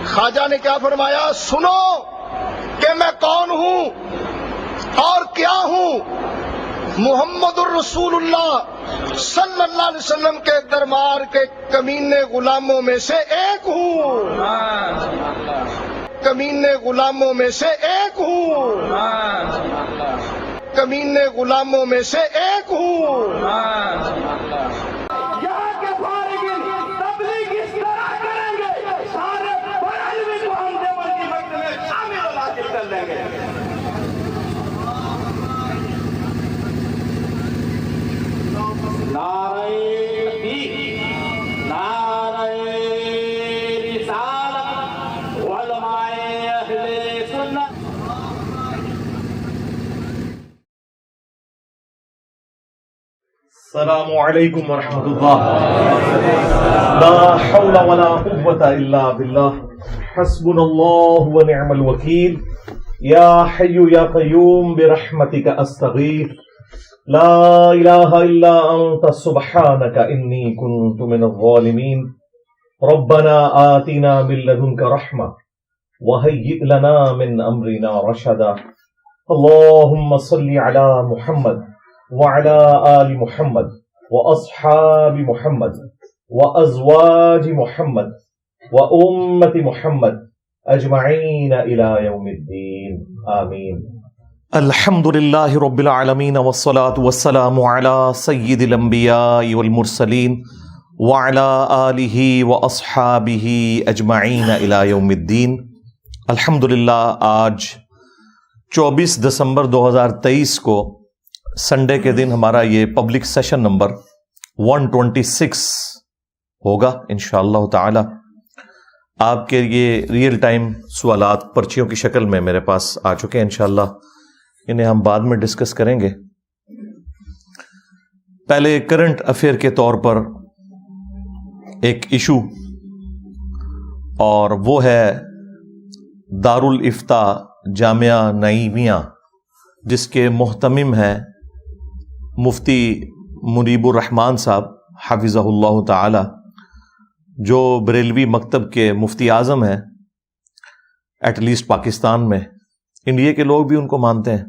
خواجہ نے کیا فرمایا؟ سنو کہ میں کون ہوں اور کیا ہوں۔ محمد الرسول اللہ صلی اللہ علیہ وسلم کے دربار کے کمینے غلاموں میں سے ایک ہوں، کمینے غلاموں میں سے ایک ہوں، کمینے غلاموں میں سے ایک ہوں۔ یہاں کے فارغین تبلیغ اس طرح کریں گے، سارے علمی کو ہم دیوبند کی مکتب میں شامل اور حاصل کر لیں گے۔ نعرہ تکبیر، نعرہ رسالت، علماء اہل سنت۔ السلام علیکم ورحمۃ اللہ۔ لا حول ولا قوة الا باللہ، حسبنا اللہ ونعم الوکیل۔ یا حی یا قیوم برحمتک استغیث، لا الہ الا انت سبحانک انی کنت من الظالمین۔ ربنا آتنا من لدنک رحمہ وہیئ لنا من امرنا رشدا۔ اللہم صل علی محمد وعلى آل محمد وأصحاب محمد وأزواج محمد وأمة محمد أجمعين إلى يوم الدين آمين۔ الحمد لله رب العالمين والصلاة والسلام على سيد الأنبياء والمرسلين وعلى آله وأصحابه أجمعين إلى يوم الدين۔ الحمدللہ آج 24 دسمبر 2023 کو سنڈے کے دن ہمارا یہ پبلک سیشن نمبر 126 ہوگا انشاءاللہ تعالی۔ آپ کے یہ ریئل ٹائم سوالات پرچیوں کی شکل میں میرے پاس آ چکے ہیں، انشاءاللہ انہیں ہم بعد میں ڈسکس کریں گے۔ پہلے کرنٹ افیئر کے طور پر ایک ایشو، اور وہ ہے دارالافتاء جامعہ نعیمیہ، جس کے محتمم ہیں مفتی منیب الرحمان صاحب حفظہ اللہ تعالی، جو بریلوی مکتب کے مفتی اعظم ہیں ایٹ لیسٹ پاکستان میں، انڈیا کے لوگ بھی ان کو مانتے ہیں۔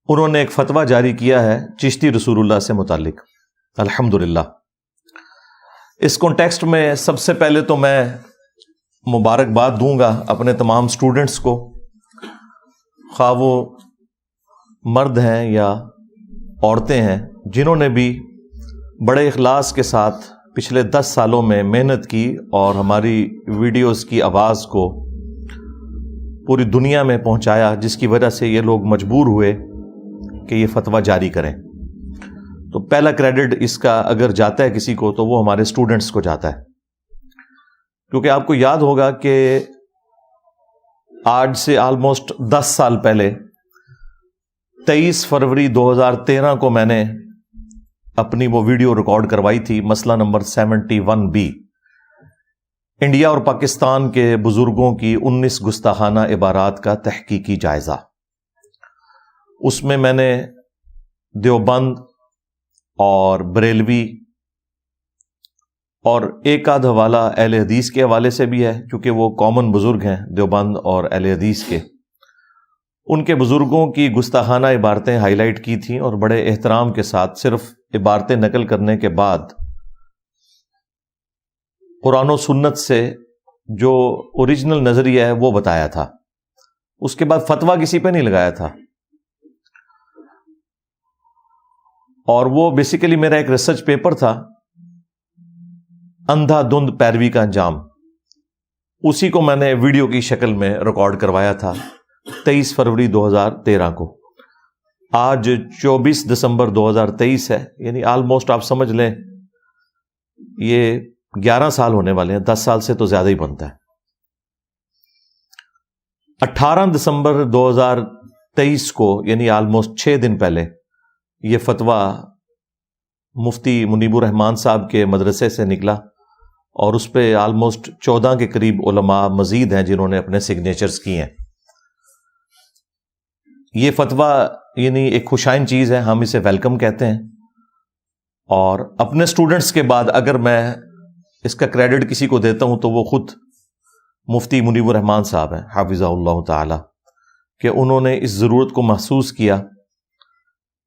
انہوں نے ایک فتویٰ جاری کیا ہے چشتی رسول اللہ سے متعلق، الحمدللہ۔ اس کانٹیکسٹ میں سب سے پہلے تو میں مبارکباد دوں گا اپنے تمام سٹوڈنٹس کو، خواہ وہ مرد ہیں یا عورتیں ہیں، جنہوں نے بھی بڑے اخلاص کے ساتھ پچھلے 10 سالوں میں محنت کی اور ہماری ویڈیوز کی آواز کو پوری دنیا میں پہنچایا، جس کی وجہ سے یہ لوگ مجبور ہوئے کہ یہ فتویٰ جاری کریں۔ تو پہلا کریڈٹ اس کا اگر جاتا ہے کسی کو تو وہ ہمارے سٹوڈنٹس کو جاتا ہے، کیونکہ آپ کو یاد ہوگا کہ آج سے آلموسٹ 10 سال پہلے 23 فروری 2013 کو میں نے اپنی وہ ویڈیو ریکارڈ کروائی تھی، مسئلہ نمبر 71B، انڈیا اور پاکستان کے بزرگوں کی 19 گستاخانہ عبارات کا تحقیقی جائزہ۔ اس میں میں نے دیوبند اور بریلوی اور ایک آدھ حوالہ اہل حدیث کے حوالے سے بھی ہے، کیونکہ وہ کامن بزرگ ہیں دیوبند اور اہل حدیث کے، ان کے بزرگوں کی گستاخانہ عبارتیں ہائی لائٹ کی تھیں، اور بڑے احترام کے ساتھ صرف عبارتیں نقل کرنے کے بعد قرآن و سنت سے جو اوریجنل نظریہ ہے وہ بتایا تھا۔ اس کے بعد فتویٰ کسی پہ نہیں لگایا تھا، اور وہ بیسیکلی میرا ایک ریسرچ پیپر تھا، اندھا دھند پیروی کا انجام۔ اسی کو میں نے ویڈیو کی شکل میں ریکارڈ کروایا تھا 23 فروری 2013 کو۔ آج 24 دسمبر 2023 ہے، یعنی آلموسٹ آپ سمجھ لیں یہ 11 سال ہونے والے ہیں، 10 سال سے تو زیادہ ہی بنتا ہے۔ 18 دسمبر 2023 کو، یعنی آلموسٹ 6 دن پہلے، یہ فتویٰ مفتی منیب الرحمان صاحب کے مدرسے سے نکلا، اور اس پہ آلموسٹ 14 کے قریب علماء مزید ہیں جنہوں نے اپنے سگنیچرز کی ہیں۔ یہ فتویٰ یعنی ایک خوشائن چیز ہے، ہم اسے ویلکم کہتے ہیں، اور اپنے سٹوڈنٹس کے بعد اگر میں اس کا کریڈٹ کسی کو دیتا ہوں تو وہ خود مفتی منیب الرحمان صاحب ہیں حافظہ اللہ تعالی، کہ انہوں نے اس ضرورت کو محسوس کیا.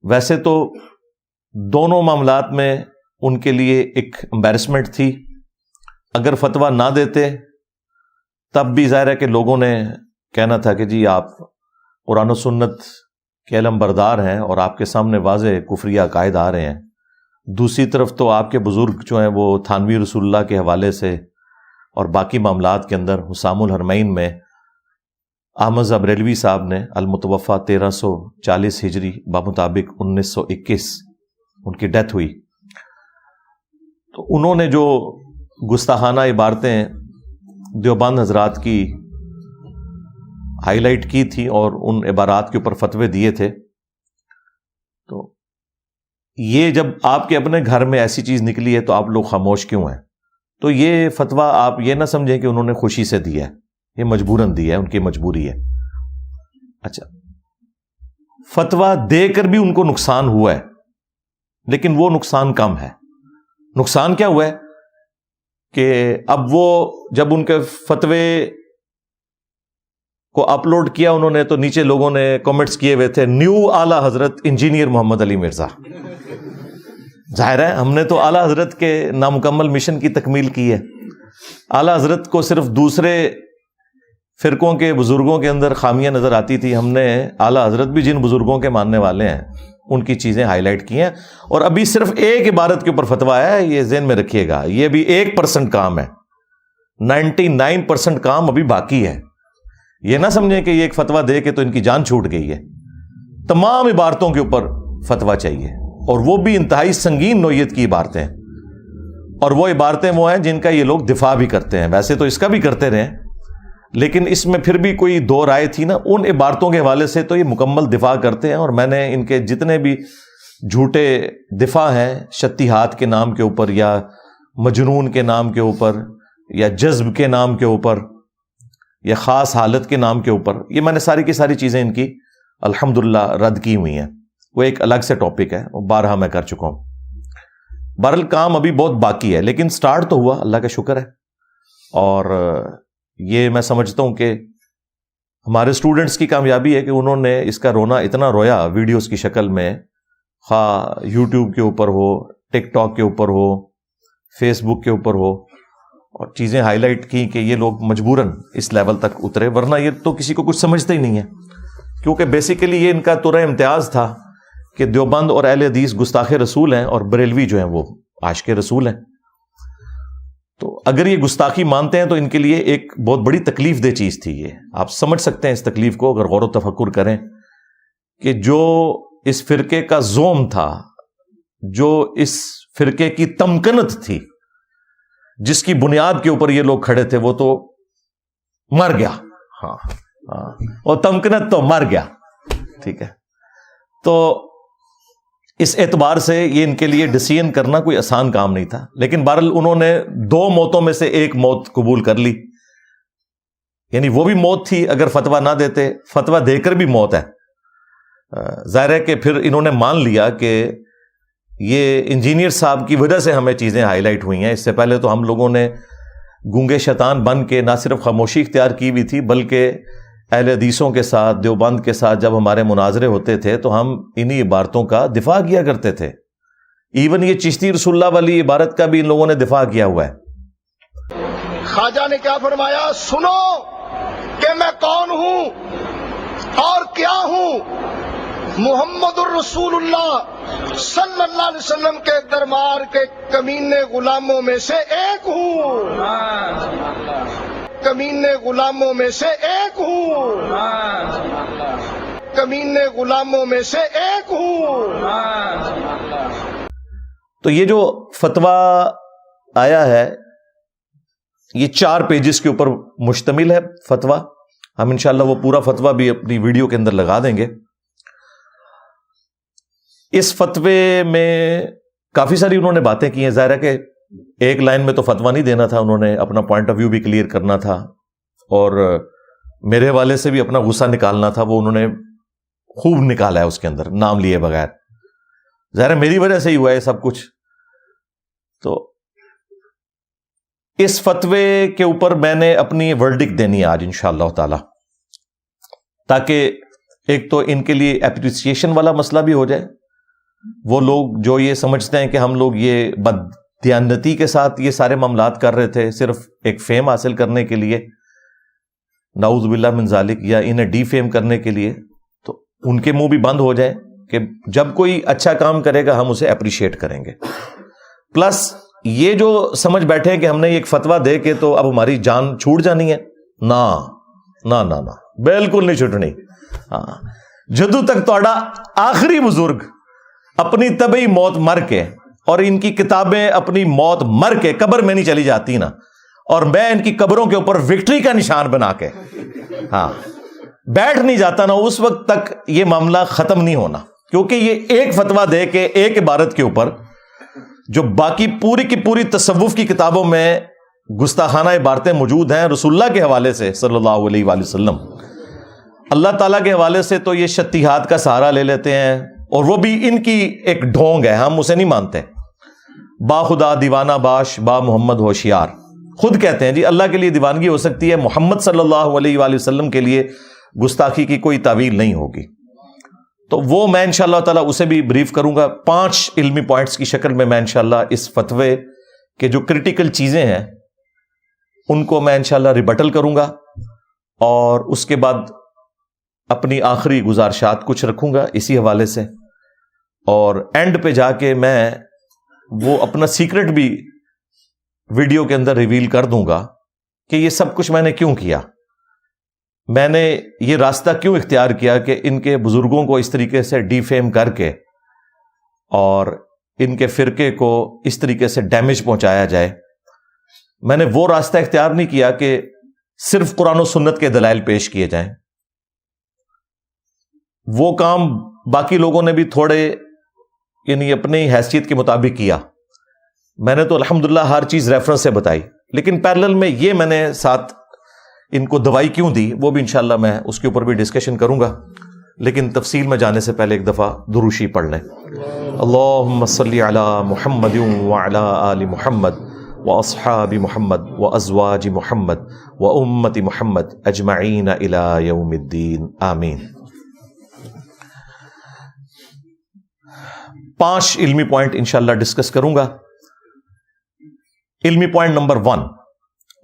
ویسے تو دونوں معاملات میں ان کے لیے ایک امبیرسمنٹ تھی. اگر فتویٰ نہ دیتے تب بھی ظاہر ہے کہ لوگوں نے کہنا تھا کہ جی آپ قرآن و سنت کے علم بردار ہیں اور آپ کے سامنے واضح کفریہ عقائد آ رہے ہیں. دوسری طرف تو آپ کے بزرگ جو ہیں وہ تھانوی رسول اللہ کے حوالے سے اور باقی معاملات کے اندر حسام الحرمین میں احمد بریلوی صاحب نے المتوفہ 1340 ہجری بمطابق 1921 ان کی ڈیتھ ہوئی. تو انہوں نے جو گستاخانہ عبارتیں دیوبند حضرات کی ہائی لائٹ کی تھی اور ان عبارات کے اوپر فتوے دیے تھے، تو یہ جب آپ کے اپنے گھر میں ایسی چیز نکلی ہے تو آپ لوگ خاموش کیوں ہیں؟ تو یہ فتویٰ آپ یہ نہ سمجھیں کہ انہوں نے خوشی سے دیا ہے، یہ مجبوراً دیا ہے، ان کی مجبوری ہے. اچھا، فتویٰ دے کر بھی ان کو نقصان ہوا ہے، لیکن وہ نقصان کم ہے. نقصان کیا ہوا ہے کہ اب وہ جب ان کے فتوے کو اپلوڈ کیا انہوں نے تو نیچے لوگوں نے کمنٹس کیے ہوئے تھے نیو اعلی حضرت انجینئر محمد علی مرزا. ظاہر ہے ہم نے تو اعلی حضرت کے نامکمل مشن کی تکمیل کی ہے. اعلی حضرت کو صرف دوسرے فرقوں کے بزرگوں کے اندر خامیاں نظر آتی تھی، ہم نے اعلی حضرت بھی جن بزرگوں کے ماننے والے ہیں ان کی چیزیں ہائی لائٹ کی ہیں. اور ابھی صرف ایک عبارت کے اوپر فتویٰ ہے، یہ ذہن میں رکھیے گا، یہ بھی 1% کام ہے، 99% کام ابھی باقی ہے. یہ نہ سمجھیں کہ یہ ایک فتویٰ دے کے تو ان کی جان چھوٹ گئی ہے. تمام عبارتوں کے اوپر فتویٰ چاہیے، اور وہ بھی انتہائی سنگین نوعیت کی عبارتیں ہیں، اور وہ عبارتیں وہ ہیں جن کا یہ لوگ دفاع بھی کرتے ہیں. ویسے تو اس کا بھی کرتے رہے، لیکن اس میں پھر بھی کوئی دو رائے تھی نا، ان عبارتوں کے حوالے سے تو یہ مکمل دفاع کرتے ہیں. اور میں نے ان کے جتنے بھی جھوٹے دفاع ہیں شتیہات کے نام کے اوپر یا مجنون کے نام کے اوپر یا جذب کے نام کے اوپر یا خاص حالت کے نام کے اوپر، یہ میں نے ساری کی ساری چیزیں ان کی الحمدللہ رد کی ہوئی ہیں. وہ ایک الگ سے ٹاپک ہے، وہ بارہا میں کر چکا ہوں. بہرحال کام ابھی بہت باقی ہے، لیکن سٹارٹ تو ہوا، اللہ کا شکر ہے. اور یہ میں سمجھتا ہوں کہ ہمارے اسٹوڈنٹس کی کامیابی ہے کہ انہوں نے اس کا رونا اتنا رویا ویڈیوز کی شکل میں، خواہ یوٹیوب کے اوپر ہو، ٹک ٹاک کے اوپر ہو، فیس بک کے اوپر ہو، اور چیزیں ہائی لائٹ کی کہ یہ لوگ مجبوراً اس لیول تک اترے، ورنہ یہ تو کسی کو کچھ سمجھتے ہی نہیں ہے. کیونکہ بیسیکلی یہ ان کا ترہ امتیاز تھا کہ دیوبند اور اہل حدیث گستاخ رسول ہیں اور بریلوی جو ہیں وہ عاشق رسول ہیں. تو اگر یہ گستاخی مانتے ہیں تو ان کے لیے ایک بہت بڑی تکلیف دہ چیز تھی. یہ آپ سمجھ سکتے ہیں اس تکلیف کو اگر غور و تفکر کریں کہ جو اس فرقے کا زوم تھا، جو اس فرقے کی تمکنت تھی، جس کی بنیاد کے اوپر یہ لوگ کھڑے تھے، وہ تو مر گیا. ہاں اور تمکنت تو مر گیا. ٹھیک ہے، تو اس اعتبار سے یہ ان کے لیے ڈیسیژن کرنا کوئی آسان کام نہیں تھا. لیکن بہرحال انہوں نے دو موتوں میں سے ایک موت قبول کر لی، یعنی وہ بھی موت تھی اگر فتویٰ نہ دیتے، فتویٰ دے کر بھی موت ہے. ظاہر ہے کہ پھر انہوں نے مان لیا کہ یہ انجینئر صاحب کی وجہ سے ہمیں چیزیں ہائی لائٹ ہوئی ہیں. اس سے پہلے تو ہم لوگوں نے گونگے شیطان بن کے نہ صرف خاموشی اختیار کی ہوئی تھی، بلکہ اہل حدیثوں کے ساتھ، دیوبند کے ساتھ جب ہمارے مناظرے ہوتے تھے تو ہم انہی عبارتوں کا دفاع کیا کرتے تھے. ایون یہ چشتی رسول اللہ والی عبارت کا بھی ان لوگوں نے دفاع کیا ہوا ہے. خواجہ نے کیا فرمایا؟ سنو کہ میں کون ہوں اور کیا ہوں. محمد الرسول اللہ صلی اللہ علیہ وسلم کے دربار کے کمینے غلاموں میں سے ایک ہوں، کمینے غلاموں میں سے ایک ہوں، کمینے غلاموں میں سے ایک ہوں. تو یہ جو فتویٰ آیا ہے یہ 4 پیجز کے اوپر مشتمل ہے فتویٰ. ہم انشاءاللہ وہ پورا فتویٰ بھی اپنی ویڈیو کے اندر لگا دیں گے. اس فتوے میں کافی ساری انہوں نے باتیں کی ہیں. ظاہر ہے کہ ایک لائن میں تو فتویٰ نہیں دینا تھا، انہوں نے اپنا پوائنٹ آف ویو بھی کلیئر کرنا تھا اور میرے حوالے سے بھی اپنا غصہ نکالنا تھا. وہ انہوں نے خوب نکالا ہے اس کے اندر نام لیے بغیر. ظاہر ہے میری وجہ سے ہی ہوا ہے سب کچھ. تو اس فتوے کے اوپر میں نے اپنی ورڈکٹ دینی ہے آج انشاءاللہ تعالی، تاکہ ایک تو ان کے لیے اپریسیشن والا مسئلہ بھی ہو جائے. وہ لوگ جو یہ سمجھتے ہیں کہ ہم لوگ یہ بددیانتی کے ساتھ یہ سارے معاملات کر رہے تھے صرف ایک فیم حاصل کرنے کے لیے، نعوذ باللہ من ذالک، یا انہیں ڈی فیم کرنے کے لیے، تو ان کے منہ بھی بند ہو جائیں کہ جب کوئی اچھا کام کرے گا ہم اسے اپریشیٹ کریں گے. پلس یہ جو سمجھ بیٹھے ہیں کہ ہم نے ایک فتویٰ دے کے تو اب ہماری جان چھوٹ جانی ہے، نا نا نا نا، بالکل نہیں چھوٹنی. ہاں، جدو تک تہاڈا آخری بزرگ اپنی طبعی موت مر کے اور ان کی کتابیں اپنی موت مر کے قبر میں نہیں چلی جاتی نا، اور میں ان کی قبروں کے اوپر وکٹری کا نشان بنا کے ہاں بیٹھ نہیں جاتا نا، اس وقت تک یہ معاملہ ختم نہیں ہونا. کیونکہ یہ ایک فتویٰ دے کے ایک عبارت کے اوپر جو باقی پوری کی پوری تصوف کی کتابوں میں گستاخانہ عبارتیں موجود ہیں رسول اللہ کے حوالے سے صلی اللہ علیہ وآلہ وسلم، اللہ تعالیٰ کے حوالے سے تو یہ شتیہات کا سہارا لے لیتے ہیں، اور وہ بھی ان کی ایک ڈھونگ ہے، ہم اسے نہیں مانتے. با خدا دیوانہ باش با محمد ہوشیار، خود کہتے ہیں جی اللہ کے لیے دیوانگی ہو سکتی ہے، محمد صلی اللہ علیہ وآلہ وسلم کے لیے گستاخی کی کوئی تعویل نہیں ہوگی. تو وہ میں انشاءاللہ تعالیٰ اسے بھی بریف کروں گا. 5 علمی پوائنٹس کی شکل میں انشاءاللہ اس فتوے کے جو کرٹیکل چیزیں ہیں ان کو میں انشاءاللہ ریبٹل کروں گا، اور اس کے بعد اپنی آخری گزارشات کچھ رکھوں گا اسی حوالے سے، اور اینڈ پہ جا کے میں وہ اپنا سیکرٹ بھی ویڈیو کے اندر ریویل کر دوں گا کہ یہ سب کچھ میں نے کیوں کیا، میں نے یہ راستہ کیوں اختیار کیا کہ ان کے بزرگوں کو اس طریقے سے ڈی فیم کر کے اور ان کے فرقے کو اس طریقے سے ڈیمیج پہنچایا جائے. میں نے وہ راستہ اختیار نہیں کیا کہ صرف قرآن و سنت کے دلائل پیش کیے جائیں. وہ کام باقی لوگوں نے بھی تھوڑے یعنی اپنی حیثیت کے مطابق کیا. میں نے تو الحمدللہ ہر چیز ریفرنس سے بتائی، لیکن پیرلل میں یہ میں نے ساتھ ان کو دوائی کیوں دی وہ بھی انشاءاللہ میں اس کے اوپر بھی ڈسکشن کروں گا. لیکن تفصیل میں جانے سے پہلے ایک دفعہ دروشی پڑھ لیں. اللہم صلی علی محمد وعلی آل محمد واصحاب محمد وازواج محمد وامت محمد اجمعین الی یوم الدین آمین. 5 علمی پوائنٹ انشاءاللہ ڈسکس کروں گا. علمی پوائنٹ نمبر 1،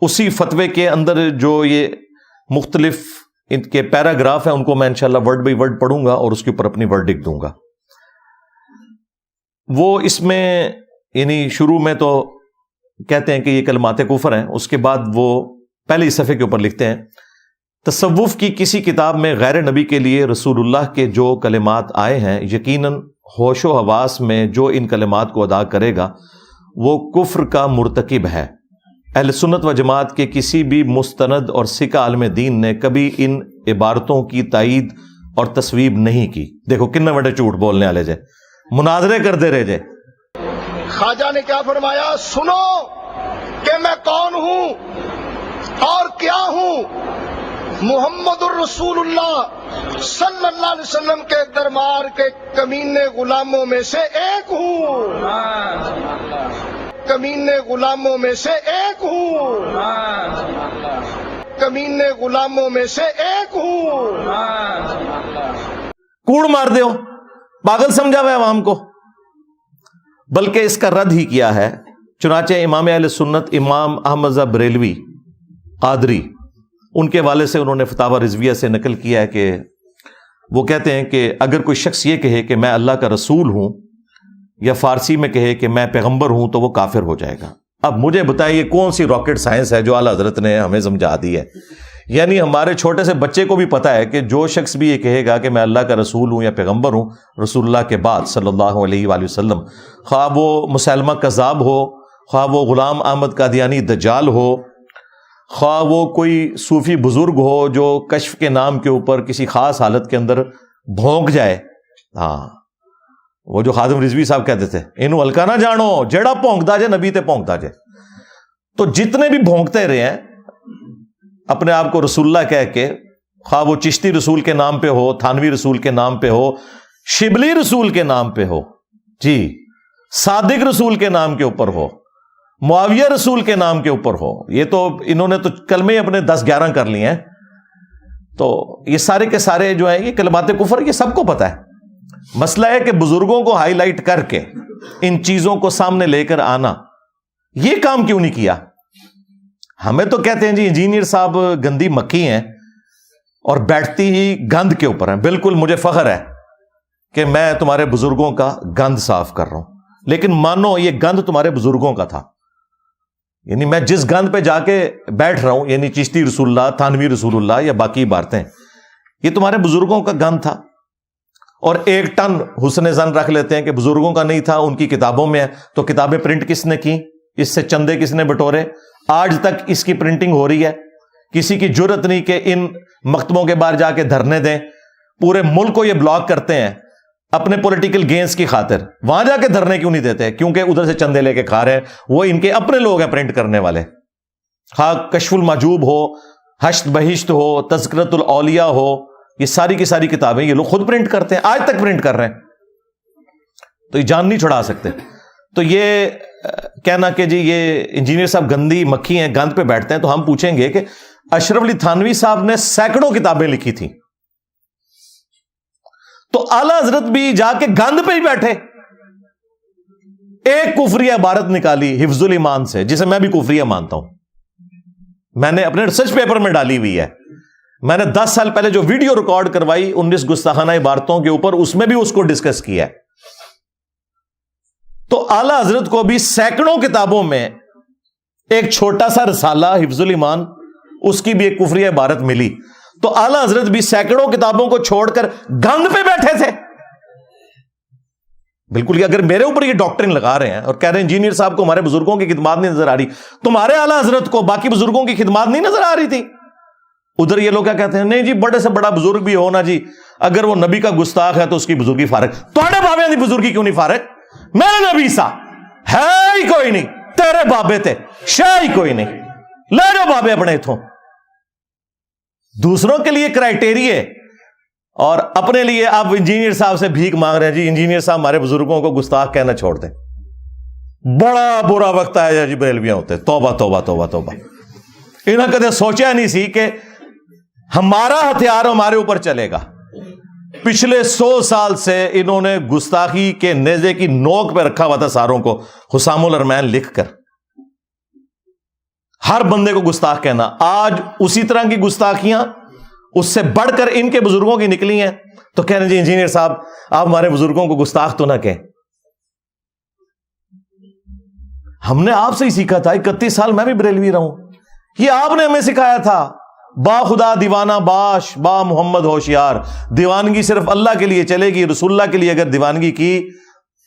اسی فتوے کے اندر جو یہ مختلف ان کے پیراگراف ہیں ان کو میں انشاءاللہ ورڈ بائی ورڈ پڑھوں گا اور اس کے اوپر اپنی ورڈکٹ دوں گا. وہ اس میں یعنی شروع میں تو کہتے ہیں کہ یہ کلمات کفر ہیں، اس کے بعد وہ پہلے ہی صفحے کے اوپر لکھتے ہیں تصوف کی کسی کتاب میں غیر نبی کے لیے رسول اللہ کے جو کلمات آئے ہیں یقیناً ہوش و حواس میں جو ان کلمات کو ادا کرے گا وہ کفر کا مرتکب ہے. اہل سنت و جماعت کے کسی بھی مستند اور سکہ عالم دین نے کبھی ان عبارتوں کی تائید اور تصویب نہیں کی. دیکھو کتنے بڑے جھوٹ بولنے والے جے، مناظرے کر دے رہے جے. خواجہ نے کیا فرمایا؟ سنو کہ میں کون ہوں اور کیا ہوں. محمد الرسول اللہ صلی اللہ علیہ وسلم کے دربار کے کمینے غلاموں میں سے ایک ہوں، کمینے غلاموں میں سے ایک ہوں، کمینے غلاموں میں سے ایک ہوں. کوڑ مار دے ہو، پاگل سمجھا ہوا ہے عوام کو. بلکہ اس کا رد ہی کیا ہے. چنانچہ امام اہل سنت امام احمد بریلوی قادری ان کے والے سے انہوں نے فتاوی رضویہ سے نقل کیا ہے کہ وہ کہتے ہیں کہ اگر کوئی شخص یہ کہے کہ میں اللہ کا رسول ہوں یا فارسی میں کہے کہ میں پیغمبر ہوں تو وہ کافر ہو جائے گا. اب مجھے بتائیے کون سی راکٹ سائنس ہے جو اعلیٰ حضرت نے ہمیں سمجھا دی ہے؟ یعنی ہمارے چھوٹے سے بچے کو بھی پتا ہے کہ جو شخص بھی یہ کہے گا کہ میں اللہ کا رسول ہوں یا پیغمبر ہوں رسول اللہ کے بعد صلی اللہ علیہ وآلہ وسلم، خواہ وہ مسلمہ کذاب ہو، خواہ وہ غلام احمد قادیانی دجال ہو، خواہ وہ کوئی صوفی بزرگ ہو جو کشف کے نام کے اوپر کسی خاص حالت کے اندر بھونک جائے. ہاں وہ جو خادم رضوی صاحب کہتے تھے انہوں ہلکا نہ جانو جیڑا بھونکتا جائے نبی تے بھونکتا جائے. تو جتنے بھی بھونکتے رہے ہیں اپنے آپ کو رسول اللہ کہہ کے، خواہ وہ چشتی رسول کے نام پہ ہو، تھانوی رسول کے نام پہ ہو، شبلی رسول کے نام پہ ہو، جی صادق رسول کے نام کے اوپر ہو، معاویہ رسول کے نام کے اوپر ہو. یہ تو انہوں نے تو کلمے اپنے 10-11 کر لیے ہیں. تو یہ سارے کے سارے جو ہیں یہ کلمات کفر، یہ سب کو پتا ہے. مسئلہ ہے کہ بزرگوں کو ہائی لائٹ کر کے ان چیزوں کو سامنے لے کر آنا، یہ کام کیوں نہیں کیا؟ ہمیں تو کہتے ہیں جی انجینئر صاحب گندی مکھی ہیں اور بیٹھتی ہی گند کے اوپر ہیں. بالکل مجھے فخر ہے کہ میں تمہارے بزرگوں کا گند صاف کر رہا ہوں، لیکن مانو یہ گند تمہارے بزرگوں کا تھا. یعنی میں جس گند پہ جا کے بیٹھ رہا ہوں، یعنی چشتی رسول اللہ، تھانوی رسول اللہ یا باقی عبارتیں، یہ تمہارے بزرگوں کا گند تھا. اور 1 ٹن حسن زن رکھ لیتے ہیں کہ بزرگوں کا نہیں تھا، ان کی کتابوں میں ہے. تو کتابیں پرنٹ کس نے کی؟ اس سے چندے کس نے بٹورے؟ آج تک اس کی پرنٹنگ ہو رہی ہے. کسی کی جرت نہیں کہ ان مکتبوں کے باہر جا کے دھرنے دیں. پورے ملک کو یہ بلاک کرتے ہیں اپنے پولیٹیکل گینز کی خاطر. وہاں جا کے دھرنے کیوں نہیں دیتے؟ کیونکہ ادھر سے چندے لے کے کھا رہے ہیں. وہ ان کے اپنے لوگ ہیں پرنٹ کرنے والے. ہاں کشف المحجوب ہو، حشت بہشت ہو، تذکرۃ الاولیاء ہو، یہ ساری کی ساری کتابیں یہ لوگ خود پرنٹ کرتے ہیں، آج تک پرنٹ کر رہے ہیں. تو یہ جان نہیں چھڑا سکتے. تو یہ کہنا کہ جی یہ انجینئر صاحب گندی مکھی ہیں، گند پہ بیٹھتے ہیں، تو ہم پوچھیں گے کہ اشرف علی تھانوی صاحب نے سینکڑوں کتابیں لکھی تھیں، تو اعلی حضرت بھی جا کے گند پہ ہی بیٹھے. ایک کفریہ عبارت نکالی حفظ الایمان سے، جسے میں بھی کفریہ مانتا ہوں، میں نے اپنے ریسرچ پیپر میں ڈالی ہوئی ہے. میں نے 10 سال پہلے جو ویڈیو ریکارڈ کروائی 19 گستاخانہ عبارتوں کے اوپر، اس میں بھی اس کو ڈسکس کیا ہے. تو اعلی حضرت کو بھی سینکڑوں کتابوں میں ایک چھوٹا سا رسالہ حفظ الایمان، اس کی بھی ایک کفریہ عبارت ملی. تو اعلی حضرت بھی سینکڑوں کتابوں کو چھوڑ کر گند پہ بیٹھے تھے. بالکل. یہ اگر میرے اوپر یہ ڈاکٹرن لگا رہے ہیں اور کہہ رہے ہیں انجینئر صاحب کو ہمارے بزرگوں کی خدمات نہیں نظر آ رہی، تمہارے اعلی حضرت کو باقی بزرگوں کی خدمات نہیں نظر آ رہی تھی؟ ادھر یہ لوگ کیا کہتے ہیں، نہیں جی بڑے سے بڑا بزرگ بھی ہونا جی، اگر وہ نبی کا گستاخ ہے تو اس کی بزرگی فارغ. تھوڑے بابے کی بزرگی کیوں نہیں فارغ؟ میرے نبی سا ہے ہی کوئی نہیں، تیرے بابے تے شاہ ہی کوئی نہیں، لے جاؤ بابے اپنے اتھوں. دوسروں کے لیے کرائٹیریے اور اپنے لیے آپ انجینئر صاحب سے بھیک مانگ رہے ہیں جی انجینئر صاحب ہمارے بزرگوں کو گستاخ کہنا چھوڑ دیں. بڑا برا وقت آیا جی بریلویاں ہوتے. توبہ توبہ توبہ توبہ. انہوں نے کدے سوچا نہیں سی کہ ہمارا ہتھیار ہمارے اوپر چلے گا. پچھلے 100 سال سے انہوں نے گستاخی کے نیزے کی نوک پہ رکھا ہوا تھا ساروں کو، حسام الارمین لکھ کر ہر بندے کو گستاخ کہنا. آج اسی طرح کی گستاخیاں اس سے بڑھ کر ان کے بزرگوں کی نکلی ہیں. تو کہہ رہے جی انجینئر صاحب آپ ہمارے بزرگوں کو گستاخ تو نہ کہیں. ہم نے آپ سے ہی سیکھا تھا. 31 سال میں بھی بریلوی رہا ہوں. یہ آپ نے ہمیں سکھایا تھا، با خدا دیوانہ باش، با محمد ہوشیار. دیوانگی صرف اللہ کے لیے چلے گی، رسول اللہ کے لیے اگر دیوانگی کی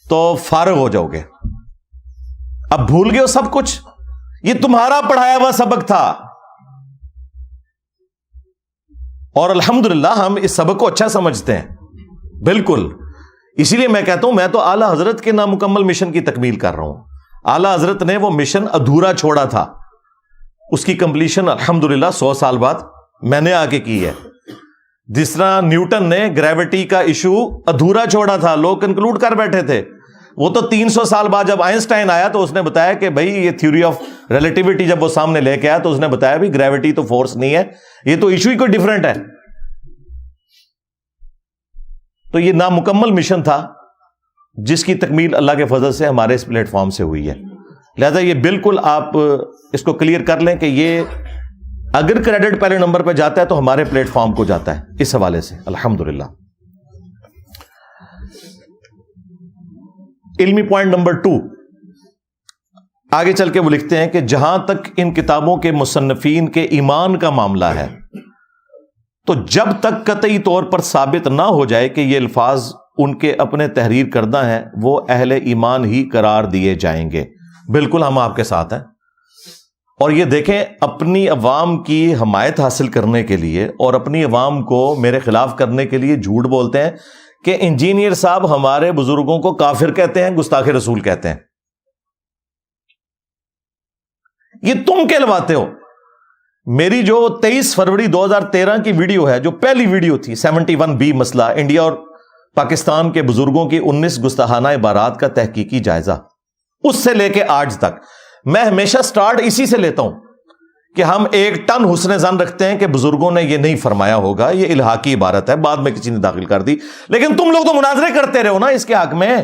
تو فارغ ہو جاؤ گے. اب بھول گئے ہو سب کچھ. یہ تمہارا پڑھایا ہوا سبق تھا، اور الحمدللہ ہم اس سبق کو اچھا سمجھتے ہیں. بالکل. اسی لیے میں کہتا ہوں میں تو اعلی حضرت کے نامکمل مشن کی تکمیل کر رہا ہوں. اعلی حضرت نے وہ مشن ادھورا چھوڑا تھا، اس کی کمپلیشن الحمدللہ 100 سال بعد میں نے آ کے کی ہے. جس طرح نیوٹن نے گریوٹی کا ایشو ادھورا چھوڑا تھا، لوگ کنکلوڈ کر بیٹھے تھے. وہ تو 300 سال بعد جب آئنسٹائن آیا تو اس نے بتایا کہ بھائی یہ تھیوری آف ریلیٹیوٹی جب وہ سامنے لے کے آیا تو اس نے بتایا بھی گریوٹی تو فورس نہیں ہے، یہ تو ایشو ہی کوئی ڈفرنٹ ہے. تو یہ نامکمل مشن تھا جس کی تکمیل اللہ کے فضل سے ہمارے اس پلیٹ فارم سے ہوئی ہے. لہذا یہ بالکل آپ اس کو کلیئر کر لیں کہ یہ اگر کریڈٹ پہلے نمبر پہ جاتا ہے تو ہمارے پلیٹ فارم کو جاتا ہے. اس حوالے سے الحمدللہ. علمی پوائنٹ نمبر 2 آگے چل کے وہ لکھتے ہیں کہ جہاں تک ان کتابوں کے مصنفین کے ایمان کا معاملہ ہے تو جب تک قطعی طور پر ثابت نہ ہو جائے کہ یہ الفاظ ان کے اپنے تحریر کردہ ہیں وہ اہل ایمان ہی قرار دیے جائیں گے. بالکل ہم آپ کے ساتھ ہیں. اور یہ دیکھیں اپنی عوام کی حمایت حاصل کرنے کے لیے اور اپنی عوام کو میرے خلاف کرنے کے لیے جھوٹ بولتے ہیں کہ انجینئر صاحب ہمارے بزرگوں کو کافر کہتے ہیں، گستاخ رسول کہتے ہیں. یہ تم کہلواتے ہو. میری جو 23 فروری 2013 کی ویڈیو ہے، جو پہلی ویڈیو تھی 71B مسئلہ انڈیا اور پاکستان کے بزرگوں کی 19 گستاخانہ عبارات کا تحقیقی جائزہ، اس سے لے کے آج تک میں ہمیشہ سٹارٹ اسی سے لیتا ہوں کہ ہم 1 ٹن حسن ظن رکھتے ہیں کہ بزرگوں نے یہ نہیں فرمایا ہوگا، یہ الہاقی عبارت ہے، بعد میں کسی نے داخل کر دی، لیکن تم لوگ تو مناظرے کرتے رہے ہو نا اس کے حق میں۔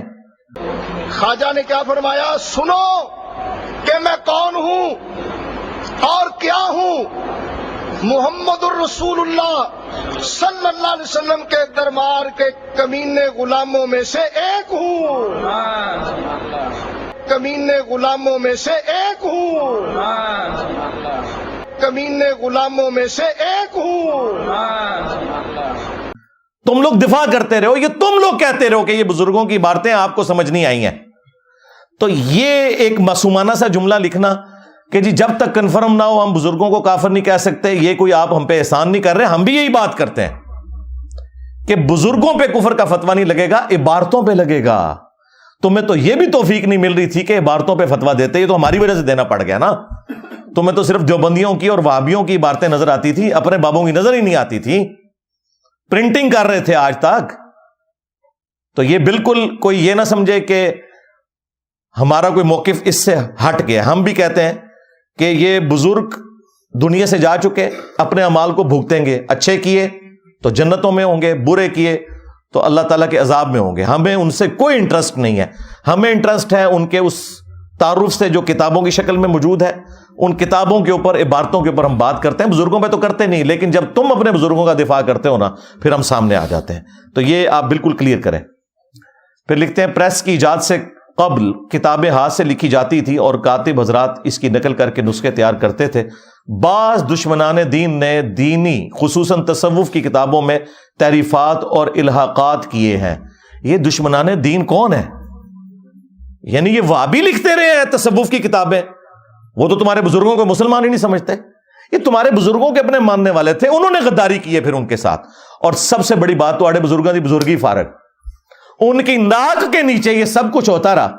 خواجہ نے کیا فرمایا؟ سنو کہ میں کون ہوں اور کیا ہوں، محمد الرسول اللہ صلی اللہ علیہ وسلم کے دربار کے کمینے غلاموں میں سے ایک ہوں، کمینے غلاموں میں سے ایک ہوں، کمینے غلاموں میں سے ایک ہوں۔ تم لوگ دفاع کرتے رہو، یہ تم لوگ کہتے رہو کہ یہ بزرگوں کی عبارتیں آپ کو سمجھ نہیں آئی ہیں، تو یہ ایک معصومانہ سا جملہ لکھنا کہ جی جب تک کنفرم نہ ہو ہم بزرگوں کو کافر نہیں کہہ سکتے، یہ کوئی آپ ہم پہ احسان نہیں کر رہے۔ ہم بھی یہی بات کرتے ہیں کہ بزرگوں پہ کفر کا فتویٰ نہیں لگے گا، عبارتوں پہ لگے گا۔ تمہیں تو یہ بھی توفیق نہیں مل رہی تھی کہ عبارتوں پہ فتویٰ دیتے، یہ تو ہماری وجہ سے دینا پڑ گیا نا۔ تمہیں تو صرف دیوبندیوں کی اور وہابیوں کی عبارتیں نظر آتی تھی، اپنے بابوں کی نظر ہی نہیں آتی تھی، پرنٹنگ کر رہے تھے آج تک۔ تو یہ بالکل کوئی یہ نہ سمجھے کہ ہمارا کوئی موقف اس سے ہٹ گیا۔ ہم بھی کہتے ہیں کہ یہ بزرگ دنیا سے جا چکے، اپنے اعمال کو بھگتیں گے، اچھے کیے تو جنتوں میں ہوں گے، برے کیے تو اللہ تعالیٰ کے عذاب میں ہوں گے۔ ہمیں ان سے کوئی انٹرسٹ نہیں ہے، ہمیں انٹرسٹ ہے ان کے اس تعارف سے جو کتابوں کی شکل میں موجود ہے، ان کتابوں کے اوپر، عبارتوں کے اوپر ہم بات کرتے ہیں۔ بزرگوں پہ تو کرتے نہیں، لیکن جب تم اپنے بزرگوں کا دفاع کرتے ہو نا، پھر ہم سامنے آ جاتے ہیں۔ تو یہ آپ بالکل کلیئر کریں۔ پھر لکھتے ہیں پریس کی ایجاد سے قبل کتابیں ہاتھ سے لکھی جاتی تھی اور کاتب حضرات اس کی نقل کر کے نسخے تیار کرتے تھے۔ بعض دشمنان دین نے دینی خصوصاً تصوف کی کتابوں میں تحریفات اور الحاقات کیے ہیں۔ یہ دشمنان دین کون ہیں؟ یعنی یہ وہابی لکھتے رہے ہیں تصوف کی کتابیں، وہ تو تمہارے بزرگوں کو مسلمان ہی نہیں سمجھتے۔ یہ تمہارے بزرگوں کے اپنے ماننے والے تھے، انہوں نے غداری کی ہے پھر ان کے ساتھ۔ اور سب سے بڑی بات تو آڑے بزرگوں کی بزرگی فارغ، ان کی ناک کے نیچے یہ سب کچھ ہوتا رہا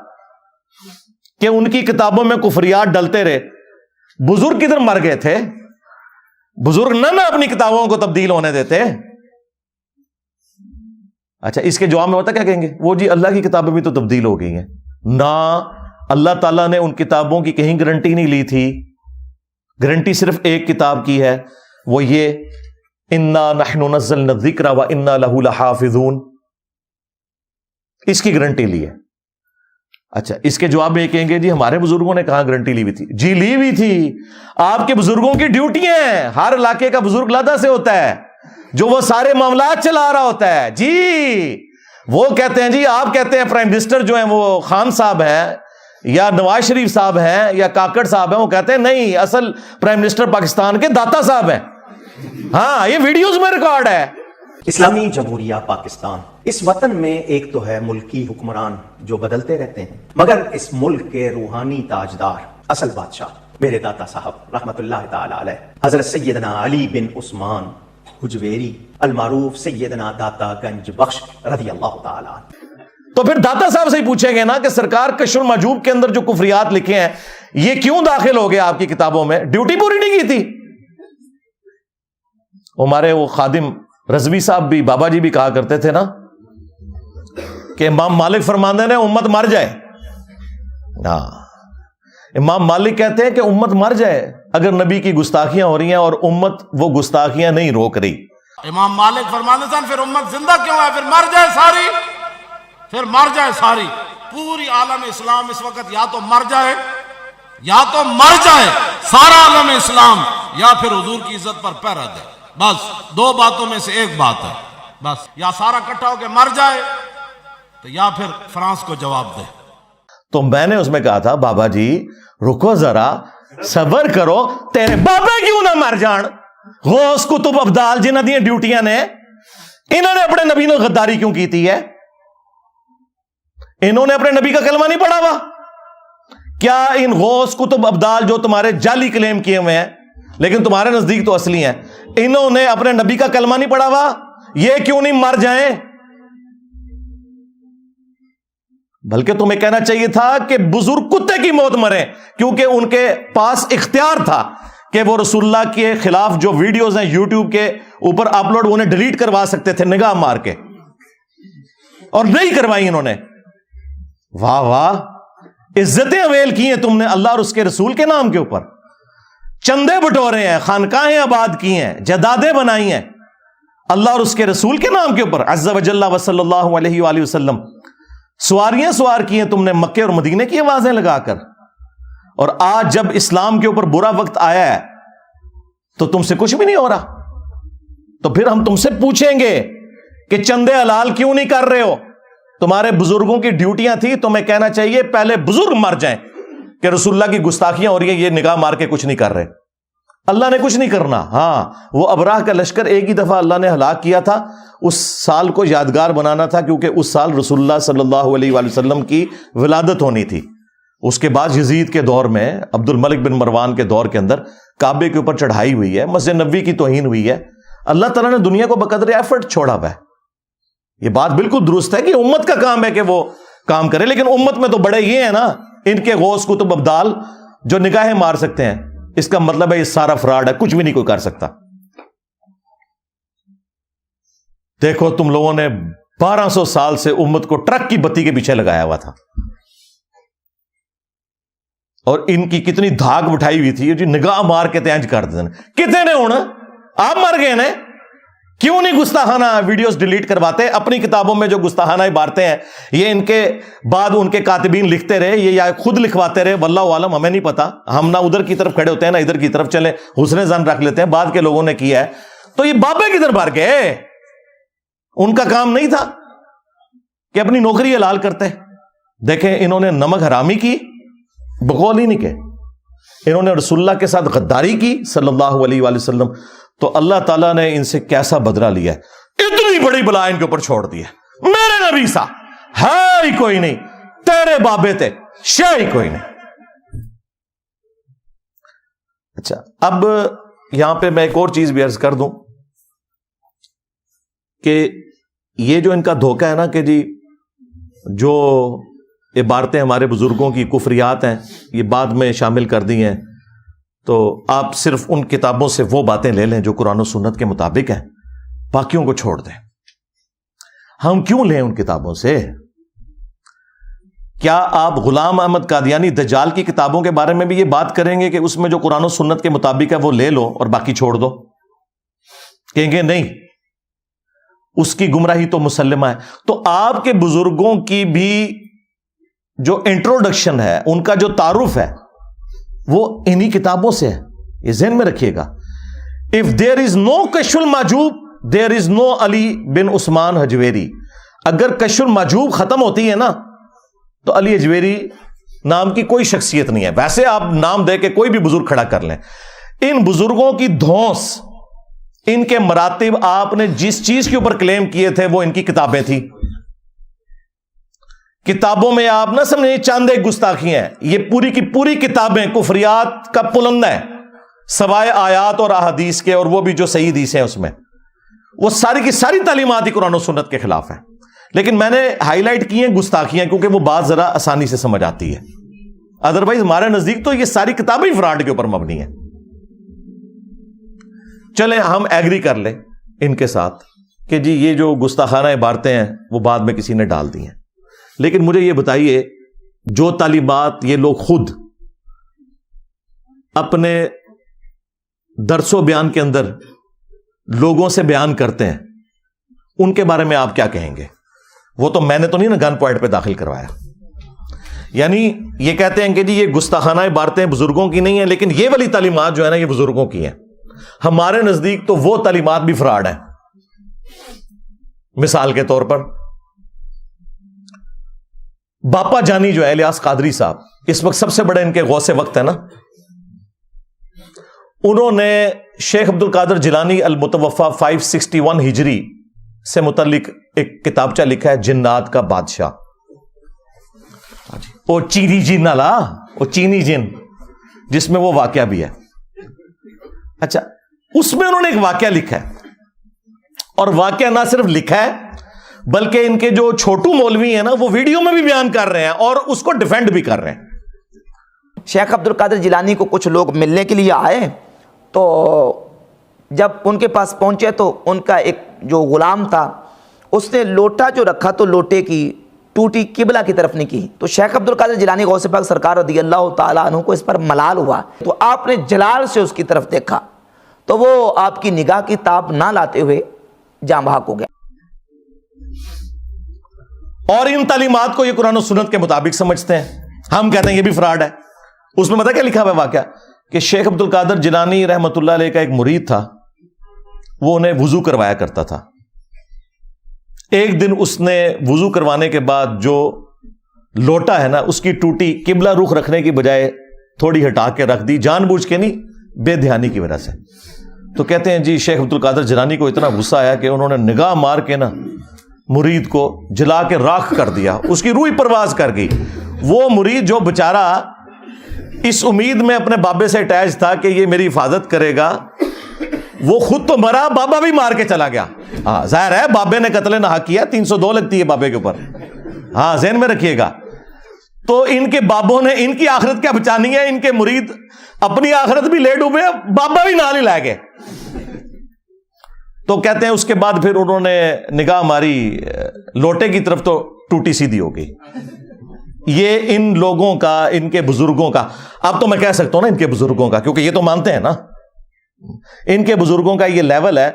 کہ ان کی کتابوں میں کفریات ڈلتے رہے۔ بزرگ کدھر مر گئے تھے؟ بزرگ نہ اپنی کتابوں کو تبدیل ہونے دیتے۔ اچھا، اس کے جواب میں ہوتا کیا کہیں گے؟ وہ جی اللہ کی کتابیں بھی تو تبدیل ہو گئی ہیں۔ نہ، اللہ تعالیٰ نے ان کتابوں کی کہیں گارنٹی نہیں لی تھی۔ گارنٹی صرف ایک کتاب کی ہے، وہ یہ انا نحن نزلنا الذکر وانا لہ لحافظون، اس کی گارنٹی لی ہے۔ اچھا، اس کے جواب میں یہ کہیں گے جی ہمارے بزرگوں نے کہاں گارنٹی لی ہوئی تھی؟ جی لی ہوئی تھی۔ آپ کے بزرگوں کی ڈیوٹی ہیں، ہر علاقے کا بزرگ لادہ سے ہوتا ہے جو وہ سارے معاملات چلا رہا ہوتا ہے۔ جی وہ کہتے ہیں، جی آپ کہتے ہیں پرائم منسٹر جو ہیں وہ خان صاحب ہیں یا نواز شریف صاحب ہیں یا کاکڑ صاحب ہیں، وہ کہتے ہیں نہیں، اصل پرائم منسٹر پاکستان کے داتا صاحب ہیں۔ ہاں، یہ ویڈیوز میں ریکارڈ ہے۔ اسلامی جمہوریہ پاکستان، اس وطن میں ایک تو ہے ملکی حکمران جو بدلتے رہتے ہیں، مگر اس ملک کے روحانی تاجدار، اصل بادشاہ میرے داتا صاحب رحمت اللہ تعالی علیہ حضرت سیدنا علی بن عثمان حجویری المعروف سیدنا داتا گنج بخش رضی اللہ تعالی عنہ۔ تو پھر داتا صاحب سے ہی پوچھیں گے نا کہ سرکار کشف المحجوب کے اندر جو کفریات لکھے ہیں یہ کیوں داخل ہو گئے آپ کی کتابوں میں؟ ڈیوٹی پوری نہیں کی تھی؟ ہمارے وہ خادم رضوی صاحب بھی، بابا جی بھی کہا کرتے تھے نا کہ امام مالک فرماندے نے امت مر جائے۔ ہاں، امام مالک کہتے ہیں کہ امت مر جائے اگر نبی کی گستاخیاں ہو رہی ہیں اور امت وہ گستاخیاں نہیں روک رہی۔ امام مالک فرماتے تھے پھر امت زندہ کیوں ہے؟ پھر مر جائے ساری، پھر مر جائے ساری۔ پوری عالم اسلام اس وقت یا تو مر جائے، یا تو مر جائے سارا عالم اسلام، یا پھر حضور کی عزت پر پہرا دے۔ بس دو باتوں میں سے ایک بات ہے، بس یا سارا اکٹھا ہو کے مر جائے تو یا پھر فرانس کو جواب دے۔ تو میں نے اس میں کہا تھا بابا جی رکو ذرا، صبر کرو، تیرے بابا کیوں نہ مر جان؟ غوث کتب ابدال جنہاں دی ڈیوٹیاں نے، انہوں نے اپنے نبی نے غداری کیوں کی تھی ہے؟ انہوں نے اپنے نبی کا کلمہ نہیں پڑھا ہوا؟ کیا ان غوث کتب ابدال جو تمہارے جعلی کلیم کیے ہوئے ہیں لیکن تمہارے نزدیک تو اصلی ہیں، انہوں نے اپنے نبی کا کلمہ نہیں پڑھا ہوا؟ یہ کیوں نہیں مر جائیں؟ بلکہ تمہیں کہنا چاہیے تھا کہ بزرگ کتے کی موت مرے، کیونکہ ان کے پاس اختیار تھا کہ وہ رسول اللہ کے خلاف جو ویڈیوز ہیں یوٹیوب کے اوپر اپلوڈ، انہیں ڈیلیٹ کروا سکتے تھے نگاہ مار کے، اور نہیں کروائی انہوں نے۔ واہ واہ، عزتیں اویل کی ہیں تم نے اللہ اور اس کے رسول کے نام کے اوپر، چندے بٹورے ہیں، خانقاہیں آباد کی ہیں، جدادیں بنائی ہیں اللہ اور اس کے رسول کے نام کے اوپر، عز وجل و صلی اللہ علیہ وآلہ وسلم، سواریاں سوار کی ہیں تم نے مکے اور مدینے کی آوازیں لگا کر، اور آج جب اسلام کے اوپر برا وقت آیا ہے تو تم سے کچھ بھی نہیں ہو رہا. تو پھر ہم تم سے پوچھیں گے کہ چندے حلال کیوں نہیں کر رہے ہو؟ تمہارے بزرگوں کی ڈیوٹیاں تھی، تمہیں کہنا چاہیے پہلے بزرگ مر جائیں کہ رسول اللہ کی گستاخیاں ہو رہی ہیں، یہ نگاہ مار کے کچھ نہیں کر رہے. اللہ نے کچھ نہیں کرنا. ہاں، وہ ابراہ کا لشکر ایک ہی دفعہ اللہ نے ہلاک کیا تھا، اس سال کو یادگار بنانا تھا کیونکہ اس سال رسول اللہ صلی اللہ علیہ وآلہ وسلم کی ولادت ہونی تھی. اس کے بعد یزید کے دور میں، عبد الملک بن مروان کے دور کے اندر کعبے کے اوپر چڑھائی ہوئی ہے، مسجد نبوی کی توہین ہوئی ہے. اللہ تعالیٰ نے دنیا کو بقدر ایفرٹ چھوڑا ہوا ہے. یہ بات بالکل درست ہے کہ امت کا کام ہے کہ وہ کام کرے، لیکن امت میں تو بڑے یہ ہیں نا، ان کے غوث کتب ابدال جو نگاہیں مار سکتے ہیں. اس کا مطلب ہے یہ سارا فراڈ ہے، کچھ بھی نہیں کوئی کر سکتا. دیکھو تم لوگوں نے 1200 سال سے امت کو ٹرک کی بتی کے پیچھے لگایا ہوا تھا، اور ان کی کتنی دھاگ اٹھائی ہوئی تھی، جو نگاہ مار کے تینج کر دیتے ہیں. کتنے نے ہونا؟ آپ مر گئے نا. کیوں نہیں گستاخانہ ویڈیوز ڈیلیٹ کرواتے؟ اپنی کتابوں میں جو گستاخانہ عبارتیں ہیں یہ ان کے بعد ان کے کاتبین لکھتے رہے، یہ یا خود لکھواتے رہے، واللہ عالم، ہمیں نہیں پتا. ہم نہ ادھر کی طرف کھڑے ہوتے ہیں نہ ادھر کی طرف، چلے حسن ظن رکھ لیتے ہیں. بعد کے لوگوں نے کیا ہے تو یہ بابے کدھر بھر گئے؟ ان کا کام نہیں تھا کہ اپنی نوکری حلال کرتے. دیکھیں انہوں نے نمک حرامی کی، بقول ہی نہیں کہ انہوں نے رسول اللہ کے ساتھ غداری کی صلی اللہ علیہ وآلہ وسلم، تو اللہ تعالیٰ نے ان سے کیسا بدلہ لیا ہے. اتنی بڑی بلا ان کے اوپر چھوڑ دی ہے. میرے نبی سا ہے ہی کوئی نہیں، تیرے بابے تھے شے ہی کوئی نہیں. اچھا، اب یہاں پہ میں ایک اور چیز بھی عرض کر دوں کہ یہ جو ان کا دھوکہ ہے نا کہ جی جو عبارتیں ہمارے بزرگوں کی کفریات ہیں یہ بعد میں شامل کر دی ہیں، تو آپ صرف ان کتابوں سے وہ باتیں لے لیں جو قرآن و سنت کے مطابق ہیں، باقیوں کو چھوڑ دیں. ہم کیوں لیں ان کتابوں سے؟ کیا آپ غلام احمد قادیانی دجال کی کتابوں کے بارے میں بھی یہ بات کریں گے کہ اس میں جو قرآن و سنت کے مطابق ہے وہ لے لو اور باقی چھوڑ دو؟ کہیں گے نہیں، اس کی گمراہی تو مسلمہ ہے. تو آپ کے بزرگوں کی بھی جو انٹروڈکشن ہے، ان کا جو تعارف ہے، وہ انہی کتابوں سے ہے. یہ ذہن میں رکھیے گا. اف دیر از نو کشف المحجوب دیر از نو علی بن عثمان حجویری. اگر کشف المحجوب ختم ہوتی ہے نا تو علی حجویری نام کی کوئی شخصیت نہیں ہے. ویسے آپ نام دے کے کوئی بھی بزرگ کھڑا کر لیں، ان بزرگوں کی دھونس، ان کے مراتب، آپ نے جس چیز کے اوپر کلیم کیے تھے وہ ان کی کتابیں تھیں. کتابوں میں آپ نہ سمجھیں چاند ایک گستاخی ہیں، یہ پوری کی پوری کتابیں کفریات کا پلندہ ہے، سوائے آیات اور احادیث کے، اور وہ بھی جو صحیح حدیث ہیں اس میں وہ ساری کی ساری تعلیمات ہی قرآن و سنت کے خلاف ہیں. لیکن میں نے ہائی لائٹ کی ہیں گستاخیاں کیونکہ وہ بات ذرا آسانی سے سمجھ آتی ہے. ادروائز ہمارے نزدیک تو یہ ساری کتابیں ہی فراڈ کے اوپر مبنی ہیں. چلیں ہم ایگری کر لیں ان کے ساتھ کہ جی یہ جو گستاخانہ عبارتیں ہیں وہ بعد میں کسی نے ڈال دی ہیں، لیکن مجھے یہ بتائیے جو تعلیمات یہ لوگ خود اپنے درس و بیان کے اندر لوگوں سے بیان کرتے ہیں ان کے بارے میں آپ کیا کہیں گے؟ وہ تو میں نے تو نہیں نا گن پوائنٹ پہ داخل کروایا. یعنی یہ کہتے ہیں کہ جی یہ گستاخانہ عبارتیں بزرگوں کی نہیں ہیں، لیکن یہ والی تعلیمات جو ہے نا یہ بزرگوں کی ہیں. ہمارے نزدیک تو وہ تعلیمات بھی فراڈ ہیں. مثال کے طور پر باپا جانی جو ہے الیاس قادری صاحب، اس وقت سب سے بڑے ان کے غوث وقت ہے نا، انہوں نے شیخ عبد القادر جیلانی المتوفا 561 ہجری سے متعلق ایک کتابچہ لکھا ہے، جنات کا بادشاہ. وہ چینی جن والا، وہ چینی جن جس میں وہ واقعہ بھی ہے. اچھا، اس میں انہوں نے ایک واقعہ لکھا ہے، اور واقعہ نہ صرف لکھا ہے بلکہ ان کے جو چھوٹو مولوی ہیں نا وہ ویڈیو میں بھی بیان کر رہے ہیں اور اس کو ڈیفینڈ بھی کر رہے ہیں. شیخ عبد القادر جیلانی کو کچھ لوگ ملنے کے لیے آئے، تو جب ان کے پاس پہنچے تو ان کا ایک جو غلام تھا اس نے لوٹا جو رکھا تو لوٹے کی ٹوٹی قبلہ کی طرف نہیں کی. تو شیخ عبد القادر جیلانی غوث پاک سرکار رضی اللہ تعالیٰ عنہ کو اس پر ملال ہوا, تو آپ نے جلال سے اس کی طرف دیکھا تو وہ آپ کی نگاہ کی تاب نہ لاتے ہوئے جاں بحق ہو گیا. اور ان تعلیمات کو یہ قرآن و سنت کے مطابق سمجھتے ہیں. ہم کہتے ہیں یہ بھی فراڈ ہے. اس میں پتہ کیا لکھا ہوا ہے واقعہ کہ شیخ عبد القادر جیلانی رحمۃ اللہ علیہ کا ایک مرید تھا, وہ انہیں وضو کروایا کرتا تھا. ایک دن اس نے وضو کروانے کے بعد جو لوٹا ہے نا, اس کی ٹوٹی قبلہ رخ رکھنے کی بجائے تھوڑی ہٹا کے رکھ دی, جان بوجھ کے نہیں, بے دھیانی کی وجہ سے. تو کہتے ہیں جی شیخ عبد القادر جیلانی کو اتنا غصہ آیا کہ انہوں نے نگاہ مار کے نا مرید کو جلا کے راکھ کر دیا, اس کی روح پرواز کر گئی. وہ مرید جو بےچارا اس امید میں اپنے بابے سے اٹیچ تھا کہ یہ میری حفاظت کرے گا, وہ خود تو مرا, بابا بھی مار کے چلا گیا. ہاں ظاہر ہے بابے نے قتل ناحق کیا, 302 لگتی ہے بابے کے اوپر, ہاں ذہن میں رکھیے گا. تو ان کے بابوں نے ان کی آخرت کیا بچانی ہے, ان کے مرید اپنی آخرت بھی لے ڈوبے, بابا بھی نال ہی لائے گئے. تو کہتے ہیں اس کے بعد پھر انہوں نے نگاہ ماری لوٹے کی طرف تو ٹوٹی سیدھی ہو گئی. یہ ان لوگوں کا, ان کے بزرگوں کا, اب تو میں کہہ سکتا ہوں نا ان کے بزرگوں کا, کیونکہ یہ تو مانتے ہیں نا, ان کے بزرگوں کا یہ لیول ہے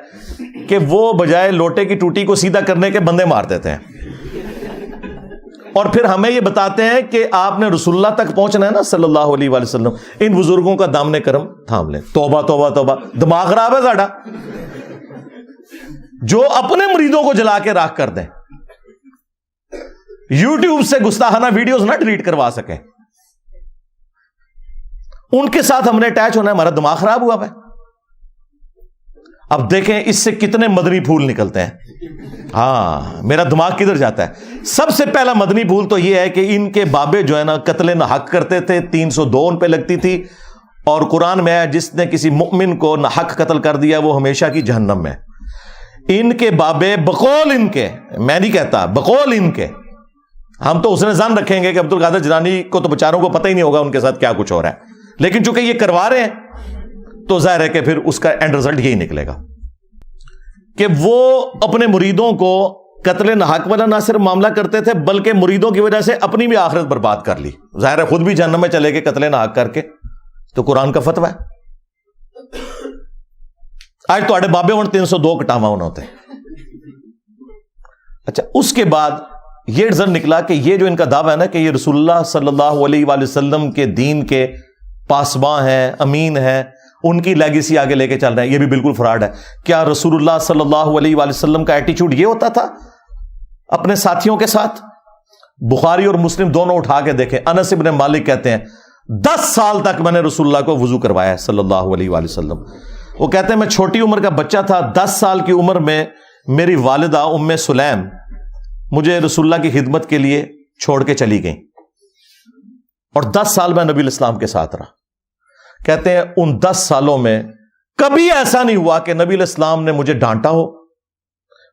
کہ وہ بجائے لوٹے کی ٹوٹی کو سیدھا کرنے کے بندے مار دیتے ہیں, اور پھر ہمیں یہ بتاتے ہیں کہ آپ نے رسول اللہ تک پہنچنا ہے نا صلی اللہ علیہ وآلہ وسلم, ان بزرگوں کا دامن کرم تھام لیں. توبہ توبہ توبہ, دماغ خراب ہے ساڈا, جو اپنے مریدوں کو جلا کے راکھ کر دیں, یوٹیوب سے گستاخانہ ویڈیوز نہ ڈیلیٹ کروا سکیں, ان کے ساتھ ہم نے اٹیچ ہونا ہے, ہمارا دماغ خراب ہوا ہے. اب دیکھیں اس سے کتنے مدنی پھول نکلتے ہیں. ہاں میرا دماغ کدھر جاتا ہے. سب سے پہلا مدنی پھول تو یہ ہے کہ ان کے بابے جو ہے نا قتل ناحق کرتے تھے, 302 ان پہ لگتی تھی, اور قرآن میں ہے جس نے کسی مؤمن کو ناحق قتل کر دیا وہ ہمیشہ کی جہنم میں. ان کے بابے بقول ان کے, میں نہیں کہتا, بقول ان کے, ہم تو اس نے ظن رکھیں گے کہ عبد القادر جیلانی کو تو بیچاروں کو پتہ ہی نہیں ہوگا ان کے ساتھ کیا کچھ ہو رہا ہے, لیکن چونکہ یہ کروا رہے ہیں تو ظاہر ہے کہ پھر اس کا اینڈ رزلٹ یہی نکلے گا کہ وہ اپنے مریدوں کو قتل ناحق والا نہ صرف معاملہ کرتے تھے بلکہ مریدوں کی وجہ سے اپنی بھی آخرت برباد کر لی. ظاہر ہے خود بھی جہنم میں چلے گئے قتل ناحق کر کے, تو قرآن کا فتویٰ ہے. آج تو آڑے بابے 302 کٹاوا ہونا ہوتے ہیں. اچھا اس کے بعد یہ رزلٹ نکلا کہ یہ جو ان کا دعویٰ ہے نا کہ یہ رسول اللہ صلی اللہ علیہ وآلہ وسلم کے دین کے پاسباں ہیں, امین ہیں, ان کی لیگیسی آگے لے کے چل رہے ہیں, یہ بھی بالکل فراڈ ہے. کیا رسول اللہ صلی اللہ علیہ وآلہ وسلم کا ایٹیچیوڈ یہ ہوتا تھا اپنے ساتھیوں کے ساتھ؟ بخاری اور مسلم دونوں اٹھا کے دیکھیں. انس ابن مالک کہتے ہیں 10 سال تک میں نے رسول اللہ کو وضو کروایا ہے صلی اللہ علیہ وآلہ وسلم. وہ کہتے ہیں میں چھوٹی عمر کا بچہ تھا, 10 سال کی عمر میں میری والدہ ام سلیم مجھے رسول اللہ کی خدمت کے لیے چھوڑ کے چلی گئیں, اور 10 سال میں نبی الاسلام کے ساتھ رہا. کہتے ہیں ان 10 سالوں میں کبھی ایسا نہیں ہوا کہ نبی الاسلام نے مجھے ڈانٹا ہو,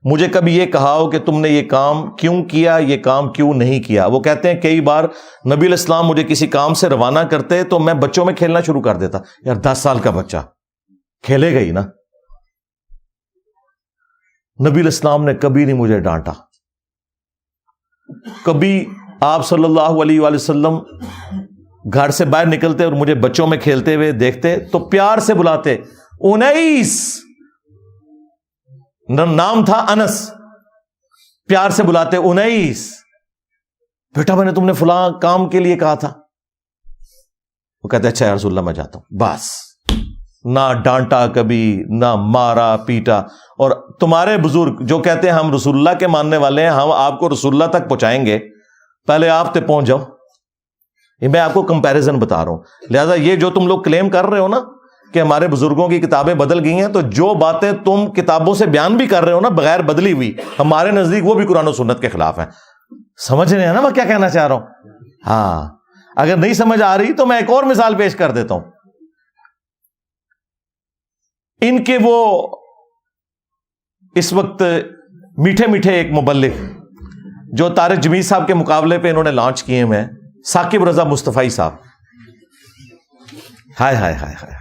مجھے کبھی یہ کہا ہو کہ تم نے یہ کام کیوں کیا, یہ کام کیوں نہیں کیا. وہ کہتے ہیں کئی بار نبی الاسلام مجھے کسی کام سے روانہ کرتے تو میں بچوں میں کھیلنا شروع کر دیتا. یار 10 سال کا بچہ کھیلے گا ہی نا. نبی الاسلام نے کبھی نہیں مجھے ڈانٹا. کبھی آپ صلی اللہ علیہ وآلہ وسلم گھر سے باہر نکلتے اور مجھے بچوں میں کھیلتے ہوئے دیکھتے تو پیار سے بلاتے, 19 نام تھا انس, پیار سے بلاتے 19 بیٹا میں نے تم نے فلاں کام کے لیے کہا تھا. وہ کہتے اچھا یا رسول اللہ میں جاتا ہوں. بس نہ ڈانٹا کبھی, نہ مارا پیٹا. اور تمہارے بزرگ جو کہتے ہیں ہم رسول اللہ کے ماننے والے ہیں, ہم آپ کو رسول اللہ تک پہنچائیں گے, پہلے آپ تے پہنچ جاؤ. یہ میں آپ کو کمپیریزن بتا رہا ہوں. لہذا یہ جو تم لوگ کلیم کر رہے ہو نا کہ ہمارے بزرگوں کی کتابیں بدل گئی ہیں, تو جو باتیں تم کتابوں سے بیان بھی کر رہے ہو نا بغیر بدلی ہوئی, ہمارے نزدیک وہ بھی قرآن و سنت کے خلاف ہیں. سمجھ رہے ہیں نا میں کیا کہنا چاہ رہا ہوں؟ ہاں اگر نہیں سمجھ آ رہی تو میں ایک اور مثال پیش کر دیتا ہوں. ان کے وہ اس وقت میٹھے میٹھے ایک مبلغ جو طارق جمیل صاحب کے مقابلے پہ انہوں نے لانچ کیے ہیں, ثاقب رضا مصطفی صاحب. ہائے ہائے ہائے ہائے.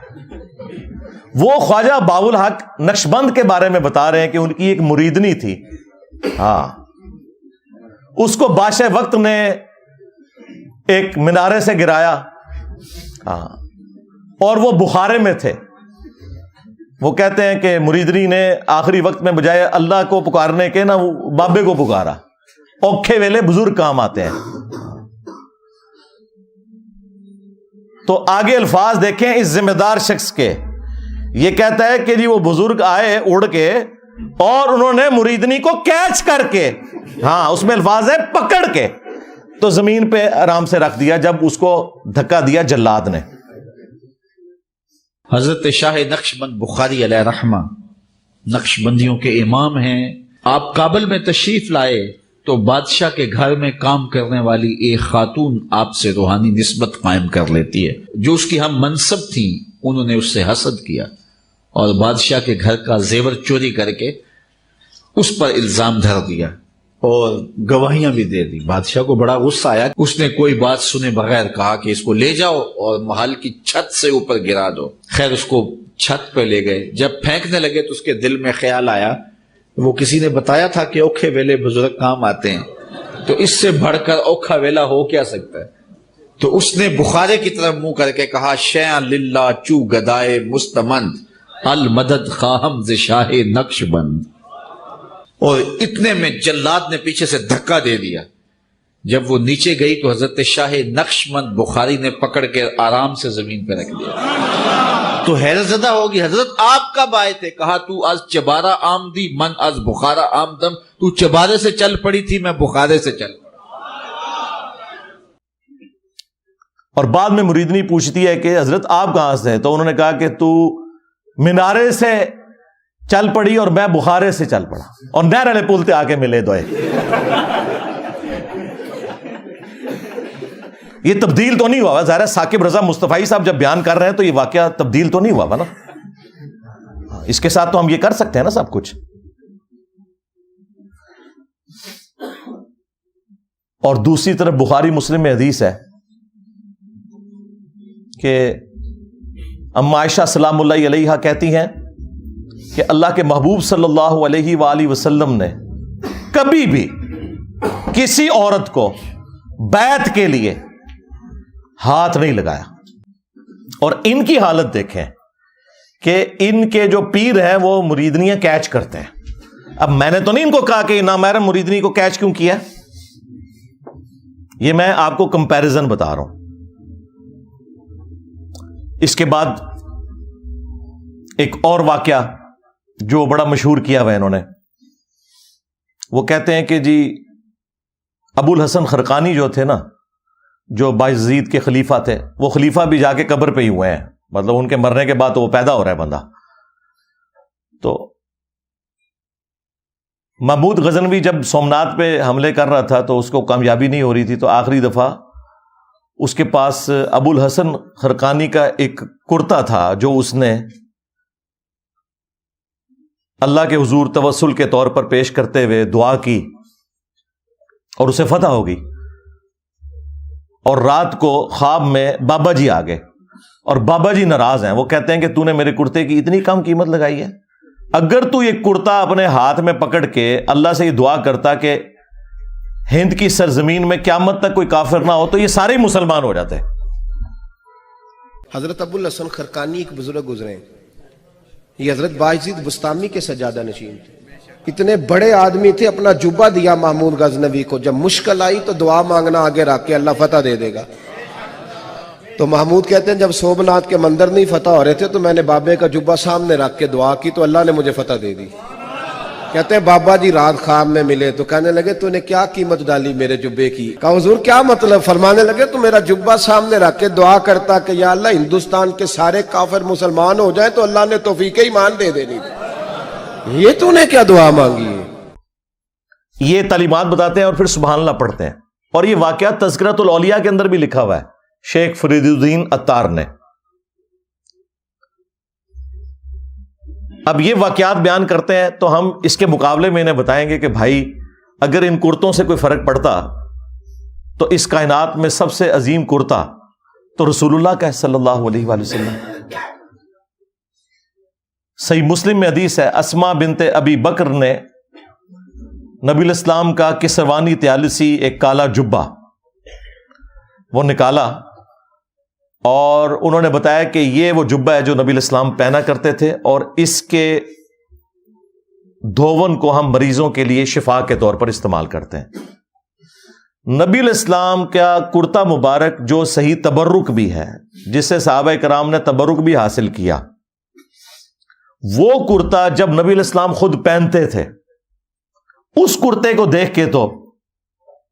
وہ خواجہ باؤ الحق نقشبند کے بارے میں بتا رہے ہیں کہ ان کی ایک مریدنی تھی. ہاں اس کو بادشاہ وقت نے ایک مینارے سے گرایا، اور وہ بخارے میں تھے. وہ کہتے ہیں کہ مریدنی نے آخری وقت میں بجائے اللہ کو پکارنے کے نا بابے کو پکارا. اوکھے ویلے بزرگ کام آتے ہیں. تو آگے الفاظ دیکھیں اس ذمہ دار شخص کے. یہ کہتا ہے کہ جی وہ بزرگ آئے اڑ کے اور انہوں نے مریدنی کو کیچ کر کے، ہاں اس میں الفاظ ہے پکڑ کے، تو زمین پہ آرام سے رکھ دیا جب اس کو دھکا دیا جلاد نے. حضرت شاہ نقشبند بخاری علیہ رحمہ نقش بندیوں کے امام ہیں. آپ کابل میں تشریف لائے تو بادشاہ کے گھر میں کام کرنے والی ایک خاتون آپ سے روحانی نسبت قائم کر لیتی ہے. جو اس کی ہم منصب تھیں انہوں نے اس سے حسد کیا اور بادشاہ کے گھر کا زیور چوری کر کے اس پر الزام دھر دیا اور گواہیاں بھی دے دی. بادشاہ کو بڑا غصہ آیا. اس نے کوئی بات سنے بغیر کہا کہ اس کو لے جاؤ اور محل کی چھت سے اوپر گرا دو. خیر اس کو چھت پہ لے گئے. جب پھینکنے لگے تو اس کے دل میں خیال آیا، وہ کسی نے بتایا تھا کہ اوکھے ویلے بزرگ کام آتے ہیں، تو اس سے بڑھ کر اوکھا ویلا ہو کیا سکتا ہے. تو اس نے بخارے کی طرف منہ کر کے کہا، شیئا للہ چو گدائے مستمند المدد خواہم ز شاہ نقش بند. اور اتنے میں جلاد نے پیچھے سے دھکا دے دیا. جب وہ نیچے گئی تو حضرت شاہ نقشبند بخاری نے پکڑ کے آرام سے زمین پہ رکھ دیا. تو حیرت زدہ ہوگی، حضرت آپ کب آئے تھے؟ کہا تو از چبارہ آمدی من از بخارا آمدم. تو چبارے سے چل پڑی تھی، میں بخارے سے چل پڑا. اور بعد میں مریدنی پوچھتی ہے کہ حضرت آپ کہاں سے ہیں؟ تو انہوں نے کہا کہ تو مینارے سے چل پڑی اور میں بخارے سے چل پڑا، اور نہر والے پل تے آ کے ملے دوئے. یہ تبدیل تو نہیں ہوا، ظاہر ہے ثاقب رضا مصطفی صاحب جب بیان کر رہے ہیں تو یہ واقعہ تبدیل تو نہیں ہوا نا. اس کے ساتھ تو ہم یہ کر سکتے ہیں نا سب کچھ. اور دوسری طرف بخاری مسلم میں حدیث ہے کہ اما عائشہ سلام اللہ علیہا کہتی ہیں کہ اللہ کے محبوب صلی اللہ علیہ وآلہ وسلم نے کبھی بھی کسی عورت کو بیعت کے لیے ہاتھ نہیں لگایا. اور ان کی حالت دیکھیں کہ ان کے جو پیر ہیں وہ مریدنیاں کیچ کرتے ہیں. اب میں نے تو نہیں ان کو کہا کہ نامحرم مریدنی کو کیچ کیوں کیا، یہ میں آپ کو کمپیریزن بتا رہا ہوں. اس کے بعد ایک اور واقعہ جو بڑا مشہور کیا ہوا انہوں نے، وہ کہتے ہیں کہ جی ابو الحسن خرقانی جو تھے نا، جو بایزید کے خلیفہ تھے، وہ خلیفہ بھی جا کے قبر پہ ہی ہوئے ہیں، مطلب ان کے مرنے کے بعد تو وہ پیدا ہو رہا ہے بندہ. تو محمود غزنوی جب سومنات پہ حملے کر رہا تھا تو اس کو کامیابی نہیں ہو رہی تھی، تو آخری دفعہ اس کے پاس ابو الحسن خرقانی کا ایک کرتا تھا جو اس نے اللہ کے حضور توسل کے طور پر پیش کرتے ہوئے دعا کی اور اسے فتح ہو گئی. اور رات کو خواب میں بابا جی آ گئے اور بابا جی ناراض ہیں. وہ کہتے ہیں کہ تو نے میرے کرتے کی اتنی کم قیمت لگائی ہے. اگر تو یہ کرتا اپنے ہاتھ میں پکڑ کے اللہ سے یہ دعا کرتا کہ ہند کی سرزمین میں قیامت تک کوئی کافر نہ ہو تو یہ سارے مسلمان ہو جاتے. حضرت ابو الحسن خرقانی ایک بزرگ گزرے، یہ حضرت بایزید بستامی کے سجادہ نشین تھے. اتنے بڑے آدمی تھے، اپنا جبہ دیا محمود غزنوی کو. جب مشکل آئی تو دعا مانگنا آگے رکھ کے، اللہ فتح دے دے گا. تو محمود کہتے ہیں جب سومنات کے مندر نہیں فتح ہو رہے تھے تو میں نے بابے کا جبہ سامنے رکھ کے دعا کی تو اللہ نے مجھے فتح دے دی. کہتے ہیں بابا جی رات خواب میں ملے تو کہنے لگے تو نے کیا قیمت ڈالی میرے جبے کی؟ کہا حضور کیا مطلب؟ فرمانے لگے تو میرا جبہ سامنے رکھ کے دعا کرتا کہ یا اللہ ہندوستان کے سارے کافر مسلمان ہو جائیں تو اللہ نے توفیق ایمان دے دینی. یہ تو نے کیا دعا مانگی ہے؟ یہ تعلیمات بتاتے ہیں اور پھر سبحان اللہ پڑھتے ہیں. اور یہ واقعہ تذکرۃ الاولیاء کے اندر بھی لکھا ہوا ہے شیخ فرید الدین عطار نے. اب یہ واقعات بیان کرتے ہیں تو ہم اس کے مقابلے میں انہیں بتائیں گے کہ بھائی اگر ان کرتوں سے کوئی فرق پڑتا تو اس کائنات میں سب سے عظیم کرتا تو رسول اللہ کا ہے صلی اللہ علیہ وآلہ وسلم. صحیح مسلم میں حدیث ہے، اسما بنت ابی بکر نے نبی الاسلام کا کسروانی طیالسی ایک کالا جبہ وہ نکالا اور انہوں نے بتایا کہ یہ وہ جبہ ہے جو نبی الاسلام پہنا کرتے تھے اور اس کے دھون کو ہم مریضوں کے لیے شفا کے طور پر استعمال کرتے ہیں۔ نبی الاسلام کا کرتا مبارک جو صحیح تبرک بھی ہے، جس سے صحابہ کرام نے تبرک بھی حاصل کیا، وہ کرتا جب نبی الاسلام خود پہنتے تھے، اس کرتے کو دیکھ کے تو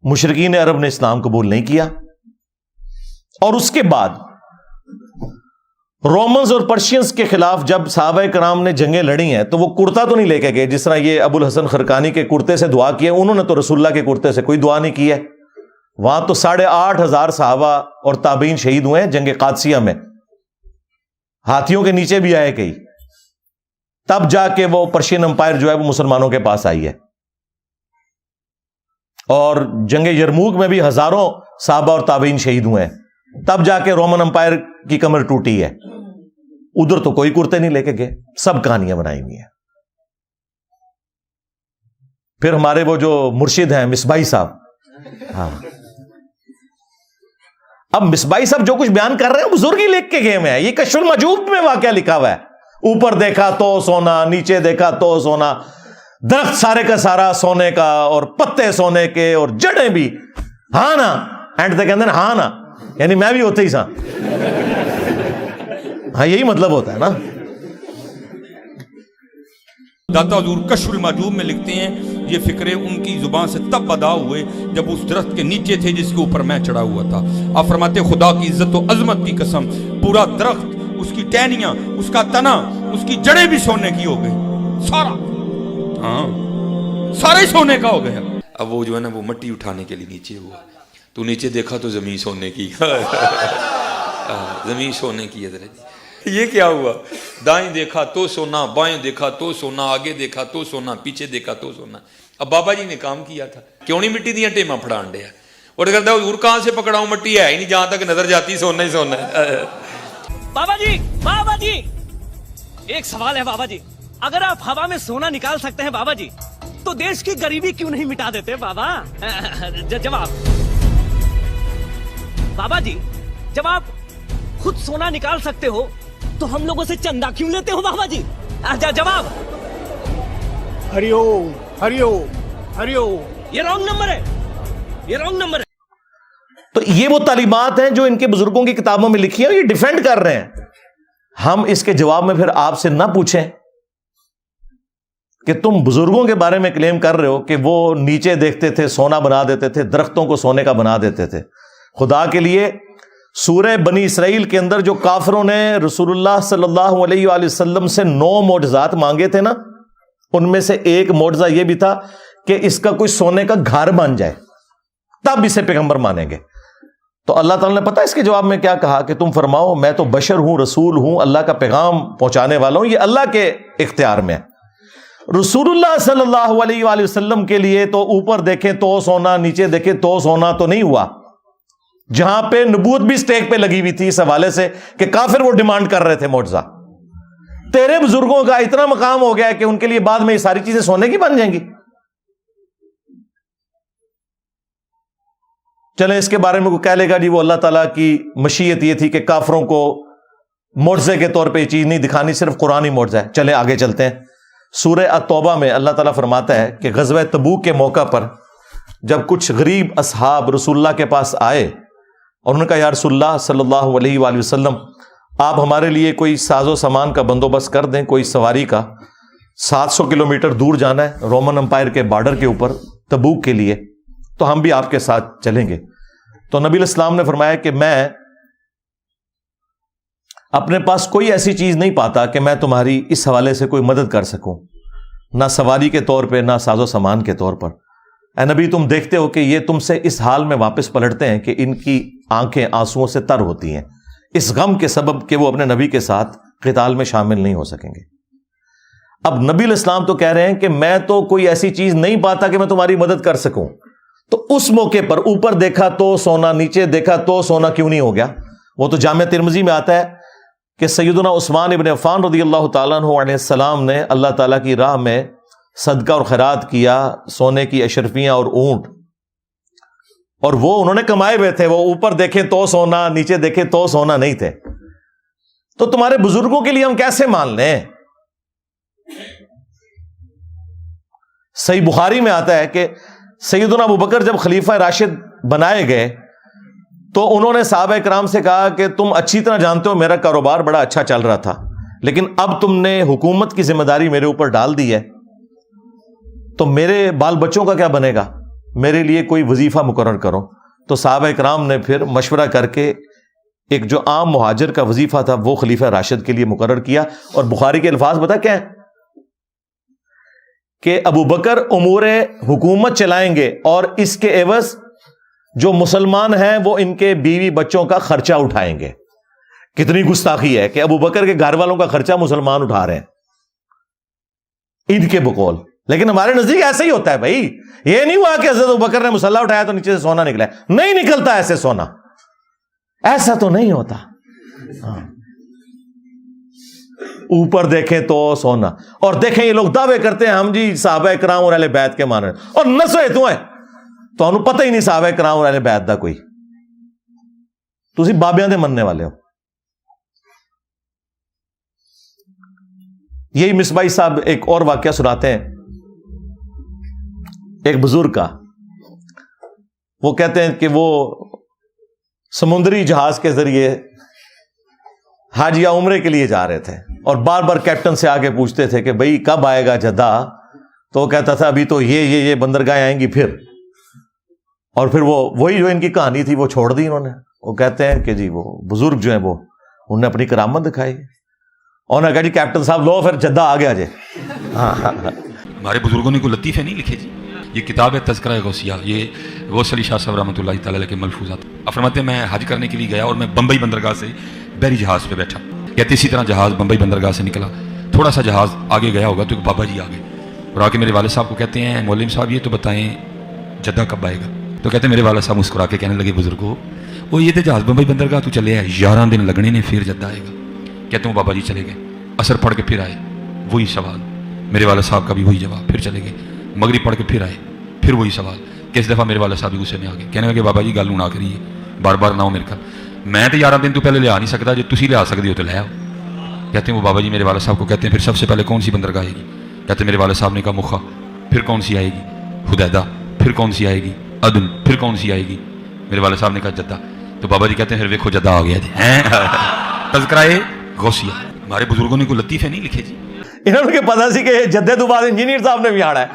مشرکین عرب نے اسلام قبول نہیں کیا، اور اس کے بعد رومنز اور پرشینز کے خلاف جب صحابہ کرام نے جنگیں لڑی ہیں تو وہ کرتا تو نہیں لے کے گئے، جس طرح یہ ابو الحسن خرقانی کے کرتے سے دعا کی ہے، انہوں نے تو رسول اللہ کے کرتے سے کوئی دعا نہیں کی ہے۔ وہاں تو 8,500 صحابہ اور تابعین شہید ہوئے ہیں جنگ قادسیہ میں، ہاتھیوں کے نیچے بھی آئے کئی، تب جا کے وہ پرشین امپائر جو ہے وہ مسلمانوں کے پاس آئی ہے، اور جنگ یرموک میں بھی ہزاروں صحابہ اور تابعین شہید ہوئے ہیں، تب جا کے رومن امپائر کی کمر ٹوٹی ہے۔ ادھر تو کوئی کرتے نہیں لے کے گئے، سب کہانیاں بنائی ہوئی ہیں۔ پھر ہمارے وہ جو مرشد ہیں مصباحی صاحب، ہاں، اب مصباحی صاحب جو کچھ بیان کر رہے ہیں بزرگ ہی لکھ کے گئے ہوئے ہیں، یہ کشف المجوب میں واقعہ لکھا ہوا ہے، اوپر دیکھا تو سونا، نیچے دیکھا تو سونا، درخت سارے کا سارا سونے کا اور پتے سونے کے اور جڑیں بھی، ہاں نا، اینڈ تک کہتے ہیں ہاں نا، یعنی میں بھی ہوتا ہی سا، ہاں یہی مطلب ہوتا ہے نا۔ داتا حضور کشف المحجوب میں لکھتے ہیں یہ فکرے ان کی زبان سے تب ادا ہوئے جب اس درخت کے نیچے تھے جس کے اوپر میں چڑھا ہوا تھا۔ آپ فرماتے خدا کی عزت و عظمت کی قسم، پورا درخت، اس کی ٹہنیاں، اس کا تنا، اس کی جڑیں بھی سونے کی ہو گئی، سارا، ہاں سارے سونے کا ہو گیا۔ اب وہ جو ہے نا وہ مٹی اٹھانے کے لیے نیچے ہوا، تو نیچے دیکھا تو زمین سونے کی، زمین سونے کی ہے۔ یہ کیا ہوا؟ دائیں دیکھا تو سونا، بائیں دیکھا تو سونا، آگے دیکھا تو سونا، پیچھے دیکھا تو سونا۔ اب بابا جی نے کام کیا تھا، کیوں نہیں مٹی دیا ٹیماں پھڑان دیا، اور کرتا حضور کہاں سے پکڑاؤں، مٹی ہے ہی نہیں، جہاں تک نظر جاتی سونا ہی سونا ہے۔ بابا جی ایک سوال ہے بابا جی، اگر آپ ہوا میں سونا نکال سکتے ہیں بابا جی تو دیش کی غریبی کیوں نہیں مٹا دیتے بابا؟ جواب بابا جی، جب آپ خود سونا نکال سکتے ہو تو ہم لوگوں سے چندہ کیوں لیتے ہو بابا جی؟ جواب ہری اوم، ہری اوم، ہری اوم۔ یہ رانگ نمبر ہے، یہ رانگ نمبر ہے۔ تو یہ وہ تعلیمات ہیں جو ان کے بزرگوں کی کتابوں میں لکھی ہیں، یہ ڈیفینڈ کر رہے ہیں۔ ہم اس کے جواب میں پھر آپ سے نہ پوچھیں کہ تم بزرگوں کے بارے میں کلیم کر رہے ہو کہ وہ نیچے دیکھتے تھے سونا بنا دیتے تھے، درختوں کو سونے کا بنا دیتے تھے۔ خدا کے لیے سورہ بنی اسرائیل کے اندر جو کافروں نے رسول اللہ صلی اللہ علیہ وآلہ وسلم سے 9 معجزات مانگے تھے نا، ان میں سے ایک معجزہ یہ بھی تھا کہ اس کا کوئی سونے کا گھر بن جائے، تب اسے پیغمبر مانیں گے۔ تو اللہ تعالیٰ نے پتہ اس کے جواب میں کیا کہا کہ تم فرماؤ میں تو بشر ہوں، رسول ہوں، اللہ کا پیغام پہنچانے والا ہوں، یہ اللہ کے اختیار میں ہے۔ رسول اللہ صلی اللہ علیہ وآلہ وسلم کے لیے تو اوپر دیکھیں تو سونا، نیچے دیکھیں تو سونا تو نہیں ہوا، جہاں پہ نبوت بھی سٹیک پہ لگی ہوئی تھی اس حوالے سے کہ کافر وہ ڈیمانڈ کر رہے تھے معجزہ۔ تیرے بزرگوں کا اتنا مقام ہو گیا ہے کہ ان کے لیے بعد میں یہ ساری چیزیں سونے کی بن جائیں گی۔ چلیں اس کے بارے میں کوئی کہہ لے گا جی وہ اللہ تعالیٰ کی مشیت یہ تھی کہ کافروں کو معجزے کے طور پہ یہ چیز نہیں دکھانی، صرف قرآن ہی معجزہ ہے۔ چلیں آگے چلتے ہیں۔ سورہ التوبہ میں اللہ تعالیٰ فرماتا ہے کہ غزوہ تبوک کے موقع پر جب کچھ غریب اصحاب رسول اللہ کے پاس آئے اور انہوں نے کہا یا رسول اللہ صلی اللہ علیہ وآلہ وسلم آپ ہمارے لیے کوئی ساز و سامان کا بندوبست کر دیں، کوئی سواری کا، 700 کلومیٹر دور جانا ہے رومن امپائر کے بارڈر کے اوپر تبوک کے لیے، تو ہم بھی آپ کے ساتھ چلیں گے۔ تو نبی الاسلام نے فرمایا کہ میں اپنے پاس کوئی ایسی چیز نہیں پاتا کہ میں تمہاری اس حوالے سے کوئی مدد کر سکوں، نہ سواری کے طور پہ نہ ساز و سامان کے طور پر۔ اے نبی تم دیکھتے ہو کہ یہ تم سے اس حال میں واپس پلٹتے ہیں کہ ان کی آنکھیں آنسوؤں سے تر ہوتی ہیں، اس غم کے سبب کہ وہ اپنے نبی کے ساتھ قتال میں شامل نہیں ہو سکیں گے۔ اب نبی الاسلام تو کہہ رہے ہیں کہ میں تو کوئی ایسی چیز نہیں پاتا کہ میں تمہاری مدد کر سکوں، تو اس موقع پر اوپر دیکھا تو سونا، نیچے دیکھا تو سونا کیوں نہیں ہو گیا؟ وہ تو جامع ترمذی میں آتا ہے کہ سیدنا عثمان ابن عفان رضی اللہ تعالیٰ عنہ علیہ السلام نے اللہ تعالیٰ کی راہ میں صدقہ اور خیرات کیا، سونے کی اشرفیاں اور اونٹ، اور وہ انہوں نے کمائے ہوئے تھے، وہ اوپر دیکھیں تو سونا، نیچے دیکھیں تو سونا نہیں تھے، تو تمہارے بزرگوں کے لیے ہم کیسے مان لیں؟ صحیح بخاری میں آتا ہے کہ سیدنا ابوبکر جب خلیفہ راشد بنائے گئے تو انہوں نے صحابہ کرام سے کہا کہ تم اچھی طرح جانتے ہو میرا کاروبار بڑا اچھا چل رہا تھا، لیکن اب تم نے حکومت کی ذمہ داری میرے اوپر ڈال دی ہے، تو میرے بال بچوں کا کیا بنے گا؟ میرے لیے کوئی وظیفہ مقرر کرو۔ تو صحابہ کرام نے پھر مشورہ کر کے ایک جو عام مہاجر کا وظیفہ تھا وہ خلیفہ راشد کے لیے مقرر کیا، اور بخاری کے الفاظ بتا کیا ہیں کہ ابوبکر امور حکومت چلائیں گے اور اس کے عوض جو مسلمان ہیں وہ ان کے بیوی بچوں کا خرچہ اٹھائیں گے۔ کتنی گستاخی ہے کہ ابوبکر کے گھر والوں کا خرچہ مسلمان اٹھا رہے ہیں ان کے بقول، لیکن ہمارے نزدیک ایسا ہی ہوتا ہے بھائی، یہ نہیں ہوا کہ حضرت ابوبکر نے مسلح اٹھایا تو نیچے سے سونا نکلا ہے، نہیں نکلتا ایسے سونا، ایسا تو نہیں ہوتا۔ اوپر دیکھیں تو سونا، اور دیکھیں یہ لوگ دعوے کرتے ہیں ہم جی صحابہ کرام اور اہل بیت کے مان رہے ہیں، اور نسوے تو ہے تو انہوں پتہ ہی نہیں صحابہ کرام اور اہل بیت دا کوئی، تسی بابیاں دے مننے والے ہو۔ یہی مصباحی صاحب ایک اور واقعہ سناتے ہیں ایک بزرگ کا، وہ کہتے ہیں کہ وہ سمندری جہاز کے ذریعے حج یا عمرے کے لیے جا رہے تھے، اور بار بار کیپٹن سے آگے پوچھتے تھے کہ بھئی کب آئے گا جدہ، تو وہ کہتا تھا ابھی تو یہ بندرگاہیں آئیں گی پھر، اور پھر وہی جو ان کی کہانی تھی وہ چھوڑ دی انہوں نے۔ وہ کہتے ہیں کہ جی وہ بزرگ جو ہیں وہ انہوں نے اپنی کرامت دکھائی، اور نے کہا جی کیپٹن صاحب لو پھر جدہ آ گیا جی۔ ہمارے بزرگوں نے کوئی لطیفے نہیں لکھے جی، یہ کتاب ہے تذکرہ غوثیہ، یہ غوث علی شاہ صاحب رحمۃ اللہ تعالی علیہ کے ملفوظات۔ فرماتے ہیں میں حج کرنے کے لیے گیا اور میں بمبئی بندرگاہ سے بحری جہاز پہ بیٹھا، کہتے اسی طرح جہاز بمبئی بندرگاہ سے نکلا، تھوڑا سا جہاز آگے گیا ہوگا تو ایک بابا جی آ گئے اور آ کے میرے والد صاحب کو کہتے ہیں مولوی صاحب یہ تو بتائیں جدہ کب آئے گا؟ تو کہتے ہیں میرے والد صاحب مسکرا کے کہنے لگے بزرگو وہ یہ تو جہاز بمبئی بندرگاہ تو چلے ہے 11 دن لگنے نے پھر جدہ آئے گا۔ کہتے ہیں بابا جی چلے گئے، عصر پڑھ کے پھر آئے، وہی سوال، میرے والد صاحب کا بھی وہی جواب، پھر چلے گئے، مغرب پڑھ کے پھر آئے، پھر وہی سوال۔ کس دفعہ میرے والد صاحب بھی غصے میں آ گئے، کہنے لگے بابا جی گل نہ کریے، بار بار نہ ہو میرے کا، میں تو 11 دن تو پہلے لیا نہیں سکتا، جو تسی لیا سکتے ہو تو لے آؤ۔ کہتے ہیں وہ بابا جی میرے والد صاحب کو کہتے ہیں پھر سب سے پہلے کون سی بندرگاہ آئے گی؟ کہتے ہیں میرے والد صاحب نے کہا مخا، پھر کون سی آئے گی؟ حدیدہ، پھر کون سی آئے گی؟ عدن، پھر کون سی آئے گی؟ میرے والد صاحب نے کہا جدہ۔ تو بابا جی کہتے ہیں پھر دیکھو جدہ آ گیا جی۔ تذکرہ غوثیہ، ہمارے بزرگوں نے کوئی لطیفے نہیں لکھے جی، انہوں نے پتا سی کہ جدے تو بعد انجینئر صاحب نے بھی آنا ہے۔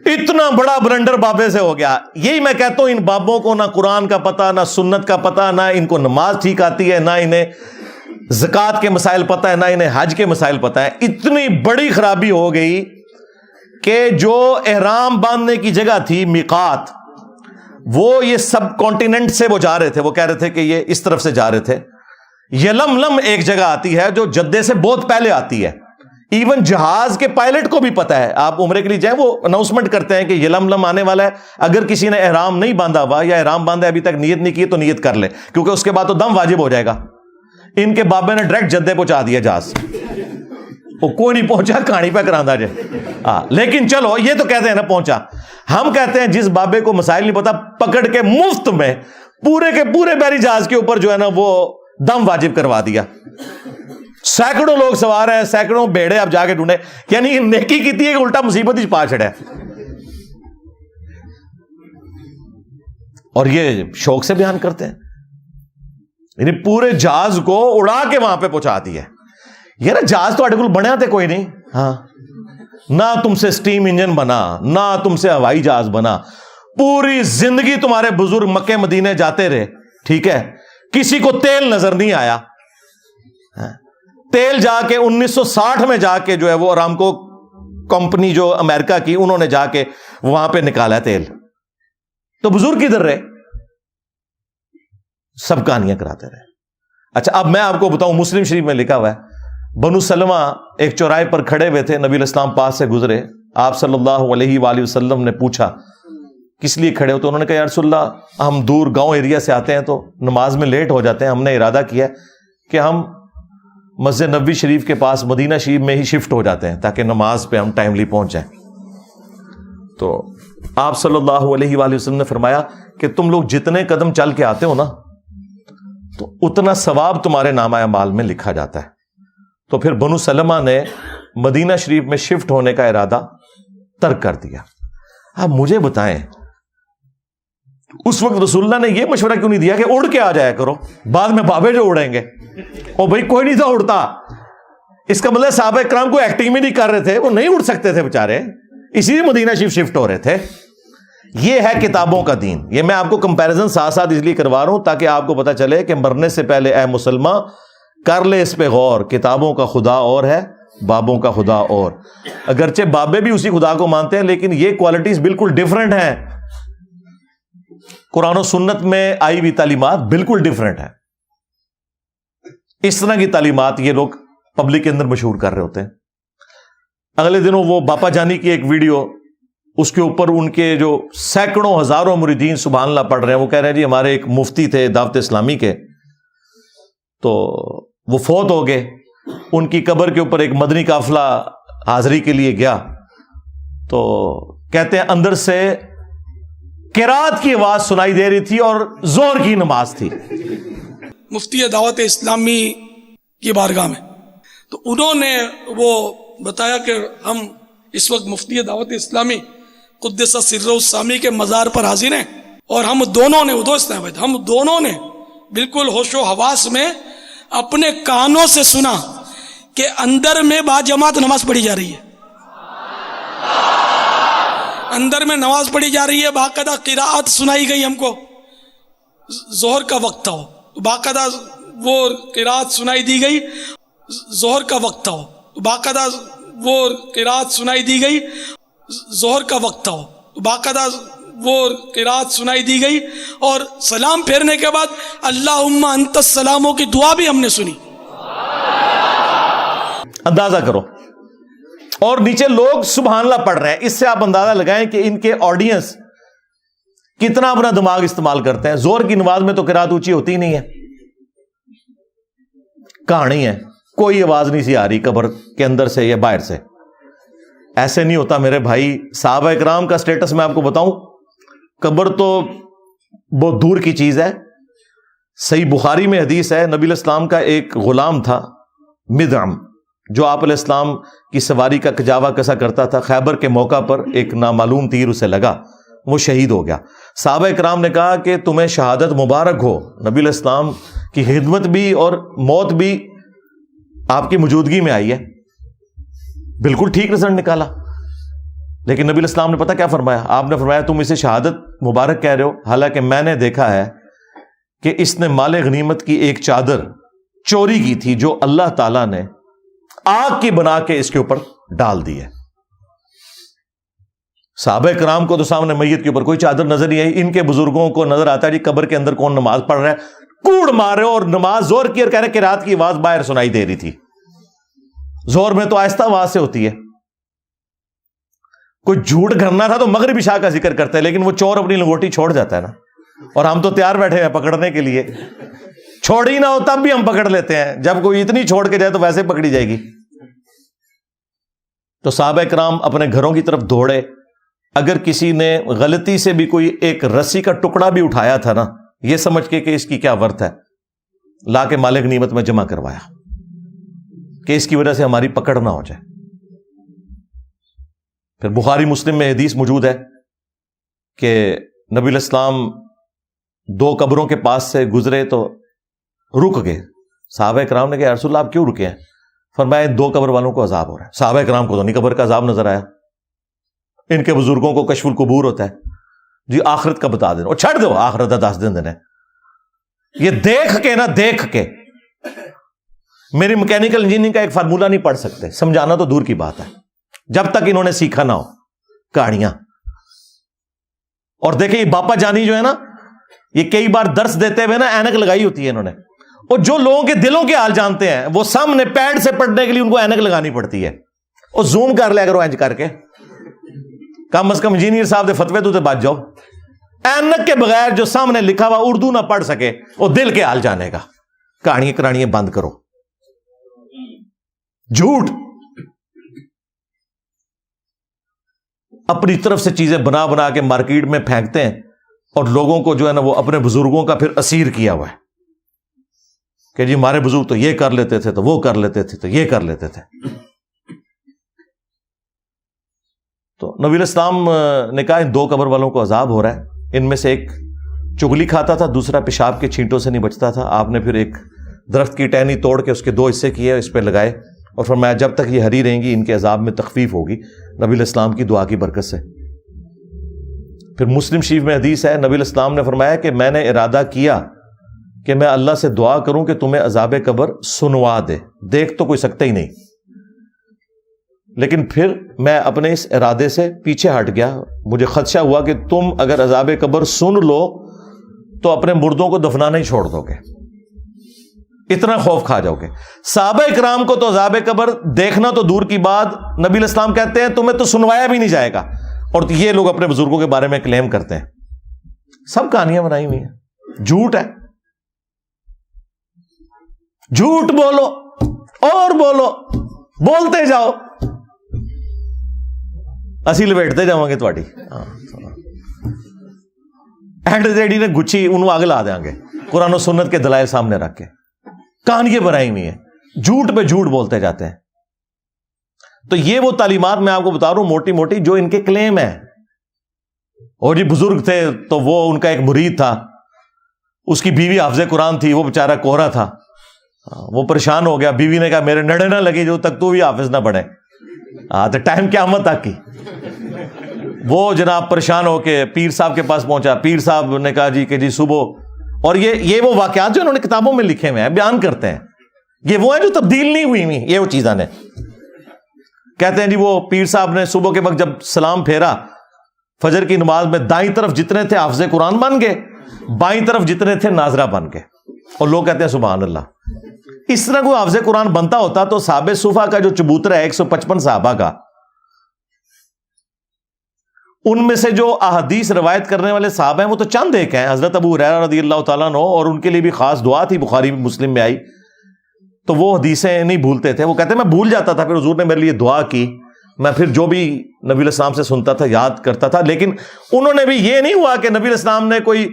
اتنا بڑا بلنڈر بابے سے ہو گیا۔ یہی میں کہتا ہوں ان بابوں کو نہ قرآن کا پتہ، نہ سنت کا پتہ، نہ ان کو نماز ٹھیک آتی ہے، نہ انہیں زکوٰۃ کے مسائل پتہ ہے، نہ انہیں حج کے مسائل پتہ ہے۔ اتنی بڑی خرابی ہو گئی کہ جو احرام باندھنے کی جگہ تھی میقات، وہ یہ سب کانٹیننٹ سے وہ جا رہے تھے، وہ کہہ رہے تھے کہ یہ اس طرف سے جا رہے تھے۔ یلملم ایک جگہ آتی ہے جو جدے سے بہت پہلے آتی ہے، ایون جہاز کے پائلٹ کو بھی پتا ہے، آپ عمرے کے لیے جائیں وہ اناؤنسمنٹ کرتے ہیں کہ یلملم آنے والا ہے، اگر کسی نے احرام نہیں باندھا ہوا یا احرام باندھا ابھی تک نیت نہیں کی تو نیت کر لے، کیونکہ اس کے بعد تو دم واجب ہو جائے گا۔ ان کے بابے نے ڈائریکٹ جدے پہنچا دیا جہاز، وہ کوئی نہیں پہنچا، کہانی پہ کراندہ جائے۔ لیکن چلو یہ تو کہتے ہیں نا پہنچا، ہم کہتے ہیں جس بابے کو مسائل نہیں پتا پکڑ کے مفت میں پورے کے پورے بحری جہاز کے اوپر جو ہے نا وہ دم واجب کروا دیا۔ سینکڑوں لوگ سوار ہیں، سینکڑوں بیڑے آپ جا کے ڈھونڈے، یعنی نیکی کی تھی الٹا مصیبت ہی پا چھڑے، اور یہ شوق سے بیان کرتے ہیں، یعنی پورے جہاز کو اڑا کے وہاں پہ پہنچا دیا۔ یہ نا جہاز تو اڈگل بنیا تھے کوئی نہیں، ہاں نہ تم سے سٹیم انجن بنا، نہ تم سے ہوائی جہاز بنا، پوری زندگی تمہارے بزرگ مکے مدینے جاتے رہے، ٹھیک ہے، کسی کو تیل نظر نہیں آیا۔ تیل جا کے 1960 میں جا کے جو ہے وہ ارامکو کمپنی جو امریکہ کی، انہوں نے جا کے وہاں پہ نکالا تیل، تو بزرگ کدھر رہے؟ سب کہانیاں کراتے رہے۔ اچھا اب میں آپ کو بتاؤں، مسلم شریف میں لکھا ہوا ہے، بنو سلمہ ایک چوراہے پر کھڑے ہوئے تھے، نبی علیہ السلام پاس سے گزرے، آپ صلی اللہ علیہ وآلہ وسلم نے پوچھا کس لیے کھڑے ہو؟ تو انہوں نے کہا یا رسول اللہ ہم دور گاؤں ایریا سے آتے ہیں تو نماز میں لیٹ ہو جاتے ہیں، ہم نے ارادہ کیا کہ ہم مسجد نبوی شریف کے پاس مدینہ شریف میں ہی شفٹ ہو جاتے ہیں تاکہ نماز پہ ہم ٹائملی پہنچ جائیں. تو آپ صلی اللہ علیہ وآلہ وسلم نے فرمایا کہ تم لوگ جتنے قدم چل کے آتے ہو نا تو اتنا ثواب تمہارے نامہ اعمال میں لکھا جاتا ہے. تو پھر بنو سلمہ نے مدینہ شریف میں شفٹ ہونے کا ارادہ ترک کر دیا. آپ مجھے بتائیں اس وقت رسول اللہ نے یہ مشورہ کیوں نہیں دیا کہ اڑ کے آ جایا کرو, بعد میں بابے جو اڑیں گے. او بھائی کوئی نہیں تھا اڑتا, اس کا مطلب صحابہ کرام کو ایکٹنگ بھی نہیں کر رہے تھے, وہ نہیں اڑ سکتے تھے بےچارے, اسی لیے مدینہ شریف شفٹ ہو رہے تھے. یہ ہے کتابوں کا دین. یہ میں آپ کو کمپیریزن ساتھ ساتھ اس لیے کروا رہا ہوں تاکہ آپ کو پتا چلے کہ مرنے سے پہلے اے مسلمان کر لے اس پہ غور. کتابوں کا خدا اور ہے, بابوں کا خدا اور. اگرچہ بابے بھی اسی خدا کو مانتے ہیں لیکن یہ کوالٹیز بالکل ڈیفرنٹ ہیں. قرآن و سنت میں آئی ہوئی تعلیمات بالکل ڈیفرنٹ ہیں. اس طرح کی تعلیمات یہ لوگ پبلک کے اندر مشہور کر رہے ہوتے ہیں. اگلے دنوں وہ باپا جانی کی ایک ویڈیو, اس کے اوپر ان کے جو سینکڑوں ہزاروں مریدین سبحان اللہ پڑھ رہے ہیں, وہ کہہ رہے ہیں جی ہمارے ایک مفتی تھے دعوت اسلامی کے, تو وہ فوت ہو گئے. ان کی قبر کے اوپر ایک مدنی قافلہ حاضری کے لیے گیا تو کہتے ہیں اندر سے قرات کی آواز سنائی دے رہی تھی اور زور کی نماز تھی. مفتی دعوت اسلامی کی بارگاہ میں تو انہوں نے وہ بتایا کہ ہم اس وقت مفتی دعوت اسلامی قدس سرہ السامی کے مزار پر حاضر ہیں, اور ہم دونوں نے بالکل ہوش و حواس میں اپنے کانوں سے سنا کہ اندر میں با جماعت نماز پڑھی جا رہی ہے, اندر میں نماز پڑھی جا رہی ہے, باقاعدہ قراءت سنائی گئی. ہم کو ظہر کا وقت تھا, باقاعدہ وہ قراءت سنائی دی گئی. ظہر کا وقت تھا, باقاعدہ وہ قراءت سنائی دی گئی. ظہر کا وقت تھا, باقاعدہ وہ قراءت سنائی دی گئی, اور سلام پھیرنے کے بعد اللہم انت السلاموں کی دعا بھی ہم نے سنی. اندازہ کرو, اور نیچے لوگ سبحان اللہ پڑھ رہے ہیں. اس سے آپ اندازہ لگائیں کہ ان کے آڈینس کتنا اپنا دماغ استعمال کرتے ہیں. زور کی نماز میں تو قرات اونچی ہوتی ہی نہیں ہے, کہانی ہے, کوئی آواز نہیں سی آ رہی قبر کے اندر سے یا باہر سے. ایسے نہیں ہوتا میرے بھائی. صحابہ کرام کا سٹیٹس میں آپ کو بتاؤں, قبر تو بہت دور کی چیز ہے. صحیح بخاری میں حدیث ہے, نبی علیہ السلام کا ایک غلام تھا مدعم, جو آپ علیہ السلام کی سواری کا کجاوا کسا کرتا تھا. خیبر کے موقع پر ایک نامعلوم تیر اسے لگا, وہ شہید ہو گیا. صحابہ کرام نے کہا کہ تمہیں شہادت مبارک ہو. نبی علیہ السلام کی خدمت بھی اور موت بھی آپ کی موجودگی میں آئی ہے, بالکل ٹھیک رزلٹ نکالا. لیکن نبی علیہ السلام نے پتہ کیا فرمایا؟ آپ نے فرمایا تم اسے شہادت مبارک کہہ رہے ہو, حالانکہ میں نے دیکھا ہے کہ اس نے مال غنیمت کی ایک چادر چوری کی تھی جو اللہ تعالیٰ نے آگ کی بنا کے اس کے اوپر ڈال دی ہے. صحابہ کرام کو تو سامنے میت کے اوپر کوئی چادر نظر نہیں آئی. ان کے بزرگوں کو نظر آتا ہے جی قبر کے اندر کون نماز پڑھ رہا ہے, کوڑ مارے اور نماز زور کی, اور کہہ رہے کہ رات کی آواز باہر سنائی دے رہی تھی. زور میں تو آہستہ آواز سے ہوتی ہے. کوئی جھوٹ کرنا تھا تو مغرب عشاء کا ذکر کرتا ہے, لیکن وہ چور اپنی لنگوٹی چھوڑ جاتا ہے نا, اور ہم تو تیار بیٹھے ہیں پکڑنے کے لیے. چھوڑ ہی نہ ہو تب بھی ہم پکڑ لیتے ہیں, جب کوئی اتنی چھوڑ کے جائے تو ویسے پکڑی جائے گی. تو صحابہ کرام اپنے گھروں کی طرف دوڑے. اگر کسی نے غلطی سے بھی کوئی ایک رسی کا ٹکڑا بھی اٹھایا تھا نا, یہ سمجھ کے کہ اس کی کیا ورت ہے, لا کے مال غنیمت میں جمع کروایا کہ اس کی وجہ سے ہماری پکڑ نہ ہو جائے. پھر بخاری مسلم میں حدیث موجود ہے کہ نبی علیہ السلام دو قبروں کے پاس سے گزرے تو رک گئے. صحابہ کرام نے کہا رسول اللہ آپ کیوں رکے ہیں؟ فرمایا دو قبر والوں کو عذاب ہو رہا ہے. صحابہ کرام کو تو نہیں قبر کا عذاب نظر آیا, ان کے بزرگوں کو کشف القبور ہوتا ہے, جی آخرت کا بتا دینا, اور چھڑ دو آخرت کا 10 دن دینا. یہ دیکھ کے نا, دیکھ کے میری میکینیکل انجینئرنگ کا ایک فارمولہ نہیں پڑھ سکتے, سمجھانا تو دور کی بات ہے جب تک انہوں نے سیکھا نہ ہو کہانیاں. اور دیکھیں یہ باپا جانی جو ہے نا, یہ کئی بار درس دیتے ہوئے نا اینک لگائی ہوتی ہے انہوں نے, اور جو لوگوں کے دلوں کے حال جانتے ہیں وہ سامنے پیڈ سے پڑھنے کے لیے ان کو اینک لگانی پڑتی ہے. اور زوم کر لیا کرو اینج کر کے, کم از کم انجینئر صاحب دے فتوے تو بچ جاؤ. اینک کے بغیر جو سامنے لکھا ہوا اردو نہ پڑھ سکے وہ دل کے حال جانے گا. کہانیاں کرانیاں بند کرو. جھوٹ. اپنی طرف سے چیزیں بنا بنا کے مارکیٹ میں پھینکتے ہیں اور لوگوں کو جو ہے نا وہ اپنے بزرگوں کا پھر اسیر کیا ہوا ہے کہ جی ہمارے بزرگ تو یہ کر لیتے تھے تو وہ کر لیتے تھے تو یہ کر لیتے تھے. تو نبی الاسلام نے کہا ان 2 قبر والوں کو عذاب ہو رہا ہے. ان میں سے ایک چگلی کھاتا تھا, دوسرا پیشاب کے چھینٹوں سے نہیں بچتا تھا. آپ نے پھر ایک درخت کی ٹہنی توڑ کے اس کے 2 حصے کیے, اس پہ لگائے اور فرمایا جب تک یہ ہری رہیں گی ان کے عذاب میں تخفیف ہوگی نبی الاسلام کی دعا کی برکت سے. پھر مسلم شریف میں حدیث ہے, نبی الاسلام نے فرمایا کہ میں نے ارادہ کیا کہ میں اللہ سے دعا کروں کہ تمہیں عذاب قبر سنوا دے. دیکھ تو کوئی سکتا ہی نہیں, لیکن پھر میں اپنے اس ارادے سے پیچھے ہٹ گیا. مجھے خدشہ ہوا کہ تم اگر عذاب قبر سن لو تو اپنے مردوں کو دفنانا ہی چھوڑ دو گے, اتنا خوف کھا جاؤ گے. صحابہ اکرام کو تو عذاب قبر دیکھنا تو دور کی بات, نبی الاسلام کہتے ہیں تمہیں تو سنوایا بھی نہیں جائے گا, اور یہ لوگ اپنے بزرگوں کے بارے میں کلیم کرتے ہیں. سب کہانیاں بنائی ہوئی ہیں, جھوٹ ہے. جھوٹ بولو اور بولو, بولتے جاؤ, اسی لپیٹتے جاؤں گے تھوڑی. اینڈ ریڈی نے گچھی انہوں آگ لا دیں گے قرآن و سنت کے دلائل سامنے رکھ کے. کہانیاں بنائی ہوئی ہیں, جھوٹ پہ جھوٹ بولتے جاتے ہیں. تو یہ وہ تعلیمات میں آپ کو بتا رہا ہوں موٹی موٹی جو ان کے کلیم ہیں. اور جی بزرگ تھے تو وہ ان کا ایک مرید تھا, اس کی بیوی حافظ قرآن تھی, وہ بیچارہ کوہرا تھا, وہ پریشان ہو گیا. بیوی نے کہا میرے نڑے نہ لگی جو تک تو بھی حافظ نہ بنے. تو ٹائم قیامت تک کی. وہ جناب پریشان ہو کے پیر صاحب کے پاس پہنچا. پیر صاحب نے کہا جی کہ جی صبح, اور یہ وہ واقعات جو انہوں نے کتابوں میں لکھے ہوئے ہیں, بیان کرتے ہیں, یہ وہ ہیں جو تبدیل نہیں ہوئی ہوئی, یہ وہ چیزیں نے. کہتے ہیں جی وہ پیر صاحب نے صبح کے وقت جب سلام پھیرا فجر کی نماز میں, دائیں طرف جتنے تھے حافظ قرآن بن گئے, بائیں طرف جتنے تھے ناظرہ بن گئے. اور لوگ کہتے ہیں سبحان اللہ. اس طرح کوئی حافظ قرآن بنتا ہوتا تو صحابہ صفا کا جو چبوترا ہے 155 صحابہ کا, ان میں سے جو احادیث روایت کرنے والے صحابہ ہیں وہ تو چند ایک ہیں. حضرت ابو ہریرہ رضی اللہ تعالیٰ عنہ, اور ان کے لیے بھی خاص دعا تھی, بخاری مسلم میں آئی. تو وہ حدیثیں نہیں بھولتے تھے. وہ کہتے ہیں میں بھول جاتا تھا, پھر حضور نے میرے لیے دعا کی, میں پھر جو بھی نبی الاسلام سے سنتا تھا یاد کرتا تھا. لیکن انہوں نے بھی یہ نہیں ہوا کہ نبی الاسلام نے کوئی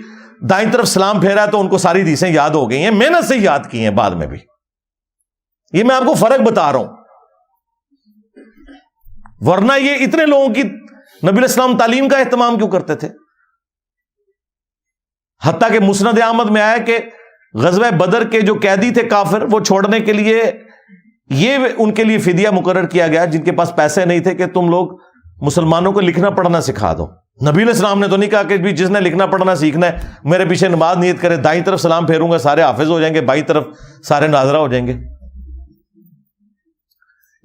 دائیں طرف سلام پھیرا تو ان کو ساری حدیثیں یاد ہو گئی ہیں, محنت سے یاد کی ہیں بعد میں بھی. یہ میں آپ کو فرق بتا رہا ہوں. ورنہ یہ اتنے لوگوں کی نبی الاسلام تعلیم کا اہتمام کیوں کرتے تھے؟ حتیٰ کہ مسند احمد میں آیا کہ غزوہ بدر کے جو قیدی تھے کافر, وہ چھوڑنے کے لیے یہ ان کے لیے فدیہ مقرر کیا گیا, جن کے پاس پیسے نہیں تھے, کہ تم لوگ مسلمانوں کو لکھنا پڑھنا سکھا دو. نبی علیہ السلام نے تو نہیں کہا کہ جس نے لکھنا پڑھنا سیکھنا ہے میرے پیچھے نماز نیت کرے, دائیں طرف سلام پھیروں گا سارے حافظ ہو جائیں گے, بائیں طرف سارے ناظرہ ہو جائیں گے.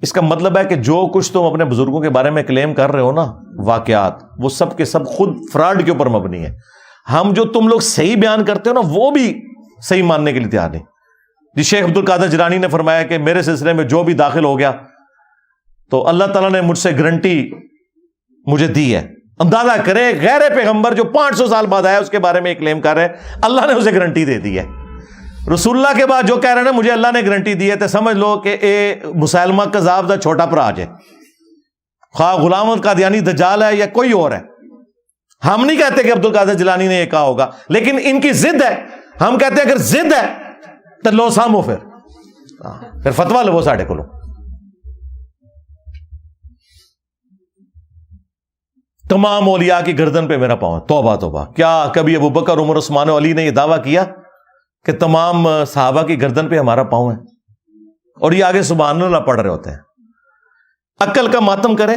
اس کا مطلب ہے کہ جو کچھ تم اپنے بزرگوں کے بارے میں کلیم کر رہے ہو نا, واقعات, وہ سب کے سب خود فراڈ کے اوپر مبنی ہے. ہم جو تم لوگ صحیح بیان کرتے ہو نا وہ بھی صحیح ماننے کے لیے تیار نہیں. جی شیخ عبد القادر جیلانی نے فرمایا کہ میرے سلسلے میں جو بھی داخل ہو گیا تو اللہ تعالیٰ نے مجھ سے گارنٹی مجھے دی ہے. اندازہ کرے غیر پیغمبر جو 500 سال بعد آیا اس کے بارے میں کلیم کر رہے ہیں, اللہ نے اسے گارنٹی دے دی ہے. رسول اللہ کے بعد جو کہہ رہے ہیں مجھے اللہ نے گارنٹی دی ہے, تو سمجھ لو کہ اے مسلمہ کذاب دا چھوٹا پراج ہے, خواہ غلام قادیانی دجال ہے یا کوئی اور ہے. ہم نہیں کہتے کہ عبد القادر جیلانی نے یہ کہا ہوگا, لیکن ان کی ضد ہے. ہم کہتے ہیں اگر ضد ہے تو لو سامو, پھر فتوا لو ساڈے کو. تمام اولیاء کی گردن پہ میرا پاؤں. توبہ توبہ, کیا کبھی ابو بکر عمر عثمان و علی نے یہ دعویٰ کیا کہ تمام صحابہ کی گردن پہ ہمارا پاؤں ہے؟ اور یہ آگے سبحان اللہ پڑھ رہے ہوتے ہیں. عقل کا ماتم کرے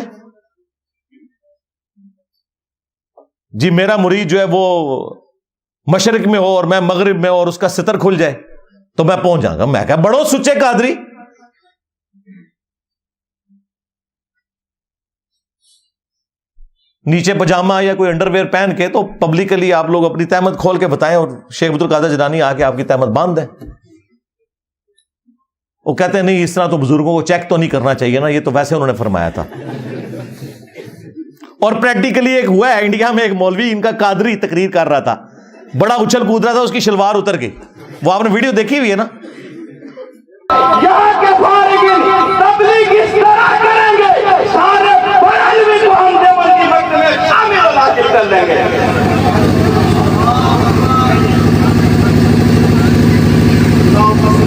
جی, میرا مرید جو ہے وہ مشرق میں ہو اور میں مغرب میں ہو اور اس کا ستر کھل جائے تو میں پہنچ جاؤں گا. میں کہا بڑو سچے قادری. نیچے پجامہ یا کوئی انڈر ویئر پہن کے تو پبلکلی آپ لوگ اپنی تہمت کھول کے بتائیں اور شیخ عبد القادر جیلانی آ کے آپ کی تہمت باندھ دیں. وہ کہتے ہیں نہیں اس طرح تو بزرگوں کو چیک تو نہیں کرنا چاہیے نا, یہ تو ویسے انہوں نے فرمایا تھا. اور پریکٹیکلی ایک ہوا ہے انڈیا میں, ایک مولوی ان کا قادری تقریر کر رہا تھا, بڑا اچھل کود رہا تھا, اس کی شلوار اتر گئی. وہ آپ نے ویڈیو دیکھی ہوئی ہے نا. یہاں کے فارغین کر لیں گے.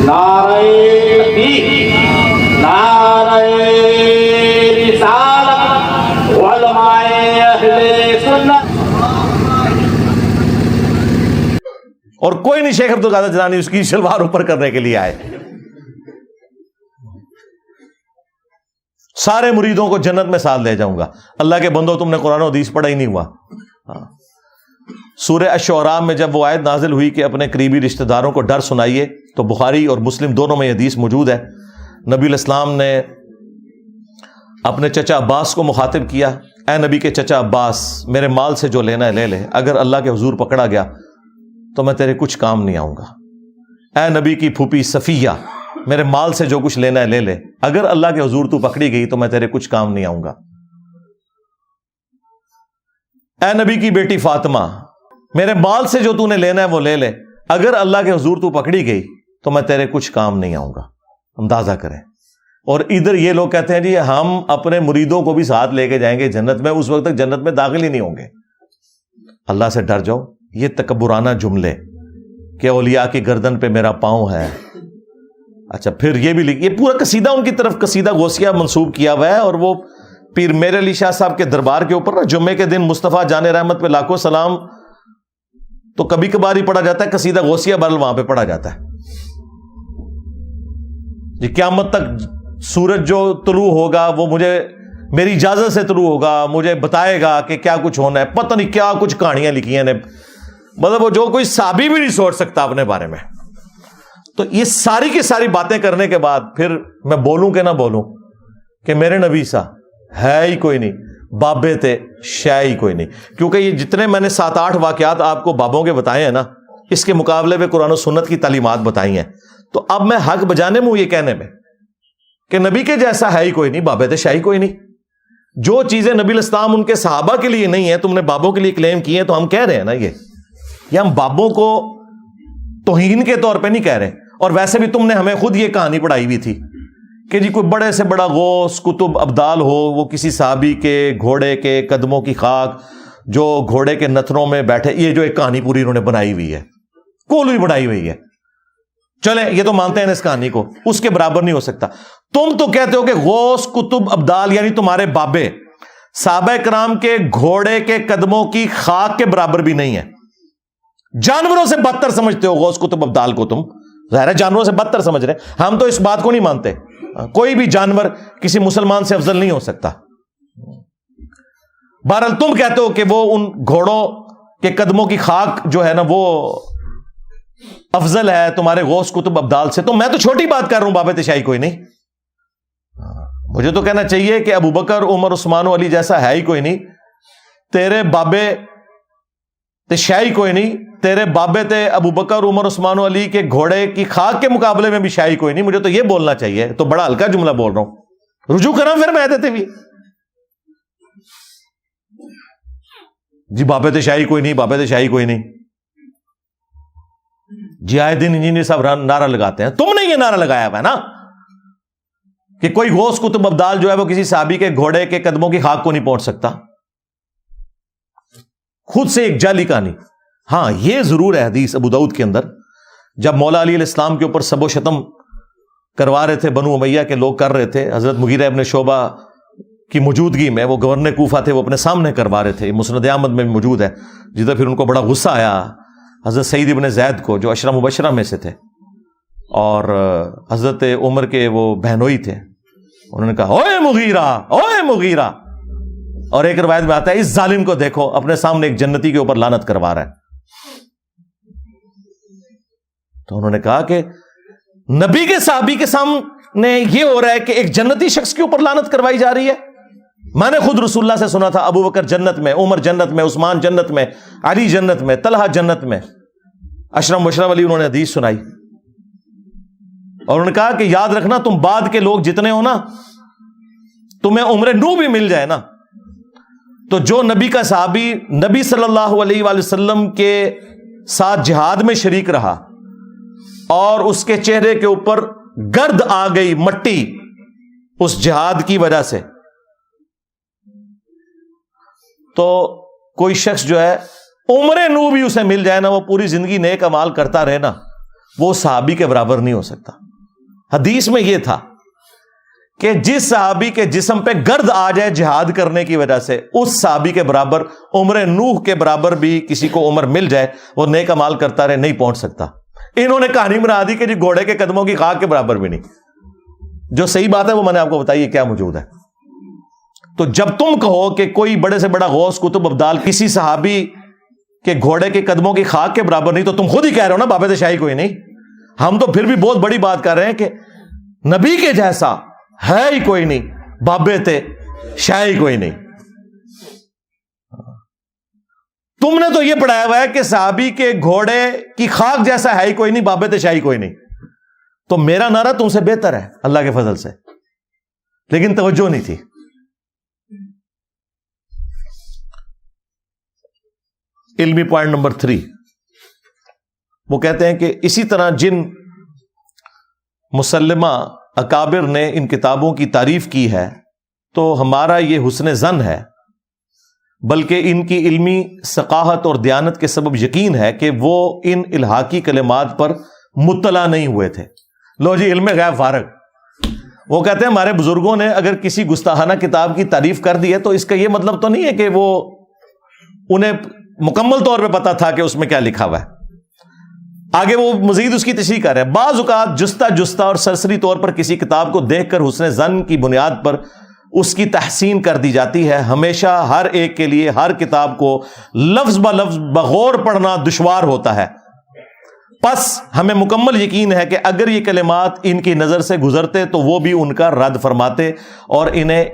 نعرہ تکبیر، نعرہ رسالت، علماء اہل سنت. اور کوئی نہیں شیخ عبد القادر جیلانی اس کی شلوار اوپر کرنے کے لیے آئے. سارے مریدوں کو جنت میں ساتھ لے جاؤں گا. اللہ کے بندو، تم نے قرآن و حدیث پڑھا ہی نہیں ہوا. سورہ الشعراء میں جب وہ آیت نازل ہوئی کہ اپنے قریبی رشتہ داروں کو ڈر سنائیے، تو بخاری اور مسلم دونوں میں یہ حدیث موجود ہے. نبی علیہ السلام نے اپنے چچا عباس کو مخاطب کیا، اے نبی کے چچا عباس، میرے مال سے جو لینا ہے لے لے، اگر اللہ کے حضور پکڑا گیا تو میں تیرے کچھ کام نہیں آؤں گا. اے نبی کی پھوپھی صفیہ، میرے مال سے جو کچھ لینا ہے لے لے، اگر اللہ کے حضور تو پکڑی گئی تو میں تیرے کچھ کام نہیں آؤں گا. اے نبی کی بیٹی فاطمہ، میرے مال سے جو تو نے لینا ہے وہ لے لے، اگر اللہ کے حضور تو پکڑی گئی تو میں تیرے کچھ کام نہیں آؤں گا. اندازہ کریں. اور ادھر یہ لوگ کہتے ہیں جی ہم اپنے مریدوں کو بھی ساتھ لے کے جائیں گے جنت میں، اس وقت تک جنت میں داخل ہی نہیں ہوں گے. اللہ سے ڈر جاؤ. یہ تکبرانہ جملے کہ اولیاء کی گردن پہ میرا پاؤں ہے. اچھا پھر یہ بھی یہ پورا قصیدہ ان کی طرف قصیدہ غوثیہ منسوب کیا ہوا ہے. اور وہ پیر میر علی شاہ صاحب کے دربار کے اوپر نا جمعے کے دن مصطفیٰ جان رحمت پہ لاکھوں سلام تو کبھی کبھار ہی پڑھا جاتا ہے، قصیدہ غوثیہ برل وہاں پہ پڑھا جاتا ہے. یہ قیامت تک سورج جو طلوع ہوگا وہ مجھے میری اجازت سے طلوع ہوگا، مجھے بتائے گا کہ کیا کچھ ہونا ہے. پتہ نہیں کیا کچھ کہانیاں لکھی ہیں، مطلب وہ جو کوئی صحابی بھی نہیں سوچ سکتا اپنے بارے میں. تو یہ ساری کی ساری باتیں کرنے کے بعد پھر میں بولوں کہ نہ بولوں کہ میرے نبی سا ہے ہی کوئی نہیں، بابے تھے شے ہی کوئی نہیں. کیونکہ یہ جتنے میں نے 7-8 واقعات آپ کو بابوں کے بتائے ہیں نا، اس کے مقابلے میں قرآن و سنت کی تعلیمات بتائی ہیں. تو اب میں حق بجانے میں ہوں یہ کہنے میں کہ نبی کے جیسا ہے ہی کوئی نہیں، بابے تھے شے ہی کوئی نہیں. جو چیزیں نبی علیہ السلام ان کے صحابہ کے لیے نہیں ہیں، تم نے بابوں کے لیے کلیم کی ہیں. تو ہم کہہ رہے ہیں نا یہ ہم بابوں کو توہین کے طور پہ نہیں کہہ رہے. اور ویسے بھی تم نے ہمیں خود یہ کہانی پڑھائی ہوئی تھی کہ جی کوئی بڑے سے بڑا غوث کتب ابدال ہو، وہ کسی صحابی کے گھوڑے کے قدموں کی خاک جو گھوڑے کے نتنوں میں بیٹھے، یہ جو ایک کہانی پوری انہوں نے بنائی ہوئی ہے، کولوئی بنائی ہوئی ہے. چلیں یہ تو مانتے ہیں اس کہانی کو، اس کے برابر نہیں ہو سکتا. تم تو کہتے ہو کہ غوث کتب ابدال یعنی تمہارے بابے صحابہ کرام کے گھوڑے کے قدموں کی خاک کے برابر بھی نہیں ہے. جانوروں سے بدتر سمجھتے ہو غوث کتب ابدال کو. تم ظاہر ہے جانوروں سے بدتر سمجھ رہے. ہم تو اس بات کو نہیں مانتے. کوئی بھی جانور کسی مسلمان سے افضل نہیں ہو سکتا. بہرحال تم کہتے ہو کہ وہ ان گھوڑوں کے قدموں کی خاک جو ہے نا وہ افضل ہے تمہارے غوث کتب ابدال سے. تو میں تو چھوٹی بات کر رہا ہوں، بابے تشائی کوئی نہیں. مجھے تو کہنا چاہیے کہ ابو بکر عمر عثمان و علی جیسا ہے ہی کوئی نہیں. تیرے بابے تشائی کوئی نہیں، تیرے بابے تھے ابو بکر عمر عثمان و علی کے گھوڑے کی خاک کے مقابلے میں بھی شاہی کوئی نہیں. مجھے تو یہ بولنا چاہیے. تو بڑا ہلکا جملہ بول رہا ہوں. رجوع کرا پھر میں دیتے بھی جی بابے تشائی کوئی نہیں، بابے تشائی کوئی نہیں. جی آئے دن انجینئر صاحب نعرہ لگاتے ہیں. تم نے یہ نعرہ لگایا ہوا ہے نا کہ کوئی غوث کتب ابدال جو ہے وہ کسی صحابی کے گھوڑے کے قدموں کی خاک کو نہیں پہنچ سکتا. خود سے ایک جعلی کہانی. ہاں یہ ضرور ہے حدیث ابو داؤد کے اندر، جب مولا علی علیہ السلام کے اوپر سب و شتم کروا رہے تھے بنو امیہ کے لوگ کر رہے تھے، حضرت مغیرہ ابن شعبہ کی موجودگی میں، وہ گورنر کوفہ تھے، وہ اپنے سامنے کروا رہے تھے. مسند احمد میں موجود ہے. جدھر پھر ان کو بڑا غصہ آیا حضرت سعید ابن زید کو جو عشرہ مبشرہ میں سے تھے اور حضرت عمر کے وہ بہنوئی تھے. انہوں نے کہا اوے مغیرہ، اوے مغیرہ. اور ایک روایت میں آتا ہے اس ظالم کو دیکھو اپنے سامنے ایک جنتی کے اوپر لعنت کروا رہا ہے. تو انہوں نے کہا کہ نبی کے صحابی کے سامنے یہ ہو رہا ہے کہ ایک جنتی شخص کے اوپر لعنت کروائی جا رہی ہے. میں نے خود رسول اللہ سے سنا تھا ابو بکر جنت میں، عمر جنت میں، عثمان جنت میں، علی جنت میں، طلحہ جنت میں. عشرہ مبشرہ والی انہوں نے حدیث سنائی اور انہوں نے کہا کہ یاد رکھنا تم بعد کے لوگ جتنے ہو نا، تمہیں عمر نو بھی مل جائے نا، تو جو نبی کا صحابی نبی صلی اللہ علیہ وآلہ وسلم کے ساتھ جہاد میں شریک رہا اور اس کے چہرے کے اوپر گرد آ گئی، مٹی، اس جہاد کی وجہ سے، تو کوئی شخص جو ہے عمر نو بھی اسے مل جائے نا، وہ پوری زندگی نیک اعمال کرتا رہے نا، وہ صحابی کے برابر نہیں ہو سکتا. حدیث میں یہ تھا کہ جس صحابی کے جسم پہ گرد آ جائے جہاد کرنے کی وجہ سے، اس صحابی کے برابر، عمر نوح کے برابر بھی کسی کو عمر مل جائے، وہ نیک اعمال کرتا رہے، نہیں پہنچ سکتا. انہوں نے کہانی بنا دی کہ جی گھوڑے کے قدموں کی خاک کے برابر بھی نہیں. جو صحیح بات ہے وہ میں نے آپ کو بتائی ہے کیا موجود ہے. تو جب تم کہو کہ کوئی بڑے سے بڑا غوث قطب ابدال کسی صحابی کے گھوڑے کے قدموں کی خاک کے برابر نہیں، تو تم خود ہی کہہ رہے ہو نا بابے شاہی کوئی نہیں. ہم تو پھر بھی بہت بڑی بات کر رہے ہیں کہ نبی کے جیسا ہے ہی کوئی نہیں، بابے تھے شاہی کوئی نہیں. تم نے تو یہ پڑھایا ہوا ہے کہ صحابی کے گھوڑے کی خاک جیسا ہے ہی کوئی نہیں، بابے تھے شاہی کوئی نہیں. تو میرا نعرہ تم سے بہتر ہے اللہ کے فضل سے، لیکن توجہ نہیں تھی. علمی پوائنٹ نمبر 3، وہ کہتے ہیں کہ اسی طرح جن مسلمہ اکابر نے ان کتابوں کی تعریف کی ہے تو ہمارا یہ حسن ظن ہے، بلکہ ان کی علمی ثقافت اور دیانت کے سبب یقین ہے کہ وہ ان الحاقی کلمات پر مطلع نہیں ہوئے تھے. لو جی علم غیب فارغ. وہ کہتے ہیں ہمارے بزرگوں نے اگر کسی گستاخانہ کتاب کی تعریف کر دی ہے تو اس کا یہ مطلب تو نہیں ہے کہ وہ انہیں مکمل طور پہ پتا تھا کہ اس میں کیا لکھا ہوا ہے. آگے وہ مزید اس کی تشریح کر رہے ہیں. بعض اوقات جستہ اور سرسری طور پر کسی کتاب کو دیکھ کر حسن ظن کی بنیاد پر اس کی تحسین کر دی جاتی ہے. ہمیشہ ہر ایک کے لیے ہر کتاب کو لفظ بہ لفظ بغور پڑھنا دشوار ہوتا ہے. پس ہمیں مکمل یقین ہے کہ اگر یہ کلمات ان کی نظر سے گزرتے تو وہ بھی ان کا رد فرماتے اور انہیں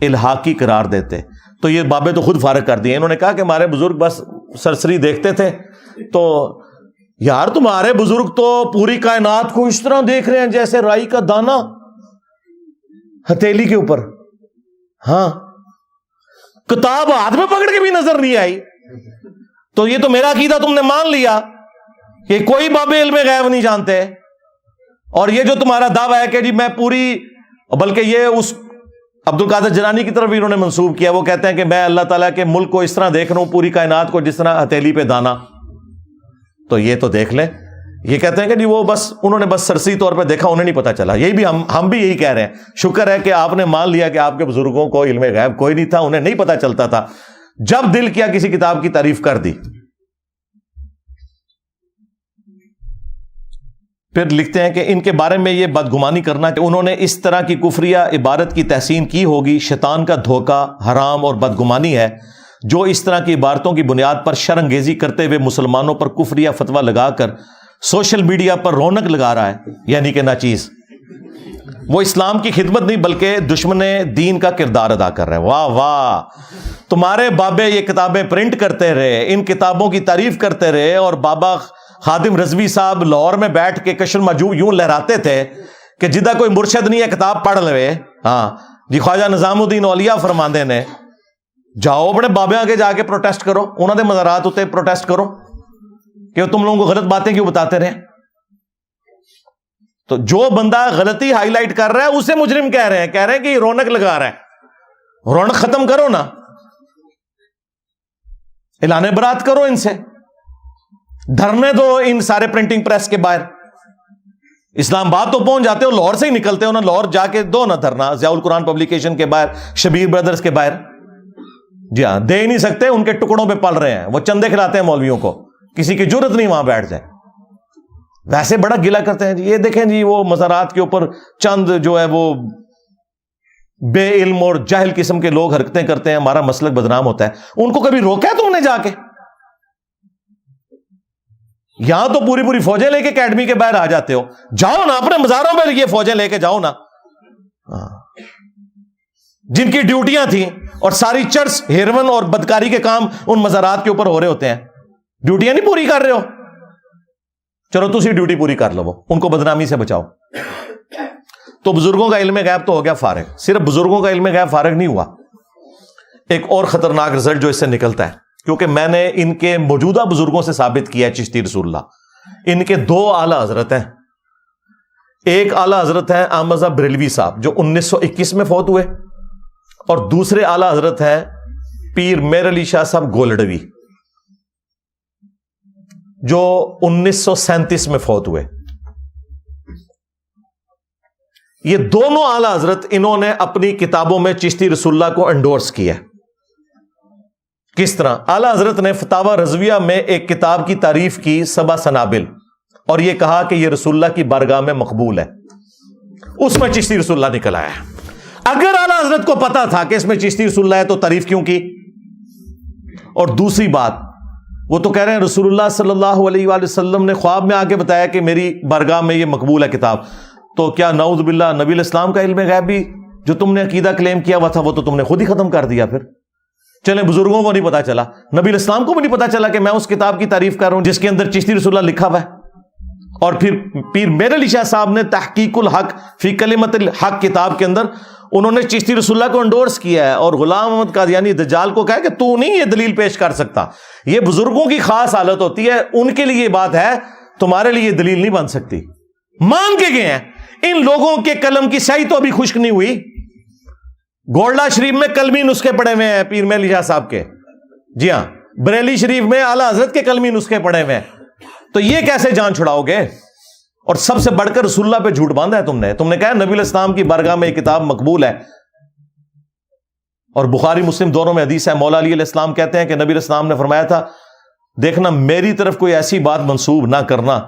الحاقی قرار دیتے. تو یہ بابے تو خود فارغ کر دیے. انہوں نے کہا کہ ہمارے بزرگ بس سرسری دیکھتے تھے. تو یار تمہارے بزرگ تو پوری کائنات کو اس طرح دیکھ رہے ہیں جیسے رائی کا دانا ہتھیلی کے اوپر. ہاں کتاب ہاتھ میں پکڑ کے بھی نظر نہیں آئی. تو یہ تو میرا عقیدہ تم نے مان لیا کہ کوئی باب علم غیب نہیں جانتے. اور یہ جو تمہارا دعویٰ ہے کہ جی میں پوری، بلکہ یہ اس عبد القادر جیلانی کی طرف بھی انہوں نے منسوب کیا. وہ کہتے ہیں کہ میں اللہ تعالیٰ کے ملک کو اس طرح دیکھ رہا ہوں، پوری کائنات کو جس طرح ہتھیلی پہ دانا. تو یہ تو دیکھ لیں. یہ کہتے ہیں کہ جی وہ بس انہوں نے بس سرسری طور پہ دیکھا، انہیں نہیں پتا چلا. یہی بھی ہم بھی یہی کہہ رہے ہیں. شکر ہے کہ آپ نے مان لیا کہ آپ کے بزرگوں کو علم غیب کوئی نہیں تھا، انہیں نہیں پتا چلتا تھا. جب دل کیا کسی کتاب کی تعریف کر دی. پھر لکھتے ہیں کہ ان کے بارے میں یہ بدگمانی کرنا کہ انہوں نے اس طرح کی کفریہ عبارت کی تحسین کی ہوگی شیطان کا دھوکہ، حرام اور بدگمانی ہے. جو اس طرح کی عبارتوں کی بنیاد پر شرانگیزی کرتے ہوئے مسلمانوں پر کفریہ فتویٰ لگا کر سوشل میڈیا پر رونق لگا رہا ہے، یعنی کہ ناچیز. وہ اسلام کی خدمت نہیں بلکہ دشمن دین کا کردار ادا کر رہے ہیں. واہ واہ، تمہارے بابے یہ کتابیں پرنٹ کرتے رہے، ان کتابوں کی تعریف کرتے رہے، اور بابا خادم رضوی صاحب لاہور میں بیٹھ کے کشف المحجوب یوں لہراتے تھے کہ جدہ کوئی مرشد نہیں ہے کتاب پڑھ لے. ہاں جی خواجہ نظام الدین اولیاء فرماندے نے جاؤ اپنے بابے آگے جا کے پروٹیسٹ کرو، انہوں نے مزارات ہوتے پروٹیسٹ کرو کہ تم لوگوں کو غلط باتیں کیوں بتاتے رہے. تو جو بندہ غلطی ہائی لائٹ کر رہا ہے اسے مجرم کہہ رہے ہیں کہ یہ رونق لگا رہا ہے. رونق ختم کرو نا، اعلان برات کرو ان سے، دھرنے دو ان سارے پرنٹنگ پریس کے باہر. اسلام آباد تو پہنچ جاتے ہو، لاہور سے ہی نکلتے ہو نا، لاہور جا کے دو نا دھرنا ضیاء القرآن پبلیکیشن کے باہر، شبیر بردرز کے باہر. جی ہاں، دے ہی نہیں سکتے، ان کے ٹکڑوں پہ پل رہے ہیں، وہ چندے کھلاتے ہیں مولویوں کو، کسی کی جرت نہیں وہاں بیٹھ جائے. ویسے بڑا گلا کرتے ہیں جی. یہ دیکھیں جی وہ مزارات کے اوپر چند جو ہے وہ بے علم اور جاہل قسم کے لوگ حرکتیں کرتے ہیں، ہمارا مسلک بدنام ہوتا ہے. ان کو کبھی روکا ہے تم نے جا کے؟ یہاں تو پوری پوری فوجیں لے کے اکیڈمی کے باہر آ جاتے ہو. جاؤ نا اپنے مزاروں میں یہ فوجیں لے کے جاؤ نا، جن کی ڈیوٹیاں تھیں، اور ساری چرس، ہیروین اور بدکاری کے کام ان مزارات کے اوپر ہو رہے ہوتے ہیں. ڈیوٹیاں نہیں پوری کر رہے ہو، چلو تسی ڈیوٹی پوری کر لو، ان کو بدنامی سے بچاؤ. تو بزرگوں کا علم غیب تو ہو گیا فارغ. صرف بزرگوں کا علم غیب فارغ نہیں ہوا، ایک اور خطرناک رزلٹ جو اس سے نکلتا ہے، کیونکہ میں نے ان کے موجودہ بزرگوں سے ثابت کیا ہے چشتی رسول اللہ. ان کے دو اعلی حضرت ہیں. ایک اعلی حضرت ہیں احمد بریلوی صاحب جو 1921 میں فوت ہوئے، اور دوسرے اعلی حضرت ہیں پیر میر علی شاہ صاحب گولڈوی جو 1937 میں فوت ہوئے. یہ دونوں اعلی حضرت انہوں نے اپنی کتابوں میں چشتی رسول اللہ کو انڈورس کیا. کس طرح؟ اعلی حضرت نے فتاوی رضویہ میں ایک کتاب کی تعریف کی 7 سنابل اور یہ کہا کہ یہ رسول اللہ کی بارگاہ میں مقبول ہے. اس میں چشتی رسول اللہ نکل آیا. اگر اعلی حضرت کو پتا تھا کہ اس میں چشتی رسول اللہ ہے تو تعریف کیوں کی؟ اور دوسری بات، وہ تو کہہ رہے ہیں رسول اللہ صلی اللہ علیہ وآلہ وسلم نے خواب میں آ کے بتایا کہ میری بارگاہ میں یہ مقبول ہے کتاب. تو کیا نعوذ باللہ نبی الاسلام کا علم غیب بھی جو تم نے عقیدہ کلیم کیا ہوا تھا وہ تو تم نے خود ہی ختم کر دیا؟ پھر چلیں بزرگوں کو نہیں پتا چلا، نبی الاسلام کو بھی نہیں پتا چلا کہ میں اس کتاب کی تعریف کر رہا ہوں جس کے اندر چشتی رسول اللہ لکھا ہوا ہے. اور پھر پیر میر علی شاہ صاحب نے تحقیق الحق فی کلمت الحق کتاب کے اندر انہوں نے چشتی رسول اللہ کو انڈورس کیا ہے اور غلام احمد قادیانی دجال کو کہا کہ تو نہیں یہ دلیل پیش کر سکتا. یہ بزرگوں کی خاص حالت ہوتی ہے، ان کے لیے یہ بات ہے، تمہارے لیے یہ دلیل نہیں بن سکتی. مان کے گئے ہیں. ان لوگوں کے قلم کی سیاہی تو ابھی خشک نہیں ہوئی. گولڈا شریف میں قلمی نسخے پڑے ہوئے ہیں پیر میر علی شاہ صاحب کے. جی ہاں، بریلی شریف میں اعلی حضرت کے قلمی نسخے پڑے ہوئے ہیں. تو یہ کیسے جان چھڑاؤ گے؟ اور سب سے بڑھ کر رسول اللہ پہ جھوٹ باندھا ہے تم نے کہا نبی الاسلام کی بارگاہ میں یہ کتاب مقبول ہے. اور بخاری مسلم دونوں میں حدیث ہے، مولا علی علیہ السلام کہتے ہیں کہ نبی الاسلام نے فرمایا تھا دیکھنا میری طرف کوئی ایسی بات منسوب نہ کرنا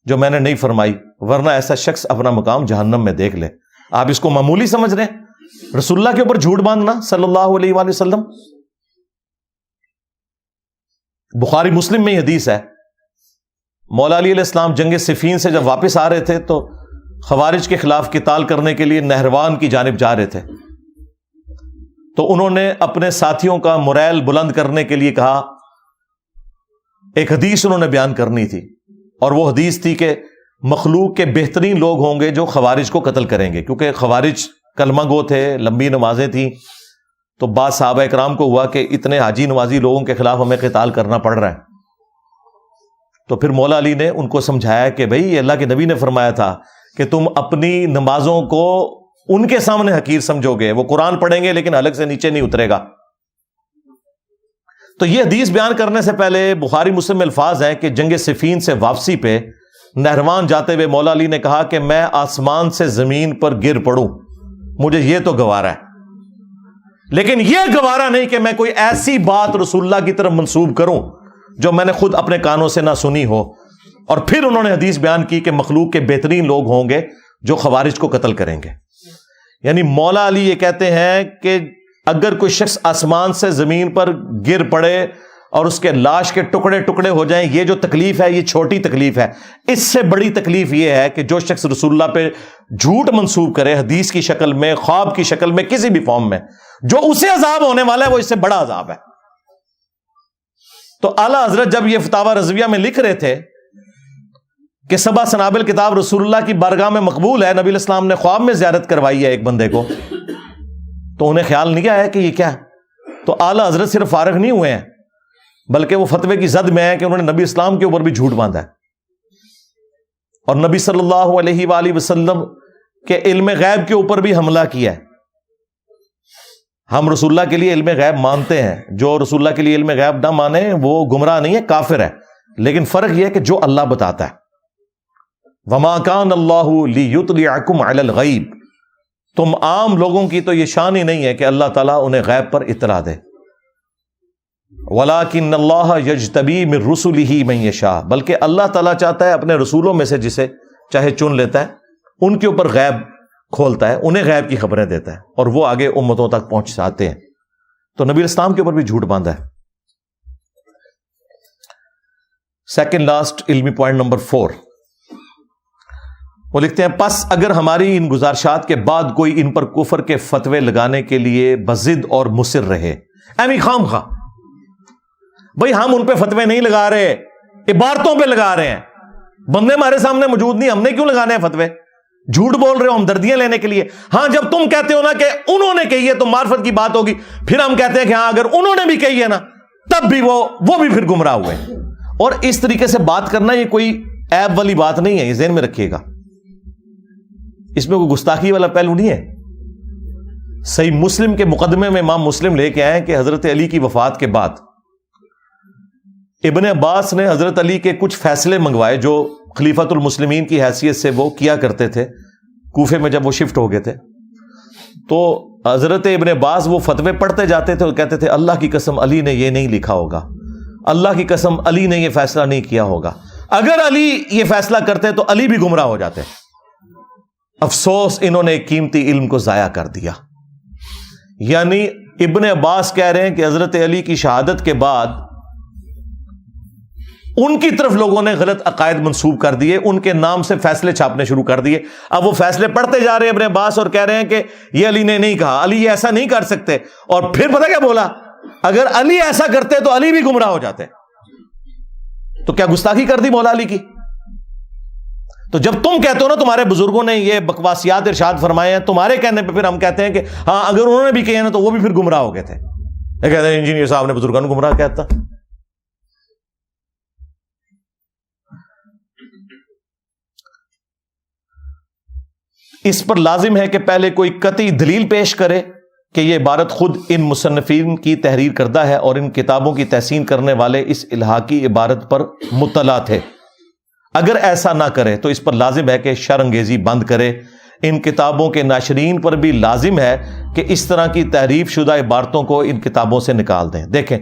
جو میں نے نہیں فرمائی، ورنہ ایسا شخص اپنا مقام جہنم میں دیکھ لے. آپ اس کو معمولی سمجھ رہے ہیں؟ رسول اللہ کے اوپر جھوٹ باندھنا صلی اللہ علیہ وآلہ وسلم. بخاری مسلم میں یہ حدیث ہے، مولا علی علیہ السلام جنگ صفین سے جب واپس آ رہے تھے تو خوارج کے خلاف قتال کرنے کے لیے نہروان کی جانب جا رہے تھے. تو انہوں نے اپنے ساتھیوں کا موریل بلند کرنے کے لیے کہا، ایک حدیث انہوں نے بیان کرنی تھی اور وہ حدیث تھی کہ مخلوق کے بہترین لوگ ہوں گے جو خوارج کو قتل کریں گے، کیونکہ خوارج کلمہ گو تھے، لمبی نمازیں تھیں. تو بعض صحابہ اکرام کو ہوا کہ اتنے حاجی نمازی لوگوں کے خلاف ہمیں قتال کرنا پڑ رہا ہے. تو پھر مولا علی نے ان کو سمجھایا کہ بھئی یہ اللہ کے نبی نے فرمایا تھا کہ تم اپنی نمازوں کو ان کے سامنے حقیر سمجھو گے، وہ قرآن پڑھیں گے لیکن حلق سے نیچے نہیں اترے گا. تو یہ حدیث بیان کرنے سے پہلے بخاری مسلم میں الفاظ ہیں کہ جنگ صفین سے واپسی پہ نہروان جاتے ہوئے مولا علی نے کہا کہ میں آسمان سے زمین پر گر پڑوں، مجھے یہ تو گوارا ہے، لیکن یہ گوارا نہیں کہ میں کوئی ایسی بات رسول اللہ کی طرف منسوب کروں جو میں نے خود اپنے کانوں سے نہ سنی ہو. اور پھر انہوں نے حدیث بیان کی کہ مخلوق کے بہترین لوگ ہوں گے جو خوارج کو قتل کریں گے. یعنی مولا علی یہ کہتے ہیں کہ اگر کوئی شخص آسمان سے زمین پر گر پڑے اور اس کے لاش کے ٹکڑے ٹکڑے ہو جائیں، یہ جو تکلیف ہے یہ چھوٹی تکلیف ہے. اس سے بڑی تکلیف یہ ہے کہ جو شخص رسول اللہ پہ جھوٹ منسوب کرے حدیث کی شکل میں، خواب کی شکل میں، کسی بھی فارم میں، جو اسے عذاب ہونے والا ہے وہ اس سے بڑا عذاب ہے. تو اعلیٰ حضرت جب یہ فتاوی رضویہ میں لکھ رہے تھے کہ 7 سنابل کتاب رسول اللہ کی بارگاہ میں مقبول ہے، نبی الاسلام نے خواب میں زیارت کروائی ہے ایک بندے کو، تو انہیں خیال نہیں آیا کہ یہ کیا ہے. تو اعلیٰ حضرت صرف فارغ نہیں ہوئے ہیں بلکہ وہ فتوے کی زد میں ہے کہ انہوں نے نبی اسلام کے اوپر بھی جھوٹ باندھا ہے اور نبی صلی اللہ علیہ وآلہ وسلم کے علم غیب کے اوپر بھی حملہ کیا ہے. ہم رسول اللہ کے لیے علم غیب مانتے ہیں، جو رسول اللہ کے لیے علم غیب نہ مانے وہ گمراہ نہیں ہے، کافر ہے. لیکن فرق یہ ہے کہ جو اللہ بتاتا ہے، وما کان اللہ لیطلعکم علی الغیب، تم عام لوگوں کی تو یہ شان ہی نہیں ہے کہ اللہ تعالیٰ انہیں غیب پر اطلاع دے. ولیکن اللہ یجتبی من رسلہ من یشاء، بلکہ اللہ تعالیٰ چاہتا ہے اپنے رسولوں میں سے جسے چاہے چن لیتا ہے، ان کے اوپر غیب کھولتا ہے، انہیں غیب کی خبریں دیتا ہے اور وہ آگے امتوں تک پہنچاتے ہیں. تو نبی اسلام کے اوپر بھی جھوٹ باندھا ہے. سیکنڈ لاسٹ علمی پوائنٹ نمبر 4، وہ لکھتے ہیں پس اگر ہماری ان گزارشات کے بعد کوئی ان پر کفر کے فتوے لگانے کے لیے بضد اور مصر رہے، ایمی خام خواہ، بھئی ہم ان پہ فتوے نہیں لگا رہے، عبارتوں پہ لگا رہے ہیں، بندے ہمارے سامنے موجود نہیں، ہم نے کیوں لگانے ہیں فتوے؟ جھوٹ بول رہے ہو ہمدردیاں لینے کے لیے. ہاں جب تم کہتے ہو نا کہ انہوں نے کہی ہے تو معرفت کی بات ہوگی، پھر ہم کہتے ہیں کہ ہاں اگر انہوں نے بھی کہی ہے نا تب بھی وہ بھی پھر گمراہ ہوئے. اور اس طریقے سے بات کرنا یہ کوئی عیب والی بات نہیں ہے، یہ ذہن میں رکھیے گا، اس میں کوئی گستاخی والا پہلو نہیں ہے. صحیح مسلم کے مقدمے میں امام مسلم لے کے آئے کہ حضرت علی کی وفات کے بعد ابن عباس نے حضرت علی کے کچھ فیصلے منگوائے جو خلیفۃ المسلمین کی حیثیت سے وہ کیا کرتے تھے کوفے میں جب وہ شفٹ ہو گئے تھے. تو حضرت ابن عباس وہ فتوے پڑھتے جاتے تھے اور کہتے تھے اللہ کی قسم علی نے یہ نہیں لکھا ہوگا, اللہ کی قسم علی نے یہ فیصلہ نہیں کیا ہوگا, اگر علی یہ فیصلہ کرتے تو علی بھی گمراہ ہو جاتے. افسوس انہوں نے ایک قیمتی علم کو ضائع کر دیا. یعنی ابن عباس کہہ رہے ہیں کہ حضرت علی کی شہادت کے بعد ان کی طرف لوگوں نے غلط عقائد منسوب کر دیے, ان کے نام سے فیصلے چھاپنے شروع کر دیے. اب وہ فیصلے پڑھتے جا رہے ہیں ابن عباس اور کہہ رہے ہیں کہ یہ علی نے نہیں کہا, علی یہ ایسا نہیں کر سکتے. اور پھر پتہ کیا بولا, اگر علی ایسا کرتے تو علی بھی گمراہ ہو جاتے. تو کیا گستاخی کر دی مولا علی کی؟ تو جب تم کہتے ہو نا تمہارے بزرگوں نے یہ بکواسیات ارشاد فرمائے ہیں, تمہارے کہنے پہ پھر ہم کہتے ہیں کہ ہاں اگر انہوں نے بھی کہے نا تو وہ بھی پھر گمراہ ہو گئے تھے. یہ کہتے ہیں انجینئر صاحب نے بزرگوں کو گمراہ کہتا. اس پر لازم ہے کہ پہلے کوئی قطعی دلیل پیش کرے کہ یہ عبارت خود ان مصنفین کی تحریر کردہ ہے اور ان کتابوں کی تحسین کرنے والے اس الحاقی عبارت پر مطلع تھے. اگر ایسا نہ کرے تو اس پر لازم ہے کہ شر انگیزی بند کرے. ان کتابوں کے ناشرین پر بھی لازم ہے کہ اس طرح کی تحریف شدہ عبارتوں کو ان کتابوں سے نکال دیں. دیکھیں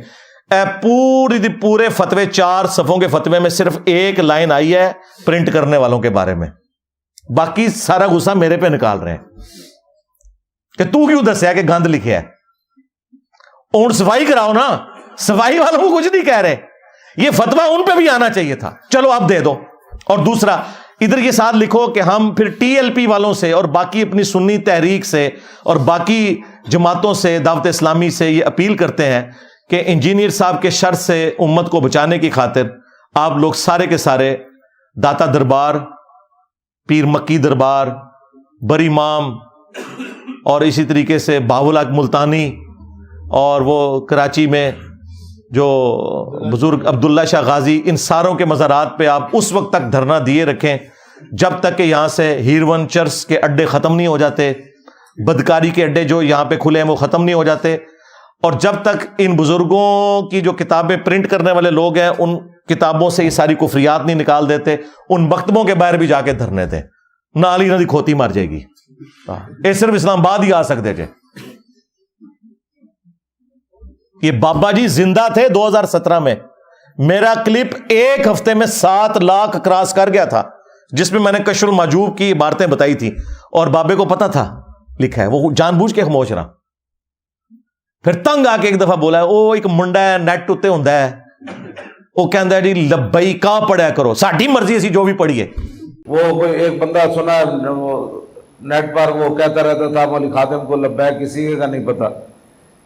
پورے فتوے 4 صفحوں کے فتوے میں صرف ایک لائن آئی ہے پرنٹ کرنے والوں کے بارے میں, باقی سارا غصہ میرے پہ نکال رہے ہیں کہ تو کیوں دسیا کہ گند لکھے ہے. اونٹ صفائی کراؤ نا, صفائی والوں کو کچھ نہیں کہہ رہے. یہ فتویٰ ان پہ بھی آنا چاہیے تھا, چلو اب دے دو. اور دوسرا ادھر یہ ساتھ لکھو کہ ہم پھر ٹی ایل پی والوں سے اور باقی اپنی سنی تحریک سے اور باقی جماعتوں سے, دعوت اسلامی سے یہ اپیل کرتے ہیں کہ انجینئر صاحب کے شر سے امت کو بچانے کی خاطر آپ لوگ سارے کے سارے داتا دربار, پیر مکی دربار, بری امام اور اسی طریقے سے بہاول حق ملتانی اور وہ کراچی میں جو بزرگ عبداللہ شاہ غازی, ان ساروں کے مزارات پہ آپ اس وقت تک دھرنا دیے رکھیں جب تک کہ یہاں سے ہیروین چرس کے اڈے ختم نہیں ہو جاتے, بدکاری کے اڈے جو یہاں پہ کھلے ہیں وہ ختم نہیں ہو جاتے, اور جب تک ان بزرگوں کی جو کتابیں پرنٹ کرنے والے لوگ ہیں ان کتابوں سے یہ ساری کفریات نہیں نکال دیتے, ان مکتبوں کے باہر بھی جا کے دھرنے دیں. نہ علی نہ دی کھوتی مر جائے گی. یہ صرف اسلام آباد ہی آ سکتے تھے. یہ بابا جی زندہ تھے 2017 میں, میرا کلپ ایک ہفتے میں 7 لاکھ کراس کر گیا تھا, جس میں میں نے کشف المحجوب کی عبارتیں بتائی تھی, اور بابے کو پتا تھا لکھا ہے, وہ جان بوجھ کے خاموش رہا. پھر تنگ آ کے ایک دفعہ بولا, او ایک منڈا ہے نیٹ اتے ہوندا ہے, وہ کہندا ہے جی لبیکا پڑھیا کرو, ساڈی مرضی اسی جو بھی پڑھیے. وہ کوئی ایک بندہ سنا نیٹ پر, وہ کہتا رہتا تھا مولوی خادم کو لبیک کسی کا نہیں پتا,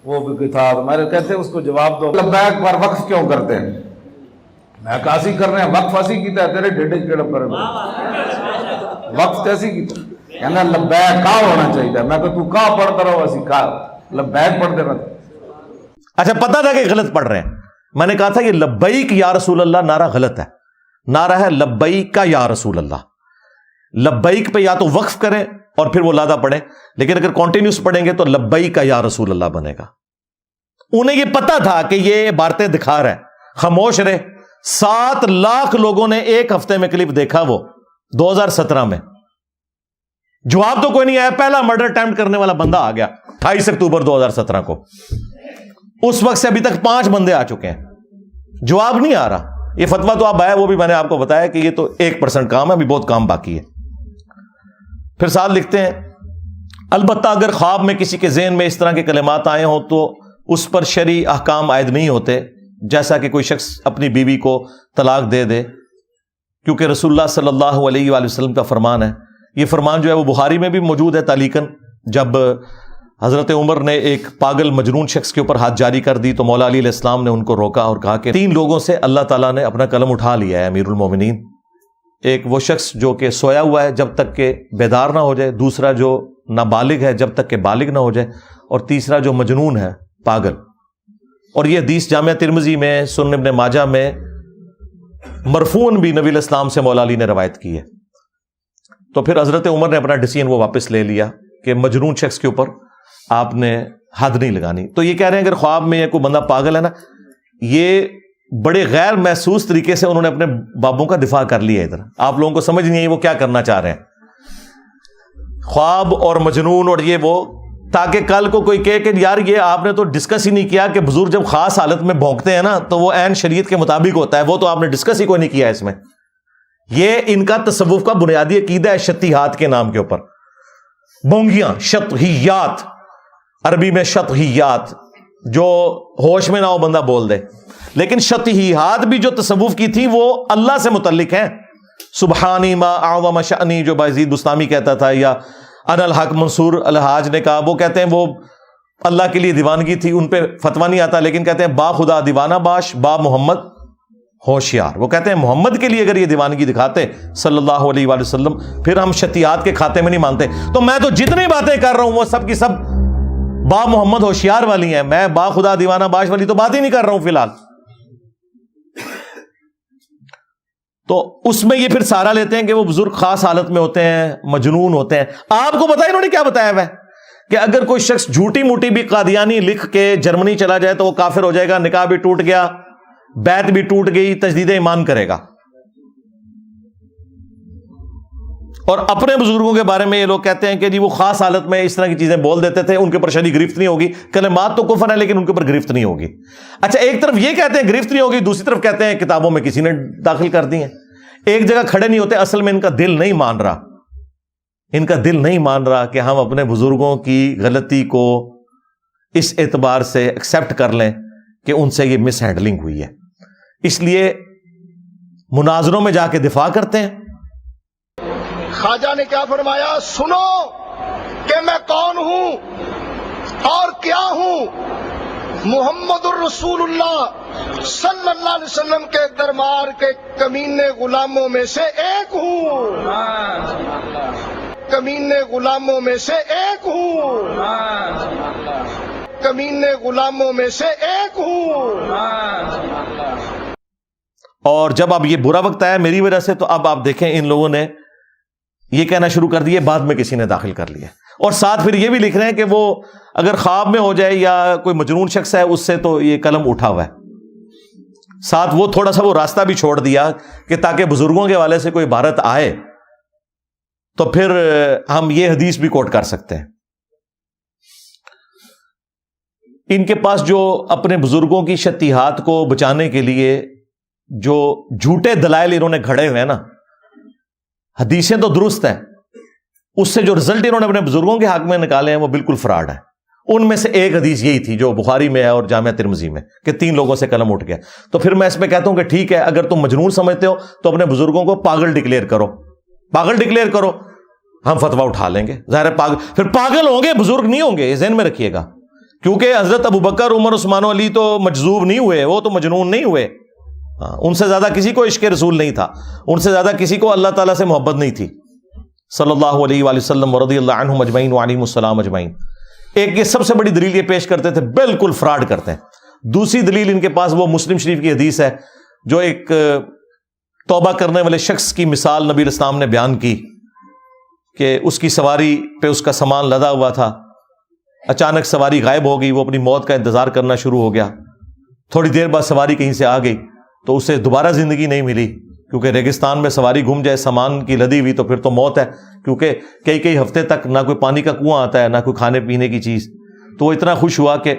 وہ بھی تھا. میں کہتے ہیں اس کو جواب دو, لبیک پر وقف کیوں کرتے ہیں؟ میں کاسی کر رہے ہیں, وقف ایسی کیتا ہے تیرے ڈیڈے کیڑا پر وقف کیسی کیتا, کہنا لبیک کا ہونا چاہیے. میں کہ تو کا پڑھتا رہو, ایسی کا لبیک پڑھ دینا. اچھا پتا تھا کہ غلط پڑھ رہے ہیں. میں نے کہا تھا یہ لبیک یا رسول اللہ نعرہ غلط ہے, نعرہ ہے لبیک کا یا رسول اللہ. لبیک پہ یا تو وقف کریں اور پھر وہ لادہ پڑھیں, لیکن اگر کنٹینیوس پڑھیں گے تو لبیک کا یا رسول اللہ بنے گا. انہیں یہ پتا تھا کہ یہ عبارتیں دکھا رہا ہے, خاموش رہے. 7 لاکھ لوگوں نے ایک ہفتے میں کلپ دیکھا, وہ 2017 میں. جواب تو کوئی نہیں آیا. پہلا مرڈر اٹیمپٹ کرنے والا بندہ آ گیا 28 اکتوبر 2017 کو. اس وقت سے ابھی تک 5 بندے آ چکے ہیں, جواب نہیں آ رہا. یہ فتویٰ تو اب آیا, وہ بھی میں نے آپ کو بتایا کہ یہ تو 1% کام ہے, ابھی بہت کام باقی ہے. پھر ساتھ لکھتے ہیں, البتہ اگر خواب میں کسی کے ذہن میں اس طرح کے کلمات آئے ہوں تو اس پر شرعی احکام عائد نہیں ہوتے, جیسا کہ کوئی شخص اپنی بیوی کو طلاق دے دے, کیونکہ رسول اللہ صلی اللہ علیہ وآلہ وسلم کا فرمان ہے. یہ فرمان جو ہے وہ بخاری میں بھی موجود ہے تعلیقاً. جب حضرت عمر نے ایک پاگل مجنون شخص کے اوپر ہاتھ جاری کر دی تو مولا علی علیہ السلام نے ان کو روکا اور کہا کہ 3 لوگوں سے اللہ تعالیٰ نے اپنا قلم اٹھا لیا ہے امیر المومنین. ایک وہ شخص جو کہ سویا ہوا ہے جب تک کہ بیدار نہ ہو جائے, دوسرا جو نابالغ ہے جب تک کہ بالغ نہ ہو جائے, اور تیسرا جو مجنون ہے پاگل. اور یہ حدیث جامعہ ترمذی میں, سنن ابن ماجہ میں مرفوعاً بھی نبی علیہ السلام سے مولا علی نے روایت کی ہے. تو پھر حضرت عمر نے اپنا ڈیسیژن وہ واپس لے لیا کہ مجنون شخص کے اوپر آپ نے حد نہیں لگانی. تو یہ کہہ رہے ہیں اگر خواب میں کوئی بندہ پاگل ہے نا, یہ بڑے غیر محسوس طریقے سے انہوں نے اپنے بابوں کا دفاع کر لیا. ادھر آپ لوگوں کو سمجھ نہیں ہے وہ کیا کرنا چاہ رہے ہیں. خواب اور مجنون اور یہ وہ, تاکہ کل کو کوئی کہے کہ یار یہ آپ نے تو ڈسکس ہی نہیں کیا کہ بزرگ جب خاص حالت میں بھونکتے ہیں نا تو وہ عین شریعت کے مطابق ہوتا ہے, وہ تو آپ نے ڈسکس ہی کوئی نہیں کیا اس میں. یہ ان کا تصوف کا بنیادی عقیدہ ہے شتیحات کے نام کے اوپر. بونگیاں, شطحیات, عربی میں شطحیات, جو ہوش میں نہ ہو بندہ بول دے. لیکن شطحیات بھی جو تصوف کی تھی وہ اللہ سے متعلق ہیں. سبحانی ما اعظم شأنی جو بایزید بستامی کہتا تھا, یا ان الحق منصور الحاج نے کہا, وہ کہتے ہیں وہ اللہ کے لیے دیوانگی تھی, ان پہ فتویٰ نہیں آتا, لیکن کہتے ہیں با خدا دیوانہ باش با محمد ہوشیار. وہ کہتے ہیں محمد کے لیے اگر یہ دیوانگی دکھاتے صلی اللہ علیہ وآلہ وسلم, پھر ہم شتیات کے کھاتے میں نہیں مانتے. تو میں تو جتنی باتیں کر رہا ہوں وہ سب کی سب با محمد ہوشیار والی ہیں, میں با خدا دیوانہ باش والی تو بات ہی نہیں کر رہا ہوں فی الحال. تو اس میں یہ پھر سہارا لیتے ہیں کہ وہ بزرگ خاص حالت میں ہوتے ہیں, مجنون ہوتے ہیں. آپ کو پتا ہے انہوں نے کیا بتایا ہے کہ اگر کوئی شخص جھوٹی موٹی بھی قادیانی لکھ کے جرمنی چلا جائے تو وہ کافر ہو جائے گا, نکاح بھی ٹوٹ گیا, بیعت بھی ٹوٹ گئی, تجدید ایمان کرے گا. اور اپنے بزرگوں کے بارے میں یہ لوگ کہتے ہیں کہ جی وہ خاص حالت میں اس طرح کی چیزیں بول دیتے تھے, ان کے اوپر شرعی گرفت نہیں ہوگی. کلمات تو کفر ہے لیکن ان کے اوپر گرفت نہیں ہوگی. اچھا, ایک طرف یہ کہتے ہیں گرفت نہیں ہوگی, دوسری طرف کہتے ہیں کتابوں میں کسی نے داخل کر دی ہیں. ایک جگہ کھڑے نہیں ہوتے. اصل میں ان کا دل نہیں مان رہا, ان کا دل نہیں مان رہا کہ ہم اپنے بزرگوں کی غلطی کو اس اعتبار سے ایکسپٹ کر لیں کہ ان سے یہ مس ہینڈلنگ ہوئی ہے. اس لیے مناظروں میں جا کے دفاع کرتے ہیں. خواجہ نے کیا فرمایا, سنو کہ میں کون ہوں اور کیا ہوں. محمد الرسول اللہ صلی اللہ علیہ وسلم کے دربار کے کمینے غلاموں میں سے ایک ہوں, کمینے غلاموں میں سے ایک ہوں, کمینے غلاموں میں سے ایک ہوں. اور جب اب یہ برا وقت آیا میری وجہ سے, تو اب آپ دیکھیں ان لوگوں نے یہ کہنا شروع کر دیے, بعد میں کسی نے داخل کر لیا. اور ساتھ پھر یہ بھی لکھ رہے ہیں کہ وہ اگر خواب میں ہو جائے یا کوئی مجنون شخص ہے اس سے تو یہ قلم اٹھا ہوا ہے. ساتھ وہ تھوڑا سا وہ راستہ بھی چھوڑ دیا کہ تاکہ بزرگوں کے حوالے سے کوئی عبارت آئے تو پھر ہم یہ حدیث بھی کوٹ کر سکتے ہیں. ان کے پاس جو اپنے بزرگوں کی شتیحات کو بچانے کے لیے جو جھوٹے دلائل انہوں نے گھڑے ہوئے ہیں نا, حدیثیں تو درست ہیں, اس سے جو رزلٹ انہوں نے اپنے بزرگوں کے حق میں نکالے ہیں وہ بالکل فراڈ ہے. ان میں سے ایک حدیث یہی تھی جو بخاری میں ہے اور جامعہ ترمذی میں, کہ 3 لوگوں سے قلم اٹھ گیا. تو پھر میں اس میں کہتا ہوں کہ ٹھیک ہے, اگر تم مجنون سمجھتے ہو تو اپنے بزرگوں کو پاگل ڈکلیئر کرو, پاگل ڈکلیئر کرو, ہم فتویٰ اٹھا لیں گے. ظاہر پاگل پھر پاگل ہوں گے, بزرگ نہیں ہوں گے, ذہن میں رکھیے گا. کیونکہ حضرت ابوبکر, عمر, عثمان و علی تو مجذوب نہیں ہوئے, وہ تو مجنون نہیں ہوئے. ان سے زیادہ کسی کو عشق رسول نہیں تھا, ان سے زیادہ کسی کو اللہ تعالیٰ سے محبت نہیں تھی صلی اللہ علیہ وآلہ وسلم ورضی اللہ عنہم اجمعین وعلیہم السلام اجمعین. ایک یہ سب سے بڑی دلیل یہ پیش کرتے تھے, بالکل فراڈ کرتے ہیں. دوسری دلیل ان کے پاس وہ مسلم شریف کی حدیث ہے جو ایک توبہ کرنے والے شخص کی مثال نبی علیہ السلام نے بیان کی کہ اس کی سواری پہ اس کا سامان لدا ہوا تھا, اچانک سواری غائب ہو گئی, وہ اپنی موت کا انتظار کرنا شروع ہو گیا. تھوڑی دیر بعد سواری کہیں سے آ گئی تو اسے دوبارہ زندگی نہیں ملی, کیونکہ ریگستان میں سواری گھوم جائے سامان کی لدی ہوئی تو پھر تو موت ہے, کیونکہ کئی ہفتے تک نہ کوئی پانی کا کنواں آتا ہے نہ کوئی کھانے پینے کی چیز. تو وہ اتنا خوش ہوا کہ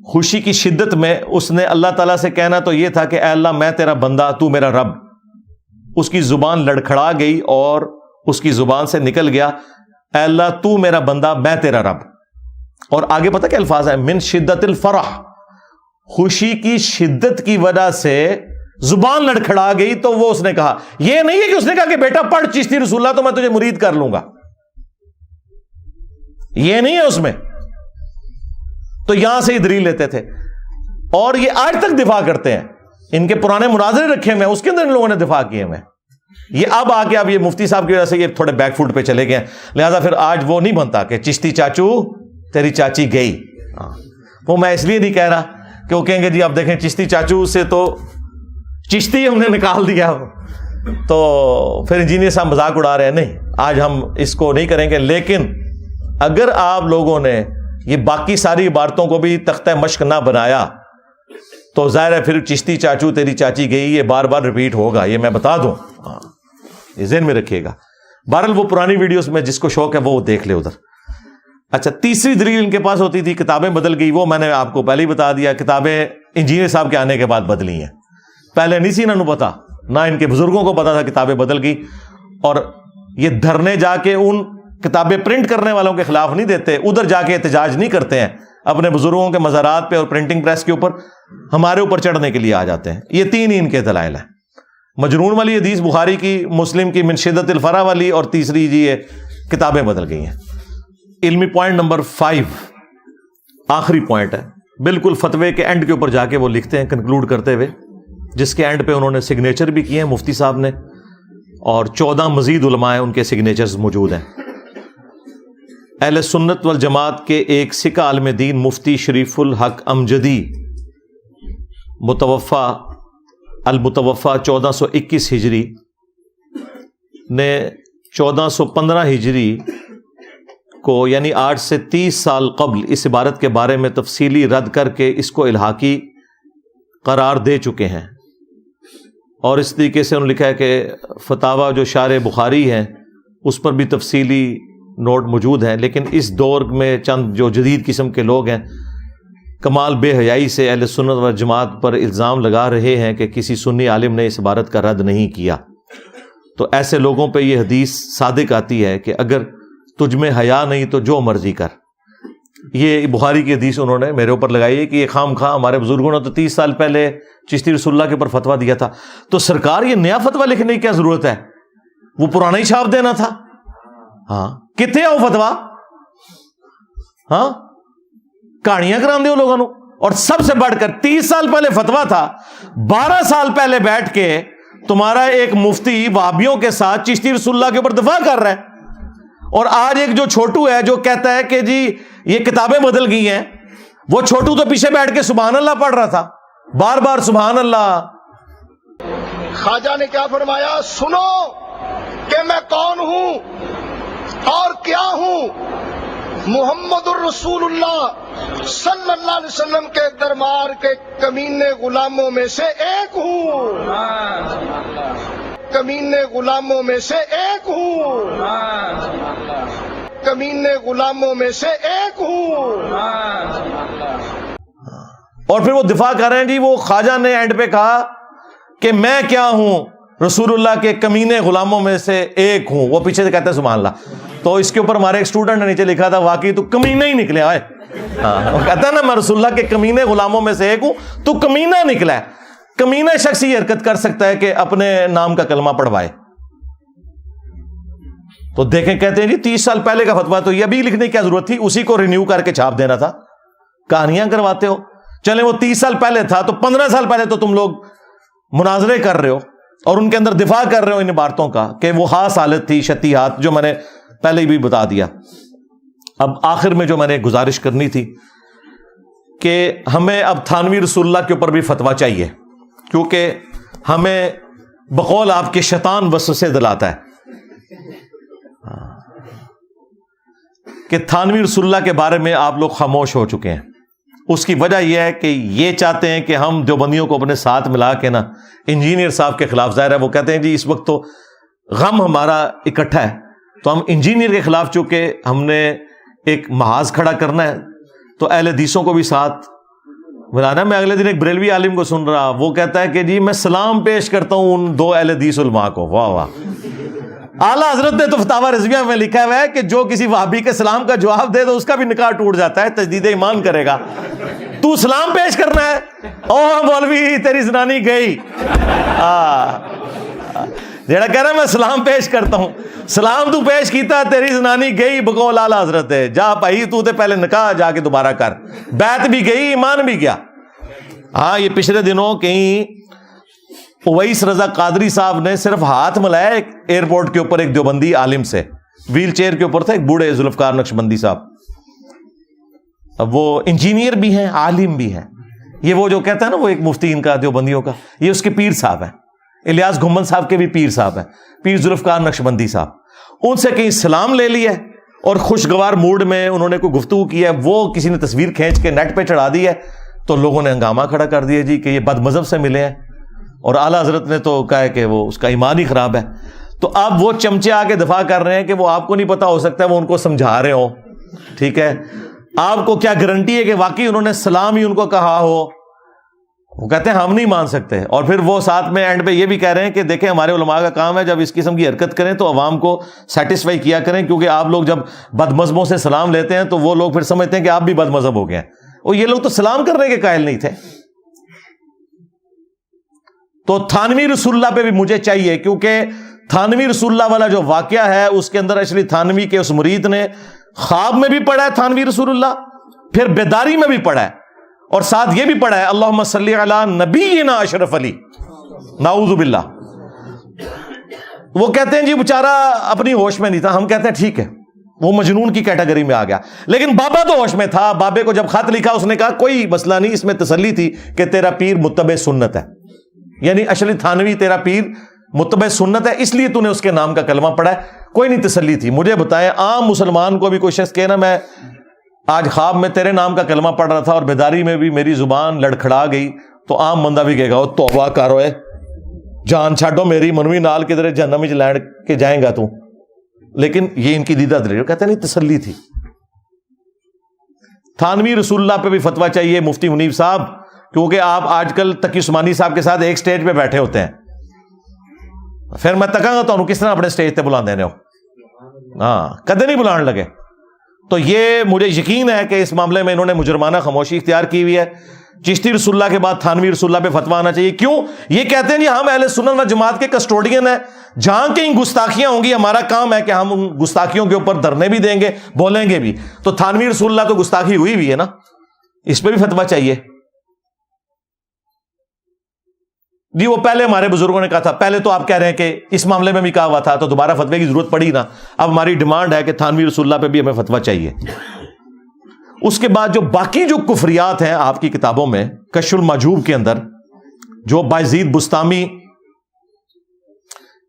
خوشی کی شدت میں اس نے اللہ تعالیٰ سے کہنا تو یہ تھا کہ اے اللہ میں تیرا بندہ, تو میرا رب. اس کی زبان لڑکھڑا گئی اور اس کی زبان سے نکل گیا اے اللہ تو میرا بندہ میں تیرا رب. اور آگے پتہ کیا الفاظ ہے, من شدت الفرح, خوشی کی شدت کی وجہ سے زبان لڑکھڑا گئی. تو وہ اس نے کہا, یہ نہیں ہے کہ اس نے کہا کہ بیٹا پڑھ چشتی رسول اللہ تو میں تجھے مرید کر لوں گا, یہ نہیں ہے اس میں. تو یہاں سے ہی دلیل لیتے تھے اور یہ آج تک دفاع کرتے ہیں. ان کے پرانے مناظرے رکھے ہوئے ہیں, اس کے اندر ان لوگوں نے دفاع کیے ہوئے ہیں. یہ اب آ کے اب یہ مفتی صاحب کی وجہ سے یہ تھوڑے بیک فوٹ پہ چلے گئے, لہذا پھر آج وہ نہیں بنتا کہ چشتی چاچو تیری چاچی گئی. وہ میں اس لیے نہیں کہہ رہا کہ وہ کہیں گے جی اب دیکھیں چشتی چاچو سے تو چشتی ہم نے نکال دیا, تو پھر انجینئر صاحب مذاق اڑا رہے ہیں. نہیں, آج ہم اس کو نہیں کریں گے. لیکن اگر آپ لوگوں نے یہ باقی ساری عبارتوں کو بھی تختہ مشق نہ بنایا تو ظاہر ہے پھر چشتی چاچو تیری چاچی گئی یہ بار بار ریپیٹ ہوگا، یہ میں بتا دوں، یہ ذہن میں رکھیے گا۔ بہرحال وہ پرانی ویڈیوز میں جس کو شوق ہے وہ دیکھ لے ادھر۔ اچھا، تیسری دلیل ان کے پاس ہوتی تھی کتابیں بدل گئی، وہ میں نے آپ کو پہلے ہی بتا دیا، کتابیں انجینئر صاحب کے آنے کے بعد بدلی ہیں، پہلے نہیں سی انہوں نے پتا، نہ ان کے بزرگوں کو پتا تھا کتابیں بدل گئی، اور یہ دھرنے جا کے ان کتابیں پرنٹ کرنے والوں کے خلاف نہیں دیتے، ادھر جا کے احتجاج نہیں کرتے ہیں اپنے بزرگوں کے مزارات پہ اور پرنٹنگ پریس کے اوپر، ہمارے اوپر چڑھنے کے لیے آ جاتے ہیں۔ یہ تین ہی ان کے دلائل ہیں، مجنون والی حدیث بخاری کی، مسلم کی من شدت الفرح والی، اور تیسری جی یہ کتابیں بدل گئی ہیں۔ علمی پوائنٹ نمبر 5 آخری پوائنٹ ہے، بالکل فتوے کے اینڈ کے اوپر جا کے وہ لکھتے ہیں کنکلوڈ کرتے ہوئے، جس کے اینڈ پہ انہوں نے سگنیچر بھی کیے ہیں مفتی صاحب نے، اور 14 مزید علماء ہیں ان کے سگنیچرز موجود ہیں۔ اہل سنت والجماعت کے ایک سکھ عالم دین مفتی شریف الحق امجدی المتوفا 1421 ہجری نے 1415 ہجری کو یعنی آج سے 30 سال قبل اس عبارت کے بارے میں تفصیلی رد کر کے اس کو الحاقی قرار دے چکے ہیں، اور اس طریقے سے انہوں نے لکھا ہے کہ فتاوی جو شارح بخاری ہیں اس پر بھی تفصیلی نوٹ موجود ہیں، لیکن اس دور میں چند جو جدید قسم کے لوگ ہیں کمال بے حیائی سے اہل سنت و جماعت پر الزام لگا رہے ہیں کہ کسی سنی عالم نے اس عبارت کا رد نہیں کیا، تو ایسے لوگوں پہ یہ حدیث صادق آتی ہے کہ اگر تجھ میں حیا نہیں تو جو مرضی کر۔ یہ بخاری کی حدیث انہوں نے میرے اوپر لگائی ہے کہ یہ خام خواہ ہمارے بزرگوں نے تو 30 سال پہلے چشتی رسول اللہ کے اوپر فتویٰ دیا تھا، تو سرکار یہ نیا فتویٰ لکھنے کی کیا ضرورت ہے، وہ پرانا ہی چھاپ دینا تھا۔ ہاں کتنے آؤ فتویٰ، ہاں کہانیاں کرا دے لوگوں، اور سب سے بڑھ کر 30 سال پہلے فتویٰ تھا، 12 سال پہلے بیٹھ کے تمہارا ایک مفتی وہابیوں کے ساتھ چشتی رسول اللہ کے اوپر دفاع کر رہا ہے، اور آج ایک جو چھوٹو ہے جو کہتا ہے کہ جی یہ کتابیں بدل گئی ہیں، وہ چھوٹو تو پیچھے بیٹھ کے سبحان اللہ پڑھ رہا تھا، بار بار سبحان اللہ۔ خواجہ نے کیا فرمایا، سنو کہ میں کون ہوں اور کیا ہوں، محمد الرسول اللہ صلی اللہ علیہ وسلم کے دربار کے کمینے غلاموں میں سے ایک ہوں، کمینے غلاموں میں سے ایک ہوں، کمینے غلاموں میں سے ایک ہوں۔ اور پھر وہ دفاع کر رہے ہیں جی، وہ خواجہ نے اینڈ پہ کہا کہ میں کیا ہوں، رسول اللہ کے کمینے غلاموں میں سے ایک ہوں، وہ پیچھے سے کہتے ہیں سبحان اللہ۔ تو اس کے اوپر ہمارے ایک اسٹوڈنٹ نے نیچے لکھا تھا واقعی تو کمینہ ہی نکلے آئے، وہ کہتا ہے نا میں رسول اللہ کے کمینے غلاموں میں سے ایک ہوں، تو کمینہ نکلا ہے۔ کمینہ شخص یہ حرکت کر سکتا ہے کہ اپنے نام کا کلمہ پڑھوائے، تو دیکھیں کہتے ہیں جی 30 سال پہلے کا فتویٰ تو یہ ابھی لکھنے کی کیا ضرورت تھی، اسی کو رینیو کر کے چھاپ دینا تھا، کہانیاں کرواتے ہو۔ چلے وہ 30 سال پہلے تھا تو 15 سال پہلے تو تم لوگ مناظرے کر رہے ہو اور ان کے اندر دفاع کر رہے ہو ان عبارتوں کا کہ وہ خاص حالت تھی، شتیہات، جو میں نے پہلے بھی بتا دیا۔ اب آخر میں جو میں نے گزارش کرنی تھی کہ ہمیں اب تھانوی رسول اللہ کے اوپر بھی فتویٰ چاہیے، کیونکہ ہمیں بقول آپ کے شیطان وسوسے دلاتا ہے کہ تھانوی رسول اللہ کے بارے میں آپ لوگ خاموش ہو چکے ہیں۔ اس کی وجہ یہ ہے کہ یہ چاہتے ہیں کہ ہم دیوبندیوں کو اپنے ساتھ ملا کے نا انجینئر صاحب کے خلاف، ظاہر ہے وہ کہتے ہیں جی اس وقت تو غم ہمارا اکٹھا ہے، تو ہم انجینئر کے خلاف چونکہ ہم نے ایک محاذ کھڑا کرنا ہے تو اہل حدیثوں کو بھی ساتھ ملانا۔ میں اگلے دن ایک بریلوی عالم کو سن رہا، وہ کہتا ہے کہ جی میں سلام پیش کرتا ہوں ان 2 اہل حدیث علماء کو۔ واہ واہ، اعلیٰ حضرت نے تو فتاوی رضویہ میں لکھا ہوا ہے کہ جو کسی وہابی کے سلام کا جواب دے تو اس کا بھی نکاح ٹوٹ جاتا ہے، تجدید ایمان کرے گا۔ تو سلام پیش کرنا ہے، او مولوی تیری زنانی گئی، جیڑا کہہ رہا میں سلام پیش کرتا ہوں، سلام تو پیش کیتا تیری زنانی گئی بقول اعلیٰ حضرت ہے، جا بھائی تو تے پہلے نکاح جا کے دوبارہ کر، بیعت بھی گئی ایمان بھی گیا۔ ہاں یہ پچھلے دنوں کہیں اویس رضا قادری صاحب نے صرف ہاتھ ملایا ایک ایئرپورٹ کے اوپر ایک دیوبندی عالم سے، ویل چیئر کے اوپر تھا ایک بوڑھے ذوالفقار نقشبندی صاحب، اب وہ انجینئر بھی ہیں عالم بھی ہیں، یہ وہ جو کہتا ہے نا وہ ایک مفتی ان کا دیوبندیوں کا، یہ اس کے پیر صاحب ہیں، الیاس گھمن صاحب کے بھی پیر صاحب ہیں، پیر ذوالفقار نقشبندی صاحب، ان سے کہیں سلام لے لیا اور خوشگوار موڈ میں انہوں نے کوئی گفتگو کی ہے, وہ کسی نے تصویر کھینچ کے نیٹ پہ چڑھا دی ہے, تو لوگوں نے ہنگامہ کھڑا کر دیا جی کہ یہ بد مذہب سے ملے ہیں, اور اعلیٰ حضرت نے تو کہا ہے کہ وہ اس کا ایمان ہی خراب ہے. تو اب وہ چمچے آ کے دفاع کر رہے ہیں کہ وہ آپ کو نہیں پتا, ہو سکتا ہے وہ ان کو سمجھا رہے ہوں, ٹھیک ہے, آپ کو کیا گارنٹی ہے کہ واقعی انہوں نے سلام ہی ان کو کہا ہو؟ وہ کہتے ہیں ہم نہیں مان سکتے. اور پھر وہ ساتھ میں اینڈ پہ یہ بھی کہہ رہے ہیں کہ دیکھیں ہمارے علماء کا کام ہے جب اس قسم کی حرکت کریں تو عوام کو سیٹسفائی کیا کریں, کیونکہ آپ لوگ جب بد مذہبوں سے سلام لیتے ہیں تو وہ لوگ پھر سمجھتے ہیں کہ آپ بھی بد مذہب ہو گئے ہیں, اور یہ لوگ تو سلام کرنے کے قائل نہیں تھے. تو تھانوی رسول اللہ پہ بھی مجھے چاہیے, کیونکہ تھانوی رسول اللہ والا جو واقعہ ہے اس کے اندر ایکچولی تھانوی کے اس مرید نے خواب میں بھی پڑھا ہے تھانوی رسول اللہ, پھر بیداری میں بھی پڑھا ہے, اور ساتھ یہ بھی پڑھا ہے اللہم صلی علی نبینا اشرف علی, نعوذ باللہ. وہ کہتے ہیں جی بیچارہ اپنی ہوش میں نہیں تھا, ہم کہتے ہیں ٹھیک ہے وہ مجنون کی کیٹیگری میں آ گیا, لیکن بابا تو ہوش میں تھا. بابے کو جب خط لکھا اس نے کہا کوئی مسئلہ نہیں, اس میں تسلی تھی کہ تیرا پیر متبع سنت ہے, یعنی اشلی تھانوی تیرا پیر متبع سنت ہے, اس لیے تو نے اس کے نام کا کلمہ پڑھا ہے, کوئی نہیں تسلی تھی. مجھے بتائیں عام مسلمان کو بھی کوئی شخص کہے نا میں آج خواب میں تیرے نام کا کلمہ پڑھ رہا تھا اور بیداری میں بھی میری زبان لڑکھڑا گئی, تو عام بندہ بھی کہے گا وہ توبہ کرو ہے, جان چھاڈو میری منوی نال کدھر جہنم وچ لینڈ کے جائیں گا تو. لیکن یہ ان کی دیدہ دلیل, کہتے ہیں نہیں تسلی تھی. تھانوی رسول اللہ پہ بھی فتویٰ چاہیے مفتی منیف صاحب, کیونکہ آپ آج کل تقی عثمانی صاحب کے ساتھ ایک سٹیج پہ بیٹھے ہوتے ہیں, پھر میں تکاں گا تو کس طرح اپنے سٹیج تے بلا دینے ہو, ہاں کدے نہیں بلان لگے. تو یہ مجھے یقین ہے کہ اس معاملے میں انہوں نے مجرمانہ خاموشی اختیار کی ہوئی ہے. چشتی رسول اللہ کے بعد تھانوی رسول اللہ پہ فتویٰ آنا چاہیے. کیوں؟ یہ کہتے ہیں جی ہم اہل سنت و جماعت کے کسٹوڈین ہیں, جہاں کہیں گستاخیاں ہوں گی ہمارا کام ہے کہ ہم ان گستاخیوں کے اوپر دھرنے بھی دیں گے, بولیں گے بھی. تو تھانوی رسول اللہ تو گستاخی ہوئی ہوئی ہے نا, اس پہ بھی فتویٰ چاہیے. جی وہ پہلے ہمارے بزرگوں نے کہا تھا, پہلے تو آپ کہہ رہے ہیں کہ اس معاملے میں بھی کہا ہوا تھا تو دوبارہ فتوے کی ضرورت پڑی نا, اب ہماری ڈیمانڈ ہے کہ تھانوی رسول اللہ پہ بھی ہمیں فتویٰ چاہیے. اس کے بعد جو باقی جو کفریات ہیں آپ کی کتابوں میں, کشف المحجوب کے اندر جو بایزید بستامی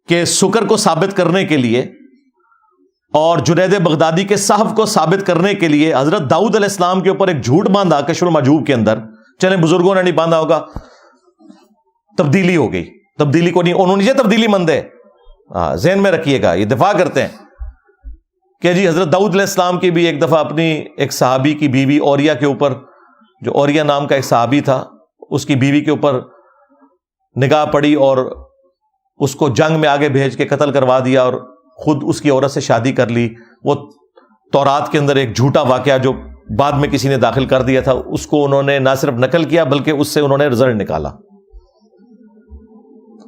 کے سکر کو ثابت کرنے کے لیے اور جنید بغدادی کے صحف کو ثابت کرنے کے لیے حضرت داؤد علیہ السلام کے اوپر ایک جھوٹ باندھا کشف المحجوب کے اندر, چلیں بزرگوں نے نہیں باندھا ہوگا, تبدیلی ہو گئی. تبدیلی کو نہیں, انہوں نے یہ تبدیلی مند ہے, ذہن میں رکھیے گا, یہ دفاع کرتے ہیں کہ جی حضرت داؤد علیہ السلام کی بھی ایک دفعہ اپنی ایک صحابی کی بیوی اوریا کے اوپر, جو اوریا نام کا ایک صحابی تھا, اس کی بیوی کے اوپر نگاہ پڑی اور اس کو جنگ میں آگے بھیج کے قتل کروا دیا اور خود اس کی عورت سے شادی کر لی. وہ تورات کے اندر ایک جھوٹا واقعہ جو بعد میں کسی نے داخل کر دیا تھا, اس کو انہوں نے نہ صرف نقل کیا بلکہ اس سے انہوں نے رزلٹ نکالا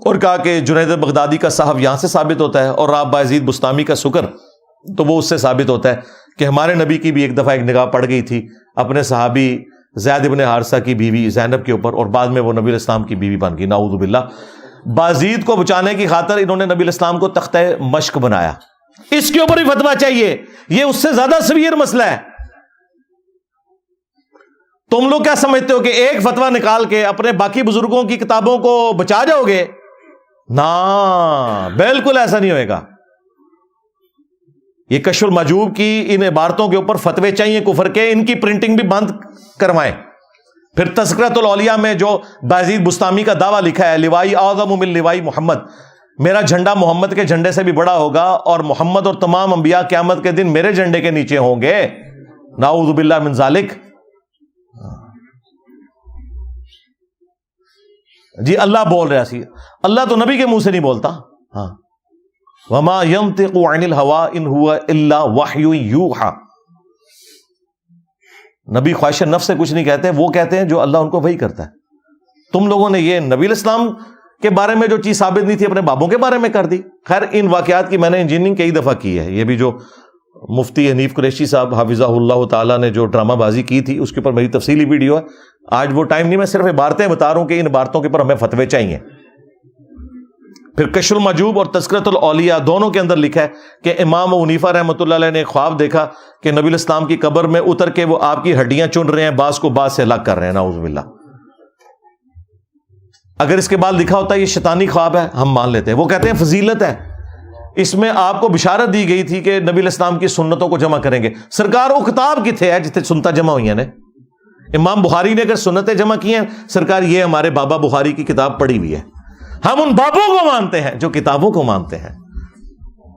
اور کہا کہ جنید بغدادی کا صحف یہاں سے ثابت ہوتا ہے, اور آپ بایزید بستامی کا سکر تو وہ اس سے ثابت ہوتا ہے کہ ہمارے نبی کی بھی ایک دفعہ ایک نگاہ پڑ گئی تھی اپنے صحابی زید ابن حارثہ کی بیوی زینب کے اوپر, اور بعد میں وہ نبی الاسلام کی بیوی بن گئی, نعوذ باللہ. بازید کو بچانے کی خاطر انہوں نے نبی الاسلام کو تختہ مشق بنایا. اس کے اوپر بھی فتویٰ چاہیے, یہ اس سے زیادہ سیویئر مسئلہ ہے. تم لوگ کیا سمجھتے ہو کہ ایک فتویٰ نکال کے اپنے باقی بزرگوں کی کتابوں کو بچا جاؤ گے؟ نا, بالکل ایسا نہیں ہوئے گا. یہ کشف المحجوب کی ان عبارتوں کے اوپر فتوے چاہیے کفر کے, ان کی پرنٹنگ بھی بند کروائیں. پھر تذکرۃ الاولیاء میں جو بایزید بستامی کا دعویٰ لکھا ہے, لوائی اعظم من لوائی محمد, میرا جھنڈا محمد کے جھنڈے سے بھی بڑا ہوگا اور محمد اور تمام انبیاء قیامت کے دن میرے جھنڈے کے نیچے ہوں گے, نعوذ باللہ من ذالک. جی اللہ بول رہا سی, اللہ تو نبی کے منہ سے نہیں بولتا. ہاں, وما ينطق عن الهوى ان هو الا وحی یوحى, نبی خواہش نفس سے کچھ نہیں کہتے, وہ کہتے ہیں جو اللہ ان کو وحی کرتا ہے. تم لوگوں نے یہ نبی الاسلام کے بارے میں جو چیز ثابت نہیں تھی اپنے بابوں کے بارے میں کر دی. خیر ان واقعات کی میں نے انجینئرنگ کئی دفعہ کی ہے. یہ بھی جو مفتی حنیف قریشی صاحب حافظہ اللہ تعالیٰ نے جو ڈرامہ بازی کی تھی اس کے اوپر میری تفصیلی ویڈیو ہے. آج وہ ٹائم نہیں, میں صرف عبارتیں بتا رہا ہوں کہ ان عبارتوں کے اوپر ہمیں فتوے چاہیے. پھر کشف المحجوب اور تذکرۃ الاولیاء دونوں کے اندر لکھا ہے کہ امام ابو حنیفہ رحمۃ اللہ علیہ نے ایک خواب دیکھا کہ نبی الاسلام کی قبر میں اتر کے وہ آپ کی ہڈیاں چن رہے ہیں, بعض کو بعض سے الگ کر رہے ہیں, نعوذ باللہ. اگر اس کے بعد لکھا ہوتا ہے یہ شیطانی خواب ہے ہم مان لیتے ہیں. وہ کہتے ہیں فضیلت ہے, اس میں آپ کو بشارت دی گئی تھی کہ نبی الاسلام کی سنتوں کو جمع کریں گے. سرکار وہ کتاب کتنے ہے جتنے سنتا جمع ہوئی ہیں نے؟ امام بخاری نے اگر سنتیں جمع کی ہیں سرکار یہ ہمارے بابا بخاری کی کتاب پڑھی ہوئی ہے. ہم ان بابوں کو مانتے ہیں جو کتابوں کو مانتے ہیں.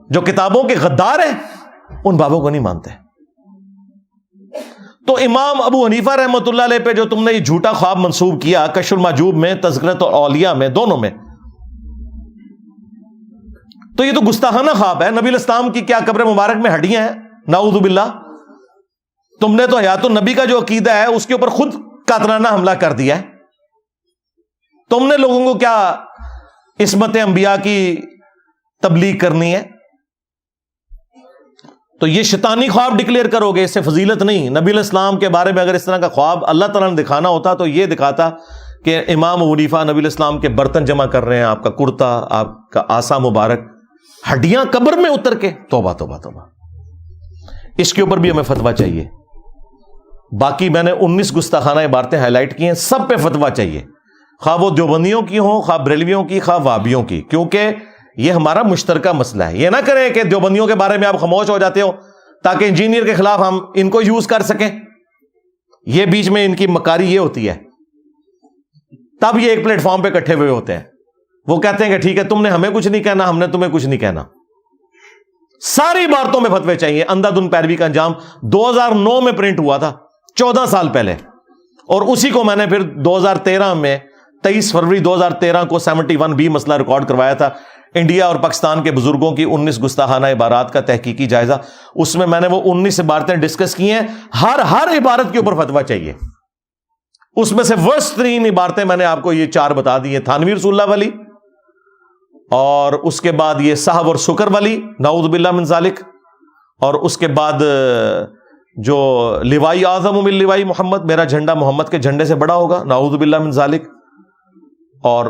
جو کتابوں کے غدار ہیں ان بابوں کو نہیں مانتے. تو امام ابو حنیفہ رحمۃ اللہ علیہ پہ جو تم نے یہ جھوٹا خواب منسوب کیا کشف المحجوب میں، تذکرۃ الاولیاء میں، دونوں میں، تو یہ تو گستاخانہ خواب ہے. نبی الاسلام کی کیا قبر مبارک میں ہڈیاں ہیں؟ نعوذ باللہ. تم نے تو حیات النبی کا جو عقیدہ ہے اس کے اوپر خود قاطرانہ حملہ کر دیا ہے. تم نے لوگوں کو کیا عصمت انبیاء کی تبلیغ کرنی ہے؟ تو یہ شیطانی خواب ڈکلیئر کرو گے، اس سے فضیلت نہیں. نبی الاسلام کے بارے میں اگر اس طرح کا خواب اللہ تعالیٰ نے دکھانا ہوتا تو یہ دکھاتا کہ امام ابو حنیفہ نبی الاسلام کے برتن جمع کر رہے ہیں، آپ کا کرتا، آپ کا آسا مبارک، ہڈیاں قبر میں اتر کے. توبہ توبہ توبہ. اس کے اوپر بھی ہمیں فتویٰ چاہیے. باقی میں نے 19 گستاخانہ عبارتیں ہائی لائٹ کی ہیں، سب پہ فتویٰ چاہیے، خواہ وہ دیوبندیوں کی ہوں، خواہ بریلویوں کی، خواہ وہابیوں کی، کیونکہ یہ ہمارا مشترکہ مسئلہ ہے. یہ نہ کریں کہ دیوبندیوں کے بارے میں آپ خاموش ہو جاتے ہو تاکہ انجینئر کے خلاف ہم ان کو یوز کر سکیں. یہ بیچ میں ان کی مکاری یہ ہوتی ہے، تب یہ ایک پلیٹ فارم پہ اکٹھے ہوئے ہوتے ہیں. وہ کہتے ہیں کہ ٹھیک ہے تم نے ہمیں کچھ نہیں کہنا، ہم نے تمہیں کچھ نہیں کہنا. ساری عبارتوں میں فتوے چاہیے. اندھا دھند پیروی کا انجام 2009 میں پرنٹ ہوا تھا، 14 سال پہلے، اور اسی کو میں نے پھر 2013 میں 23 فروری 2013 کو 71B مسئلہ ریکارڈ کروایا تھا، انڈیا اور پاکستان کے بزرگوں کی 19 گستاخانہ عبارات کا تحقیقی جائزہ. اس میں نے وہ 19 عبارتیں ڈسکس کی ہیں. ہر عبارت کے اوپر فتویٰ چاہیے. اس میں سے ورسٹ ترین عبارتیں میں نے آپ کو یہ 4 بتا دی ہیں. تھانوی رسول اللہ والی، اور اس کے بعد یہ صحب اور سکر والی، نعوذ باللہ من ذالک، اور اس کے بعد جو لوائی اعظم من لوائی محمد، میرا جھنڈا محمد کے جھنڈے سے بڑا ہوگا، نعوذ باللہ من ذالک. اور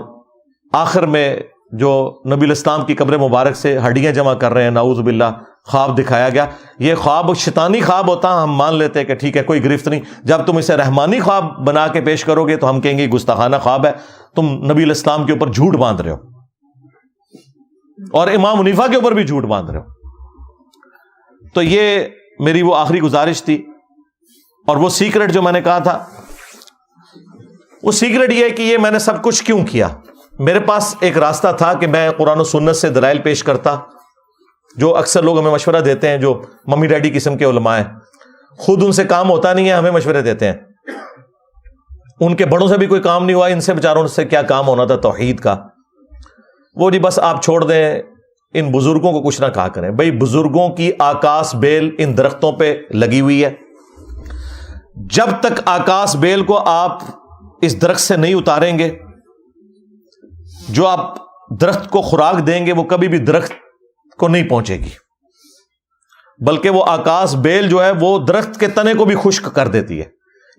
آخر میں جو نبی الاسلام کی قبر مبارک سے ہڈیاں جمع کر رہے ہیں، نعوذ باللہ، خواب دکھایا گیا. یہ خواب شیطانی خواب ہوتا، ہم مان لیتے ہیں کہ ٹھیک ہے کوئی گرفت نہیں. جب تم اسے رحمانی خواب بنا کے پیش کرو گے تو ہم کہیں گے گستاخانہ خواب ہے، تم نبی الاسلام کے اوپر جھوٹ باندھ رہے ہو اور امام حنیفہ کے اوپر بھی جھوٹ باندھ رہے ہو. تو یہ میری وہ آخری گزارش تھی. اور وہ سیکرٹ جو میں نے کہا تھا، وہ سیکرٹ یہ ہے کہ یہ میں نے سب کچھ کیوں کیا. میرے پاس ایک راستہ تھا کہ میں قرآن و سنت سے دلائل پیش کرتا. جو اکثر لوگ ہمیں مشورہ دیتے ہیں، جو ممی ڈیڈی قسم کے علماء ہیں، خود ان سے کام ہوتا نہیں ہے، ہمیں مشورے دیتے ہیں. ان کے بڑوں سے بھی کوئی کام نہیں ہوا، ان سے بیچاروں سے کیا کام ہونا تھا توحید کا. وہ جی بس آپ چھوڑ دیں، ان بزرگوں کو کچھ نہ کہا کریں. بھائی بزرگوں کی آکاس بیل ان درختوں پہ لگی ہوئی ہے. جب تک آکاس بیل کو آپ اس درخت سے نہیں اتاریں گے، جو آپ درخت کو خوراک دیں گے وہ کبھی بھی درخت کو نہیں پہنچے گی، بلکہ وہ آکاس بیل جو ہے وہ درخت کے تنے کو بھی خشک کر دیتی ہے.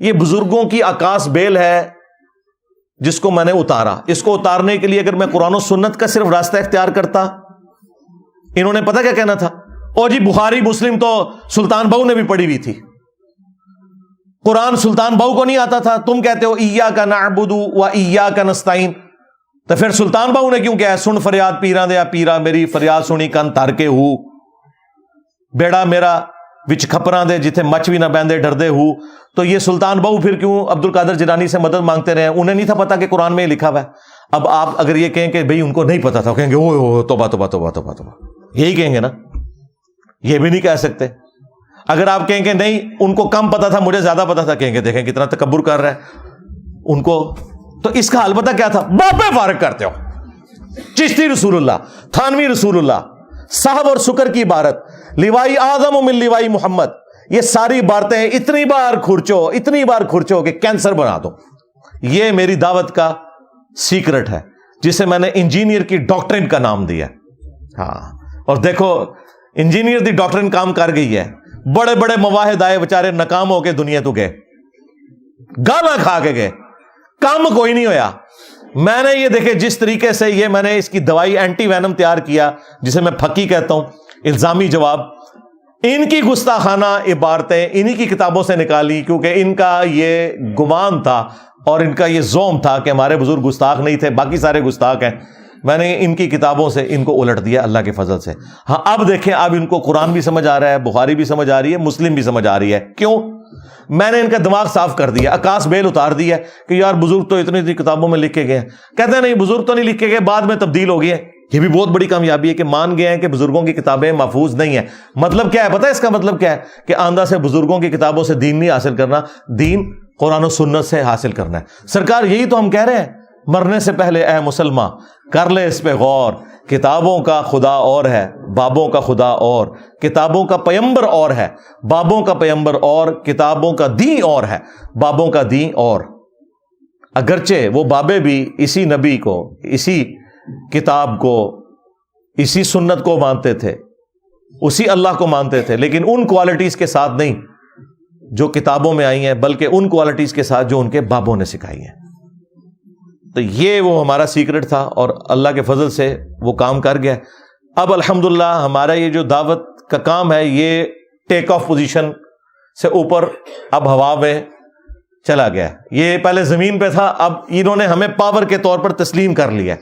یہ بزرگوں کی آکاس بیل ہے جس کو میں نے اتارا. اس کو اتارنے کے لیے اگر میں قرآن و سنت کا صرف راستہ اختیار کرتا، انہوں نے پتہ کیا کہنا تھا، او جی بخاری مسلم تو سلطان بہو نے بھی پڑھی ہوئی تھی، قرآن سلطان بہو کو نہیں آتا تھا. تم کہتے ہو ایاک نعبد و ایاک نستعین، تو پھر سلطان بہو نے کیوں کہا سن فریاد پیراں دیا پیرا، میری فریاد سنی کن تر کے ہو، بیڑا میرا وچ کھپراں دے جتھے مچ بھی نہ بیندے ڈردے ہو. تو یہ سلطان بہو پھر کیوں عبد القادر جیلانی سے مدد مانگتے رہے؟ انہیں نہیں تھا پتا کہ قرآن میں لکھا ہوا ہے. اب آپ اگر یہ کہیں کہ بھئی ان کو نہیں پتا تھا، کہیں گے او توبہ توبہ توبہ توبہ توبہ، یہی کہیں گے نا. یہ بھی نہیں کہہ سکتے. اگر آپ کہیں کہ نہیں ان کو کم پتا تھا مجھے زیادہ پتا تھا، کہیں گے دیکھیں کتنا تکبر کر رہا ہے ان کو. تو اس کا حل پتہ کیا تھا؟ باپے فارغ کرتے ہو. چشتی رسول اللہ، تھانوی رسول اللہ، صاحب اور سکر کی عبارت، لوائی اعظم من لوائی محمد، یہ ساری عبارتیں اتنی بار کھرچو کہ کینسر بنا دو. یہ میری دعوت کا سیکرٹ ہے جسے میں نے انجینئر کی ڈاکٹرن کا نام دیا. ہاں، اور دیکھو انجینئر دی ڈاکٹرن کام کر گئی ہے. بڑے بڑے مواحد آئے بیچارے ناکام ہو کے دنیا تو گئے، گالا کھا کے گئے، کام کوئی نہیں ہویا. میں نے یہ دیکھے جس طریقے سے یہ میں نے اس کی دوائی اینٹی وینم تیار کیا جسے میں پھکی کہتا ہوں، الزامی جواب، ان کی گستاخانہ عبارتیں انہی کی کتابوں سے نکالی، کیونکہ ان کا یہ گمان تھا اور ان کا یہ زوم تھا کہ ہمارے بزرگ گستاخ نہیں تھے، باقی سارے گستاخ ہیں. میں نے ان کی کتابوں سے ان کو الٹ دیا اللہ کے فضل سے. ہاں اب دیکھیں، اب ان کو قرآن بھی سمجھ آ رہا ہے، بخاری بھی سمجھ آ رہی ہے، مسلم بھی سمجھ آ رہی ہے. کیوں؟ میں نے ان کا دماغ صاف کر دیا، عکاس بیل اتار دیا کہ یار بزرگ تو اتنی کتابوں میں لکھ کے گئے ہیں. کہتے ہیں نہیں، بزرگ تو نہیں لکھ کے گئے، بعد میں تبدیل ہو گئی ہے. یہ بھی بہت بڑی کامیابی ہے کہ مان گئے ہیں کہ بزرگوں کی کتابیں محفوظ نہیں ہیں. مطلب کیا ہے پتہ ہے اس کا مطلب کیا ہے؟ کہ آندہ سے بزرگوں کی کتابوں سے دین نہیں حاصل کرنا، دین قرآن و سنت سے حاصل کرنا ہے. سرکار یہی تو ہم کہہ رہے ہیں، مرنے سے پہلے اے مسلمان کر لے اس پہ غور. کتابوں کا خدا اور ہے، بابوں کا خدا اور. کتابوں کا پیمبر اور ہے، بابوں کا پیمبر اور. کتابوں کا دین اور ہے، بابوں کا دین اور. اگرچہ وہ بابے بھی اسی نبی کو، اسی کتاب کو، اسی سنت کو مانتے تھے، اسی اللہ کو مانتے تھے، لیکن ان کوالٹیز کے ساتھ نہیں جو کتابوں میں آئی ہیں، بلکہ ان کوالٹیز کے ساتھ جو ان کے بابوں نے سکھائی ہیں. تو یہ وہ ہمارا سیکرٹ تھا اور اللہ کے فضل سے وہ کام کر گیا. اب الحمدللہ ہمارا یہ جو دعوت کا کام ہے یہ ٹیک آف پوزیشن سے اوپر اب ہوا میں چلا گیا. یہ پہلے زمین پہ تھا، اب انہوں نے ہمیں پاور کے طور پر تسلیم کر لیا.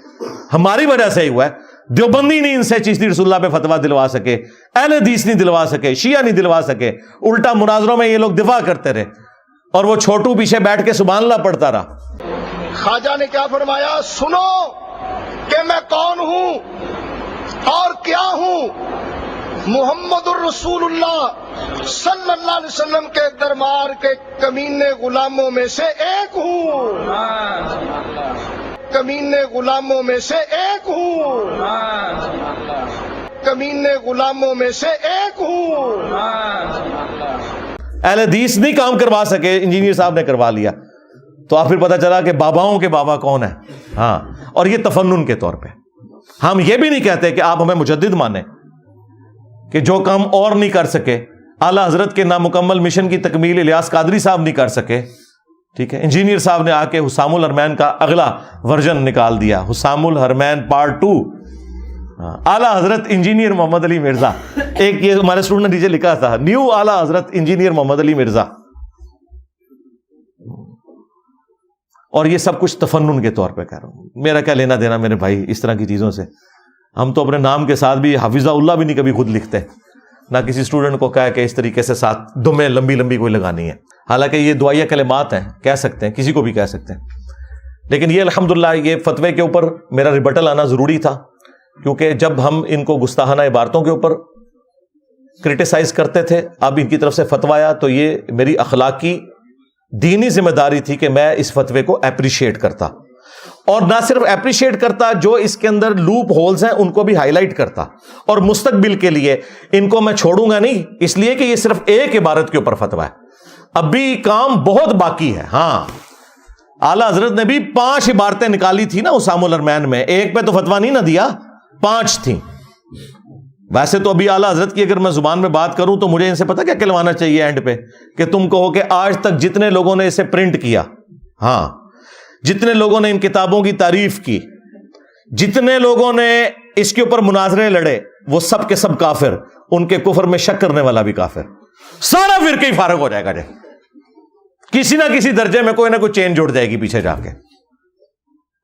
ہماری وجہ سے ہی ہوا ہے. دیوبندی نہیں ان سے چشتی رسول اللہ پہ فتویٰ دلوا سکے، اہل حدیث نہیں دلوا سکے، شیعہ نہیں دلوا سکے. الٹا مناظروں میں یہ لوگ دفاع کرتے رہے اور وہ چھوٹو پیچھے بیٹھ کے سبحان اللہ پڑھتا رہا. خواجہ نے کیا فرمایا؟ سنو کہ میں کون ہوں اور کیا ہوں. محمد الرسول اللہ صلی اللہ علیہ وسلم کے دربار کے کمینے غلاموں میں سے ایک ہوں. کمینے غلاموں میں سے ایک ہوں. کمینے غلاموں میں سے ایک ہوں. اہل حدیث نہیں کام کروا سکے، انجینئر صاحب نے کروا لیا. تو آپ پھر پتہ چلا کہ باباؤں کے بابا کون ہیں. ہاں، اور یہ تفنن کے طور پہ. ہم یہ بھی نہیں کہتے کہ آپ ہمیں مجدد مانیں کہ جو کام اور نہیں کر سکے. اعلیٰ حضرت کے نامکمل مشن کی تکمیل الیاس قادری صاحب نہیں کر سکے، ٹھیک ہے، انجینئر صاحب نے آ کے حسام الحرمین کا اگلا ورژن نکال دیا، حسام الحرمین پارٹ 2. اعلیٰ حضرت انجینئر محمد علی مرزا، ایک یہ ہمارے اسٹوڈنٹ نے نیچے لکھا تھا، نیو اعلیٰ حضرت انجینئر محمد علی مرزا. اور یہ سب کچھ تفنن کے طور پہ کہہ رہا ہوں. میرا کیا لینا دینا میرے بھائی اس طرح کی چیزوں سے. ہم تو اپنے نام کے ساتھ بھی حافظہ اللہ بھی نہیں کبھی خود لکھتے، نہ کسی اسٹوڈنٹ کو کہا کہ اس طریقے سے ساتھ دمیں لمبی لمبی کوئی لگانی ہے. حالانکہ یہ دعائیہ کلمات ہیں، کہہ سکتے ہیں، کسی کو بھی کہہ سکتے ہیں. لیکن یہ الحمدللہ یہ فتوے کے اوپر میرا ریبٹل آنا ضروری تھا، کیونکہ جب ہم ان کو گستاخانہ عبارتوں کے اوپر کرٹیسائز کرتے تھے، اب ان کی طرف سے فتویٰ آیا تو یہ میری اخلاقی دینی ذمہ داری تھی کہ میں اس فتوے کو اپریشیٹ کرتا، اور نہ صرف اپریشیٹ کرتا، جو اس کے اندر لوپ ہولز ہیں ان کو بھی ہائی لائٹ کرتا. اور مستقبل کے لیے ان کو میں چھوڑوں گا نہیں، اس لیے کہ یہ صرف ایک عبارت کے اوپر فتویٰ ہے، اب بھی کام بہت باقی ہے. ہاں، اعلیٰ حضرت نے بھی 5 عبارتیں نکالی تھی نا حسام الحرمین میں، ایک پہ تو فتویٰ نہیں نہ دیا، 5 تھیں. ویسے تو ابھی اعلیٰ حضرت کی اگر میں زبان میں بات کروں تو مجھے ان سے پتہ کیا کہلوانا چاہیے اینڈ پہ، کہ تم کہو کہ آج تک جتنے لوگوں نے اسے پرنٹ کیا، ہاں، جتنے لوگوں نے ان کتابوں کی تعریف کی، جتنے لوگوں نے اس کے اوپر مناظرے لڑے، وہ سب کے سب کافر، ان کے کفر میں شک کرنے والا بھی کافر. سارا فرقہ ہی فارغ ہو جائے گا. کسی نہ کسی درجے میں کوئی نہ کوئی چین جڑ جائے گی پیچھے جا کے،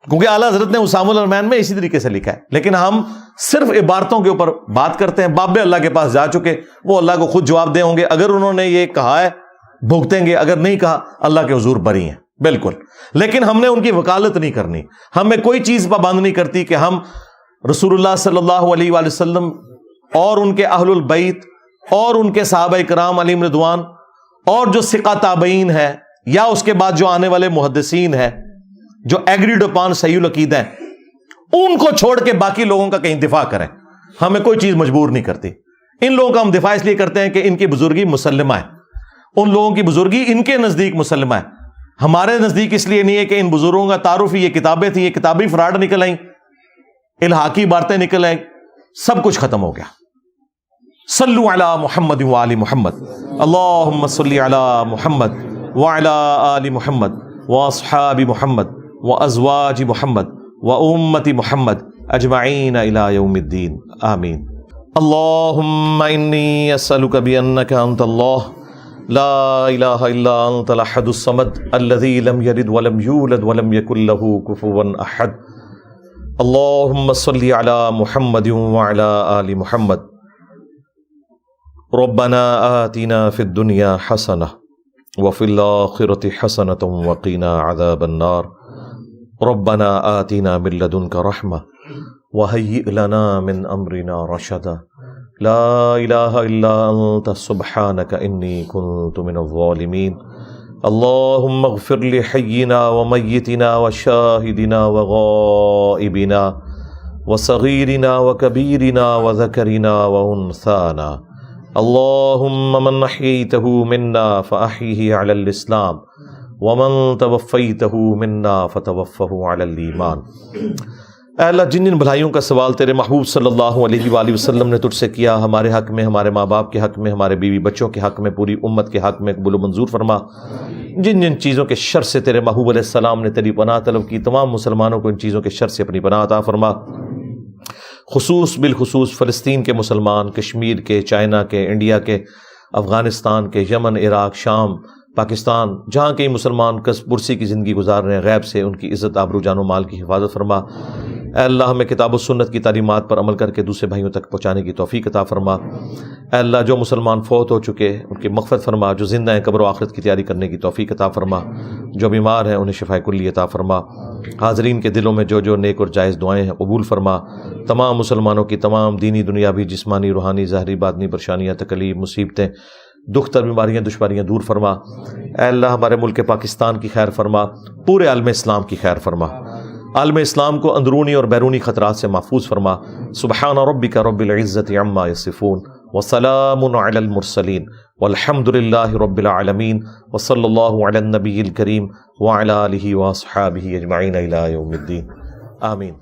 کیونکہ اعلیٰ حضرت نے حسام الحرمین میں اسی طریقے سے لکھا ہے. لیکن ہم صرف عبارتوں کے اوپر بات کرتے ہیں. باب اللہ کے پاس جا چکے، وہ اللہ کو خود جواب دے ہوں گے. اگر انہوں نے یہ کہا ہے بھگتیں گے، اگر نہیں کہا اللہ کے حضور بری ہیں بالکل. لیکن ہم نے ان کی وکالت نہیں کرنی. ہمیں کوئی چیز پابند نہیں کرتی کہ ہم رسول اللہ صلی اللہ علیہ وآلہ وسلم اور ان کے اہل البیت اور ان کے صحابہ کرام علیہم رضوان اور جو ثقہ تابعین ہے یا اس کے بعد جو آنے والے محدثین ہیں جو ایگریڈ اپان صحیح العقیدہ ہیں، ان کو چھوڑ کے باقی لوگوں کا کہیں دفاع کریں. ہمیں کوئی چیز مجبور نہیں کرتی. ان لوگوں کا ہم دفاع اس لیے کرتے ہیں کہ ان کی بزرگی مسلمہ ہے، ان لوگوں کی بزرگی ان کے نزدیک مسلمہ ہے. ہمارے نزدیک اس لیے نہیں ہے کہ ان بزرگوں کا تعارف ہی یہ کتابیں تھیں، یہ کتابی فراڈ نکل آئیں، الہاقی باتیں نکل آئیں، سب کچھ ختم ہو گیا. صلو علی محمد وآل محمد، اللہم صلی علی محمد وعلی آل محمد واصحاب محمد وازواج محمد وامت محمد اجمعین الی یوم الدین آمین. اللہم انی اسألک بانک انت اللہ لا الہ الا انت الاحد الصمد الذی لم یلد ولم یولد ولم یکن له کفوا احد. اللهم صل على محمد وعلى آل محمد. ربنا آتنا في الدنيا حسنة وفي الآخرة حسنة وقنا عذاب النار. ربنا آتنا من لدنك رحمة وهيئ لنا من أمرنا رشدا. لا إله إلا أنت سبحانك إني كنت من الظالمين. اللهم اغفر لحينا وميتنا وشاهدنا وغائبنا وصغيرنا وكبيرنا وذكرنا وأنثانا. اللهم من أحييته منا فأحيه على الإسلام ومن توفيته منا فتوفه على الإيمان. اے اللہ، جن جن بھلائیوں کا سوال تیرے محبوب صلی اللہ علیہ وآلہ وسلم نے تجھ سے کیا، ہمارے حق میں، ہمارے ماں باپ کے حق میں، ہمارے بیوی بچوں کے حق میں، پوری امت کے حق میں قبول و منظور فرما. جن جن چیزوں کے شر سے تیرے محبوب علیہ السلام نے تیری پناہ طلب کی، تمام مسلمانوں کو ان چیزوں کے شر سے اپنی پناہ عطا فرما. بالخصوص فلسطین کے مسلمان، کشمیر کے، چائنا کے، انڈیا کے، افغانستان کے، یمن، عراق، شام، پاکستان، جہاں کئی مسلمان کس پرسی کی زندگی گزار رہے ہیں، غیب سے ان کی عزت، آبرو، جان و مال کی حفاظت فرما. اے اللہ، ہمیں کتاب و سنت کی تعلیمات پر عمل کر کے دوسرے بھائیوں تک پہنچانے کی توفیق عطا فرما. اے اللہ، جو مسلمان فوت ہو چکے ان کی مغفرت فرما، جو زندہ ہیں قبر و آخرت کی تیاری کرنے کی توفیق عطا فرما، جو بیمار ہیں انہیں شفاء کلی عطا فرما. حاضرین کے دلوں میں جو جو نیک اور جائز دعائیں ہیں قبول فرما. تمام مسلمانوں کی تمام دینی، دنیاوی، جسمانی، روحانی، ظاہری، باطنی پریشانیاں، تکلیف، مصیبتیں، دکھ تر، بیماریاں، دشواریاں دور فرما. اے اللہ، ہمارے ملک پاکستان کی خیر فرما، پورے عالم اسلام کی خیر فرما. عالم اسلام کو اندرونی اور بیرونی خطرات سے محفوظ فرما. سبحان ربک رب العزت عما یصفون وسلام علی المرسلین والحمد للہ رب العالمین وصلی اللہ علی النبی الکریم وعلی آلہ واصحابہ اجمعین الی یوم الدین. آمین.